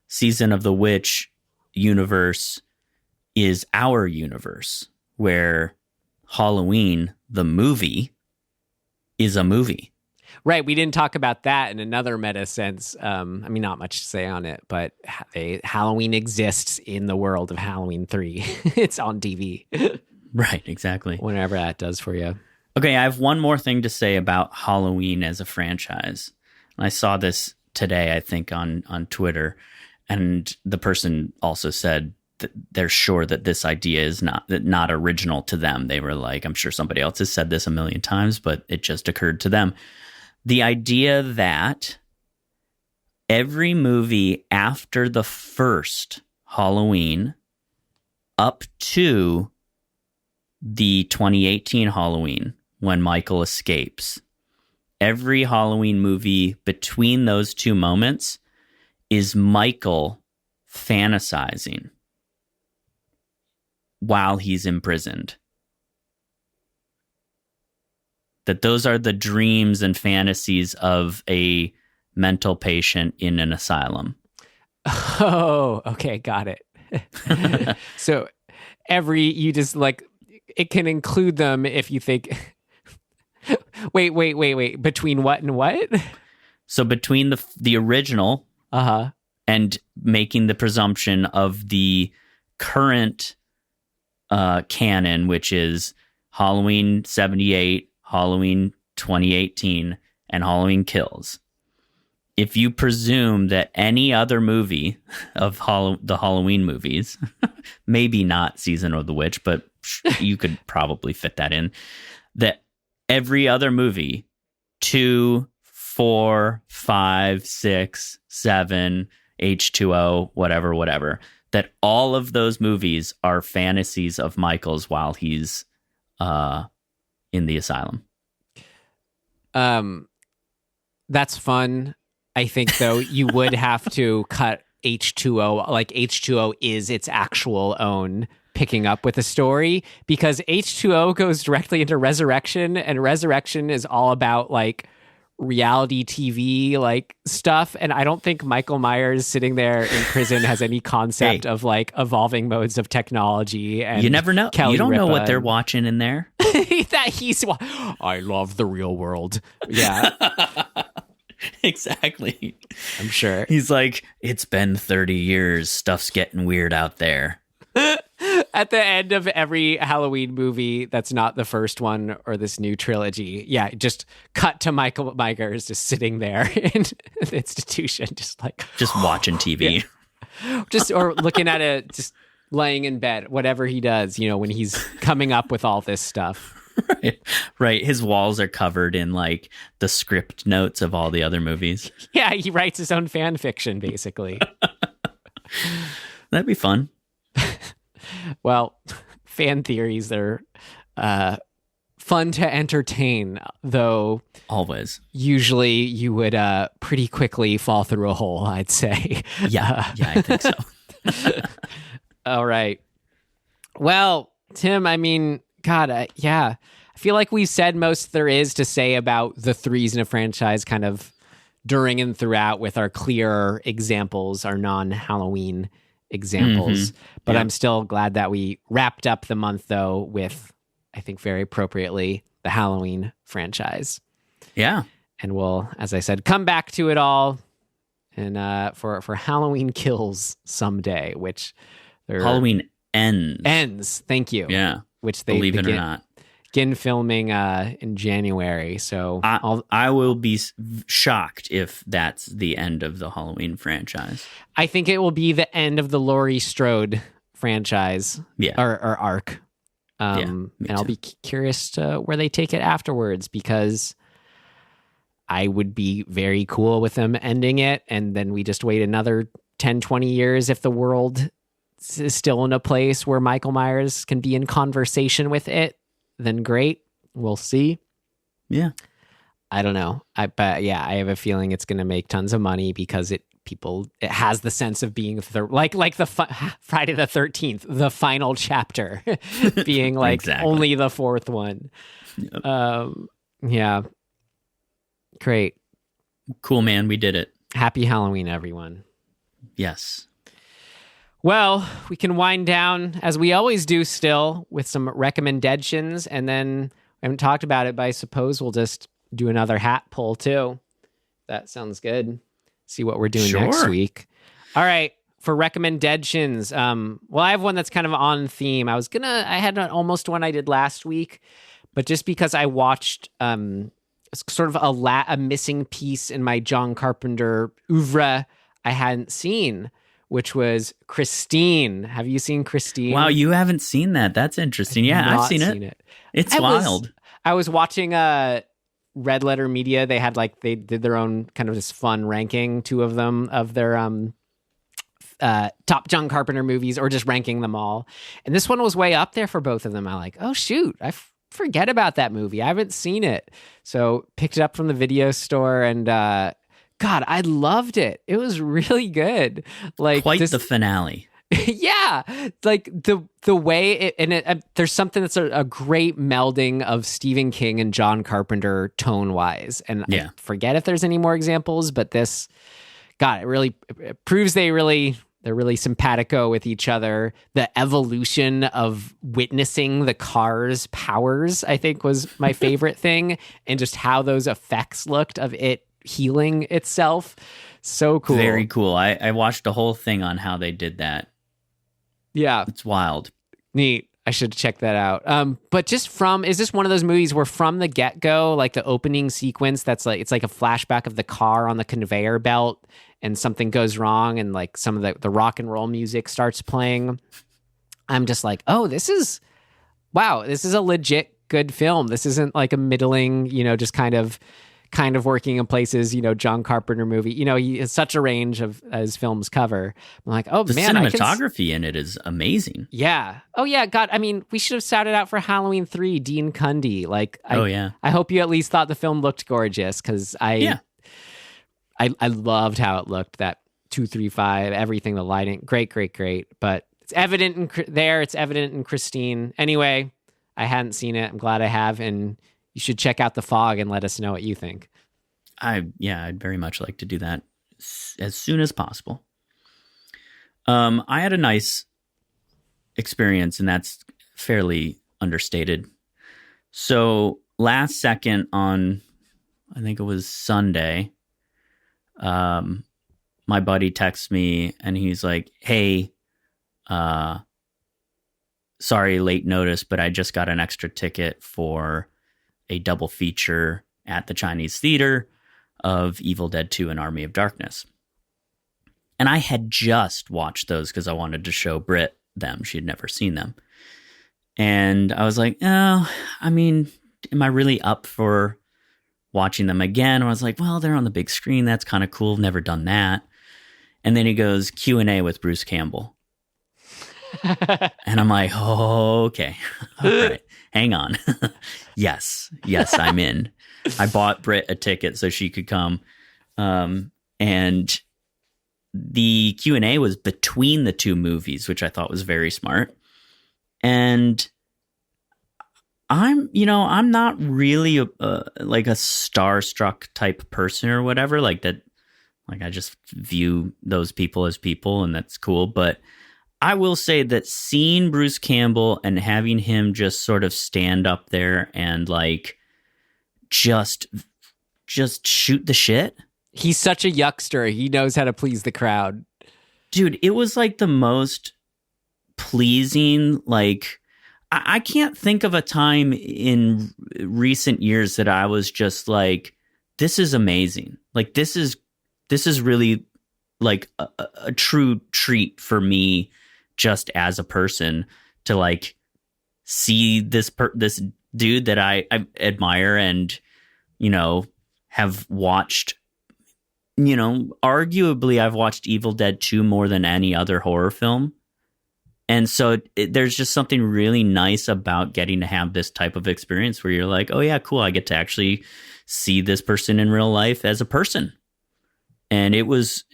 D: Season of the Witch universe is our universe, where Halloween, the movie, is a movie.
C: Right. We didn't talk about that in another meta sense. Not much to say on it, but Halloween exists in the world of Halloween 3. It's on TV.
D: Right, exactly.
C: Whatever that does for you.
D: Okay, I have one more thing to say about Halloween as a franchise. I saw this today, I think, on Twitter, and the person also said that they're sure that this idea is not original to them. They were like, I'm sure somebody else has said this a million times, but it just occurred to them. The idea that every movie after the first Halloween up to the 2018 Halloween when Michael escapes. Every Halloween movie between those two moments is Michael fantasizing while he's imprisoned. That those are the dreams and fantasies of a mental patient in an asylum.
C: Oh, okay, got it. So you just like, it can include them if you think, wait. Between what and what?
D: So between the original and making the presumption of the current canon, which is Halloween 78, Halloween 2018, and Halloween Kills. If you presume that any other movie of the Halloween movies, maybe not Season of the Witch, but you could probably fit that in, that every other movie, 2, 4, 5, 6, 7, H2O, whatever, that all of those movies are fantasies of Michael's while he's in the asylum.
C: That's fun. I think, though, you would have to cut H2O. Like, H2O is its actual own picking up with a story, because H2O goes directly into Resurrection, and Resurrection is all about, like, reality TV, like, stuff. And I don't think Michael Myers sitting there in prison has any concept of, like, evolving modes of technology. And
D: you never know.
C: Kelly
D: you don't
C: Ripa
D: know what they're watching in there.
C: I love the real world. Yeah.
D: Exactly.
C: I'm sure.
D: He's like, it's been 30 years. Stuff's getting weird out there.
C: At the end of every Halloween movie that's not the first one or this new trilogy, yeah, just cut to Michael Myers just sitting there in the institution, just
D: watching TV.
C: Yeah. Or looking at it, just laying in bed, whatever he does, when he's coming up with all this stuff.
D: Right. His walls are covered in like the script notes of all the other movies.
C: Yeah, he writes his own fan fiction, basically.
D: That'd be fun.
C: Well, fan theories are fun to entertain, though.
D: Always.
C: Usually you would pretty quickly fall through a hole, I'd say.
D: Yeah, I think so.
C: All right. Well, Tim, I mean, God, yeah. I feel like we've said most there is to say about the threes in a franchise kind of during and throughout with our clear examples, our non-Halloween examples.
D: Mm-hmm.
C: But
D: yeah.
C: I'm still glad that we wrapped up the month, though, with, I think very appropriately, the Halloween franchise.
D: Yeah.
C: And we'll, as I said, come back to it all and for Halloween Kills someday, which...
D: Halloween Ends.
C: Thank you.
D: Yeah.
C: Which they
D: believe it or not,
C: begin filming in January. So
D: I will be shocked if that's the end of the Halloween franchise.
C: I think it will be the end of the Laurie Strode franchise, or arc. And I'll be curious to where they take it afterwards, because I would be very cool with them ending it, and then we just wait another 10, 20 years if the world is still in a place where Michael Myers can be in conversation with it, then great. We'll see.
D: Yeah.
C: I don't know. But I have a feeling it's going to make tons of money because it has the sense of being like the Friday the 13th, the final chapter being like
D: exactly.
C: Only the fourth one. Yep. Yeah. Great.
D: Cool, man. We did it.
C: Happy Halloween, everyone.
D: Yes.
C: Well, we can wind down, as we always do still, with some recommendations, and then we haven't talked about it, but I suppose we'll just do another hat pull, too. That sounds good. See what we're doing next week. All right, for recommendations, well, I have one that's kind of on theme. I had almost one I did last week, but just because I watched sort of a missing piece in my John Carpenter oeuvre I hadn't seen, which was Christine. Have you seen Christine?
D: Wow, you haven't seen that. That's interesting. Yeah, I've seen it. It's wild.
C: I was watching Red Letter Media. They did their own kind of this fun ranking, two of them, of their top John Carpenter movies or just ranking them all. And this one was way up there for both of them. I'm like, oh shoot, forget about that movie. I haven't seen it. So picked it up from the video store and God, I loved it. It was really good. Like
D: quite the finale.
C: Yeah, like the way there's something that's a great melding of Stephen King and John Carpenter tone wise, and I forget if there's any more examples, but this, God, it proves they're really simpatico with each other. The evolution of witnessing the car's powers, I think, was my favorite thing, and just how those effects looked of it healing itself. So cool,
D: very cool. I watched a whole thing on how they did that.
C: Yeah.
D: It's wild.
C: Neat. I should check that out. But is this one of those movies where from the get-go, like the opening sequence, it's like a flashback of the car on the conveyor belt and something goes wrong and like some of the rock and roll music starts playing. I'm just like, oh, this is a legit good film. This isn't like a middling, just kind of working in places, John Carpenter movie. He has such a range of his films cover. I'm like, oh
D: the
C: man,
D: cinematography in it is amazing.
C: Yeah. Oh yeah. God. I mean, we should have shouted out for Halloween 3, Dean Cundy. Like, I hope you at least thought the film looked gorgeous because I loved how it looked. That 235, everything, the lighting, great. But it's evident it's evident in Christine. Anyway, I hadn't seen it. I'm glad I have, and you should check out The Fog and let us know what you think.
D: I'd very much like to do that as soon as possible. I had a nice experience, and that's fairly understated. So last second on, I think it was Sunday, my buddy texts me and he's like, hey, sorry, late notice, but I just got an extra ticket for a double feature at the Chinese Theater of Evil Dead 2 and Army of Darkness. And I had just watched those because I wanted to show Britt them. She had never seen them. And I was like, oh, I mean, am I really up for watching them again? And I was like, well, they're on the big screen. That's kind of cool. Never done that. And then he goes, Q&A with Bruce Campbell. And I'm like, oh, okay. All right. Hang on. Yes, I'm in. I bought Britt a ticket so she could come. And the Q&A was between the two movies, which I thought was very smart. And I'm not really like a starstruck type person or whatever like that. Like I just view those people as people, and that's cool. But I will say that seeing Bruce Campbell and having him just sort of stand up there and like just shoot the shit.
C: He's such a yuckster. He knows how to please the crowd.
D: Dude, it was like the most pleasing, like I can't think of a time in recent years that I was just like, this is amazing. Like this is really like a true treat for me just as a person to like see this dude that I admire and, have watched, arguably I've watched Evil Dead 2 more than any other horror film. And so there's just something really nice about getting to have this type of experience where you're like, oh yeah, cool. I get to actually see this person in real life as a person. And it was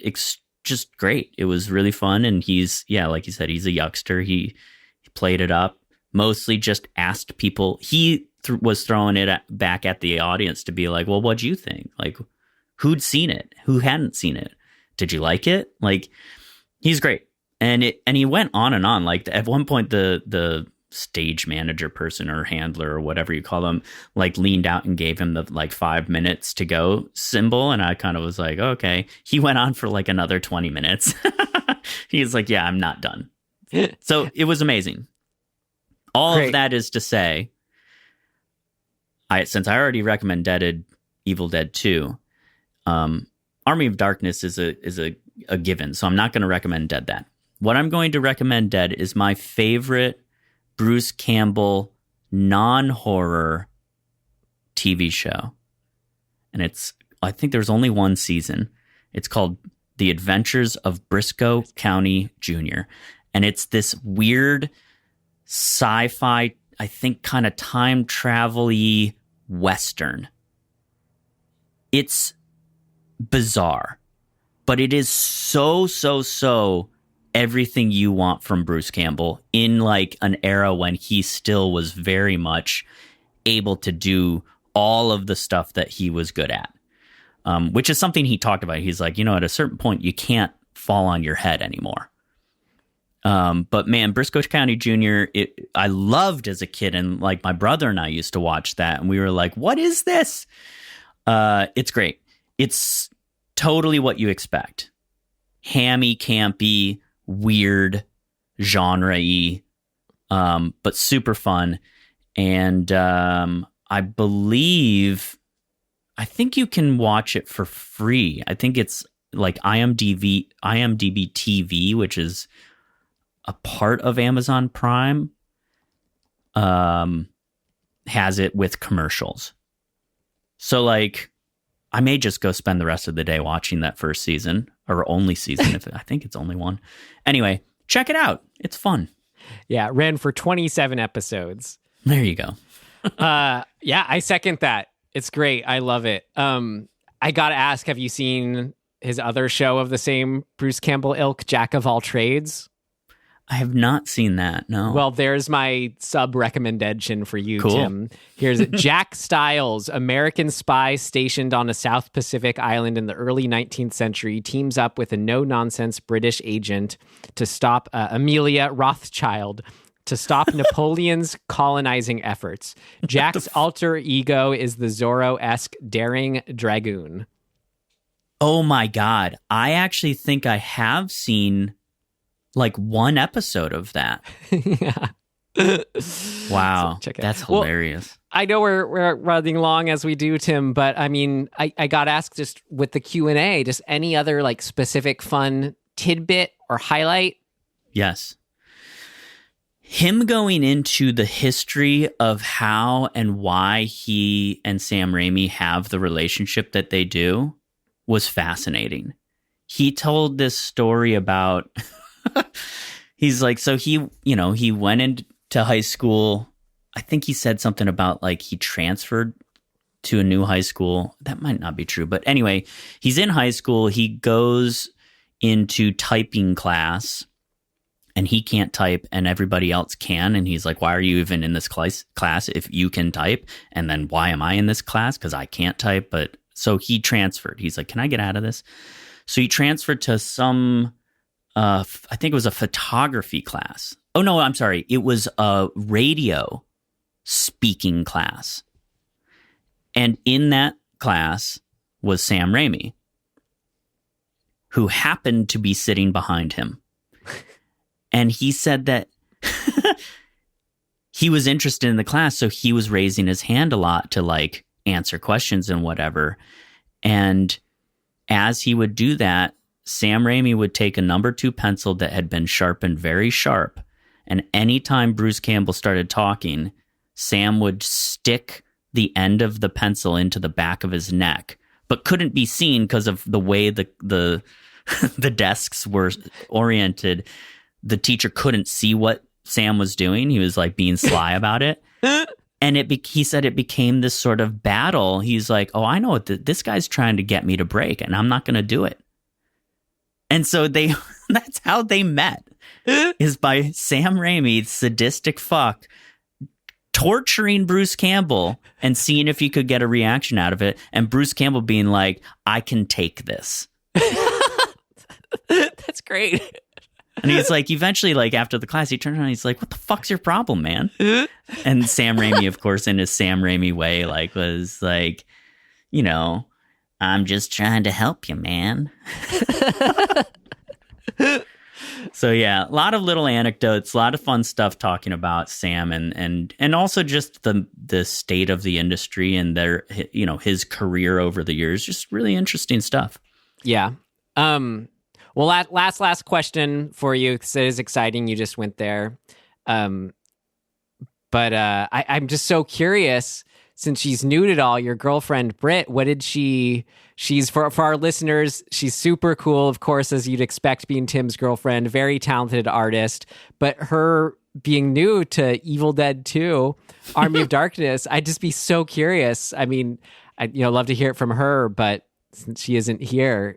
D: just great. It was really fun. And he's, like you said, he's a yuckster. He played it up, mostly just asked people. He was throwing it back at the audience to be like, well, what'd you think? Like, who'd seen it? Who hadn't seen it? Did you like it? Like, he's great. And he went on and on. Like at one point, the stage manager person or handler or whatever you call them, like leaned out and gave him the like 5 minutes to go symbol. And I kind of was like, okay. He went on for like another 20 minutes. He's like, yeah, I'm not done. So it was amazing. All Great. Of that is to say, since I already recommended Evil Dead 2, Army of Darkness is a given. So I'm not going to recommend Dead that. What I'm going to recommend Dead is my favorite Bruce Campbell non-horror TV show. And I think there's only one season. It's called The Adventures of Brisco County Jr. And it's this weird sci-fi, I think, kind of time travel-y Western. It's bizarre, but it is so everything you want from Bruce Campbell in like an era when he still was very much able to do all of the stuff that he was good at, which is something he talked about. He's like, at a certain point, you can't fall on your head anymore. But man, Brisco County Jr., I loved as a kid, and like my brother and I used to watch that, and we were like, what is this? It's great. It's totally what you expect. Hammy, campy, weird, genre-y, but super fun. And I think you can watch it for free. I think it's like IMDb TV, which is a part of Amazon Prime, has it with commercials. So like, I may just go spend the rest of the day watching that first season, or only season. I think it's only one. Anyway, check it out. It's fun.
C: Yeah, it ran for 27 episodes.
D: There you go.
C: Yeah, I second that. It's great. I love it. I gotta ask, have you seen his other show of the same Bruce Campbell ilk, Jack of All Trades?
D: I have not seen that, no.
C: Well, there's my sub-recommendation for you,
D: cool.
C: Tim. Here's it. Jack Stiles, American spy stationed on a South Pacific island in the early 19th century, teams up with a no-nonsense British agent to stop Amelia Rothschild, to stop Napoleon's colonizing efforts. Jack's alter ego is the Zorro-esque daring dragoon.
D: Oh my God. I actually think I have seen like one episode of that.
C: Yeah.
D: Wow.
C: So check it
D: That's
C: out.
D: hilarious.
C: Well, I know we're running long as we do, Tim, but I mean, I got asked just with the Q&A, just any other like specific fun tidbit or highlight?
D: Yes. Him going into the history of how and why he and Sam Raimi have the relationship that they do was fascinating. He told this story about... He's like, so he went into high school. I think he said something about like he transferred to a new high school. That might not be true. But anyway, he's in high school. He goes into typing class and he can't type and everybody else can. And he's like, why are you even in this class if you can type? And then why am I in this class? Because I can't type. But so he transferred. He's like, can I get out of this? So he transferred to some... I think it was a photography class. Oh, no, I'm sorry. It was a radio speaking class. And in that class was Sam Raimi, who happened to be sitting behind him. And he said that he was interested in the class, so he was raising his hand a lot to like answer questions and whatever. And as he would do that, Sam Raimi would take a number 2 pencil that had been sharpened very sharp, and anytime Bruce Campbell started talking, Sam would stick the end of the pencil into the back of his neck, but couldn't be seen because of the way the the desks were oriented. The teacher couldn't see what Sam was doing. He was like being sly about it. And he said it became this sort of battle. He's like, oh, I know what this guy's trying to get me to break, and I'm not going to do it. And so that's how they met, is by Sam Raimi, sadistic fuck, torturing Bruce Campbell and seeing if he could get a reaction out of it. And Bruce Campbell being like, I can take this.
C: That's great.
D: And he's like, eventually, like after the class, he turns around and he's like, what the fuck's your problem, man? And Sam Raimi, of course, in his Sam Raimi way, like was like, I'm just trying to help you, man. So yeah, a lot of little anecdotes, a lot of fun stuff talking about Sam and also just the state of the industry and their his career over the years. Just really interesting stuff.
C: Yeah. Well, last question for you, because it is exciting. You just went there. But I'm just so curious, since she's new to it all, your girlfriend Britt, what did she's for our listeners, she's super cool, of course, as you'd expect, being Tim's girlfriend, very talented artist, but her being new to Evil Dead 2, Army of Darkness, I'd just be so curious. I mean, I'd love to hear it from her, but since she isn't here,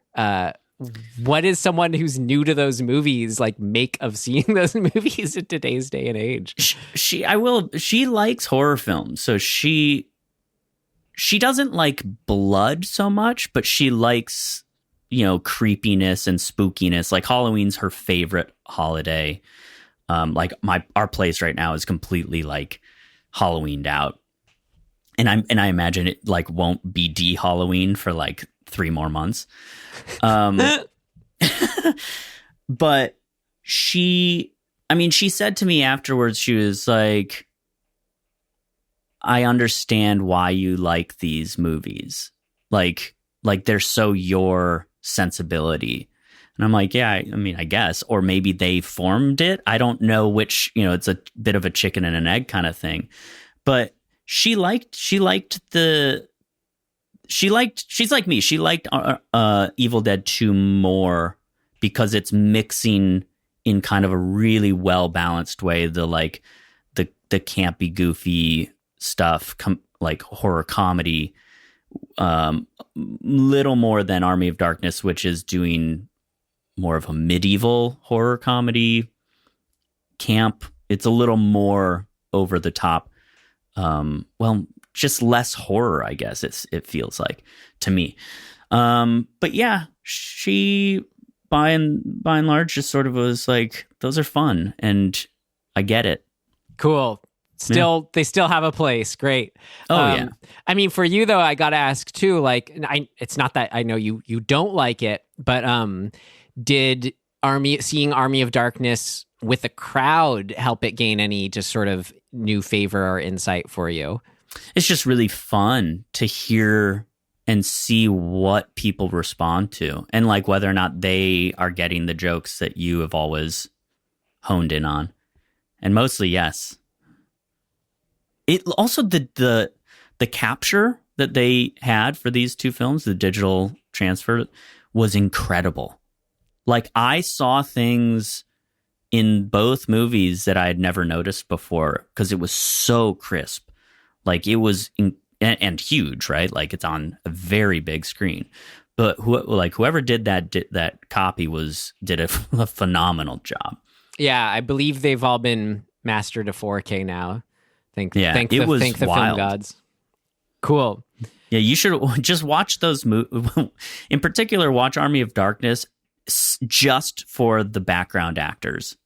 C: what is someone who's new to those movies like make of seeing those movies in today's day and age?
D: She likes horror films, so she doesn't like blood so much, but she likes, creepiness and spookiness. Like Halloween's her favorite holiday. Like our place right now is completely like Halloweened out. And I imagine it like won't be de-Halloween for like 3 more months. But she said to me afterwards, she was like, I understand why you like these movies. Like they're so your sensibility. And I'm like, yeah, I mean, I guess, or maybe they formed it. I don't know which, it's a bit of a chicken and an egg kind of thing, but she's like me. She liked Evil Dead 2 more because it's mixing in kind of a really well-balanced way, the campy, goofy stuff, like horror comedy, little more than Army of Darkness, which is doing more of a medieval horror comedy camp. It's a little more over the top. Just less horror, I guess it feels like to me. But yeah, she by and large just sort of was like, those are fun, and I get it.
C: Cool. They still have a place. Great.
D: Yeah.
C: I mean, for you though, I got to ask too. Like, it's not that I know you don't like it, but did seeing Army of Darkness with a crowd help it gain any just sort of new favor or insight for you?
D: It's just really fun to hear and see what people respond to, and like whether or not they are getting the jokes that you have always honed in on. And mostly, yes. It also the capture that they had for these 2 films, the digital transfer, was incredible. Like, I saw things in both movies that I had never noticed before because it was so crisp. Like, it was and huge, right? Like, it's on a very big screen. But whoever did that copy did a phenomenal job.
C: Yeah, I believe they've all been mastered to 4K now. Thank the
D: wild.
C: film gods. Cool.
D: Yeah, you should just watch those movies. In particular, watch Army of Darkness just for the background actors.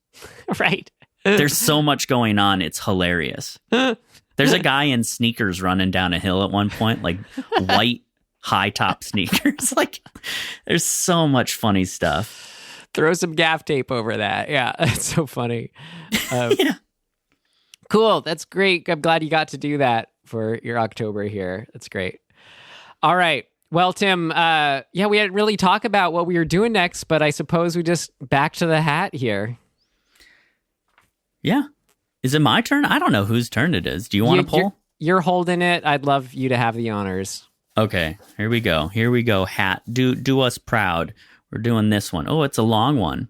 C: Right.
D: There's so much going on. It's hilarious. There's a guy in sneakers running down a hill at one point, like white high top sneakers. Like, there's so much funny stuff.
C: Throw some gaff tape over that. Yeah, it's so funny.
D: Yeah.
C: Cool. That's great. I'm glad you got to do that for your October here. That's great. All right. Well, Tim, we didn't really talk about what we were doing next, but I suppose we just back to the hat here.
D: Yeah. Is it my turn? I don't know whose turn it is. Do you want to pull?
C: You're holding it. I'd love you to have the honors.
D: Okay. Here we go. Hat. Do us proud. We're doing this one. Oh, it's a long one.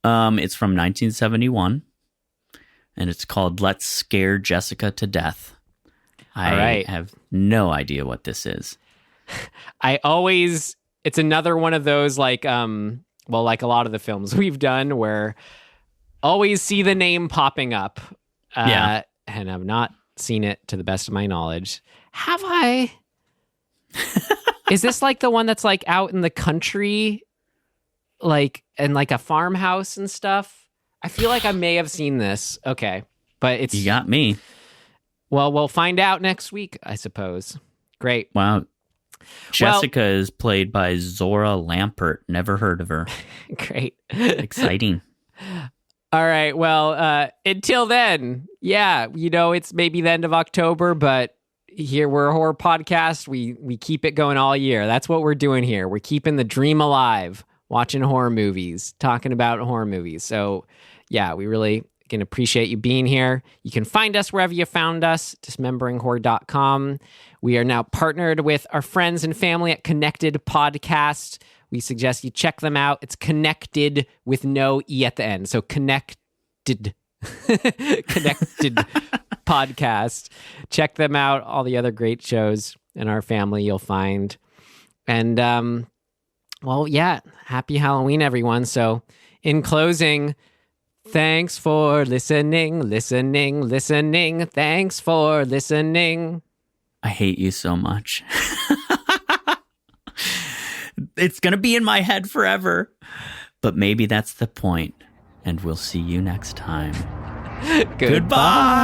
D: It's from 1971. And it's called Let's Scare Jessica to Death. I have no idea what this is.
C: It's another one of those like a lot of the films we've done where always see the name popping up. And I've not seen it to the best of my knowledge. Have I? Is this like the one that's like out in the country, like in like a farmhouse and stuff? I feel like I may have seen this. Okay. But
D: You got me.
C: Well, we'll find out next week, I suppose. Great.
D: Wow. Jessica is played by Zora Lampert. Never heard of her.
C: Great.
D: Exciting.
C: All right. Well, until then, it's maybe the end of October, but here we're a horror podcast. We keep it going all year. That's what we're doing here. We're keeping the dream alive, watching horror movies, talking about horror movies. So, yeah, we really Again, appreciate you being here. You can find us wherever you found us, dismemberinghorror.com. We are now partnered with our friends and family at Connected Podcast. We suggest you check them out. It's connected with no E at the end. So connected Podcast. Check them out. All the other great shows in our family you'll find. And, happy Halloween, everyone. So in closing, thanks for listening. Thanks for listening.
D: I hate you so much. It's going to be in my head forever. But maybe that's the point. And we'll see you next time.
C: Goodbye.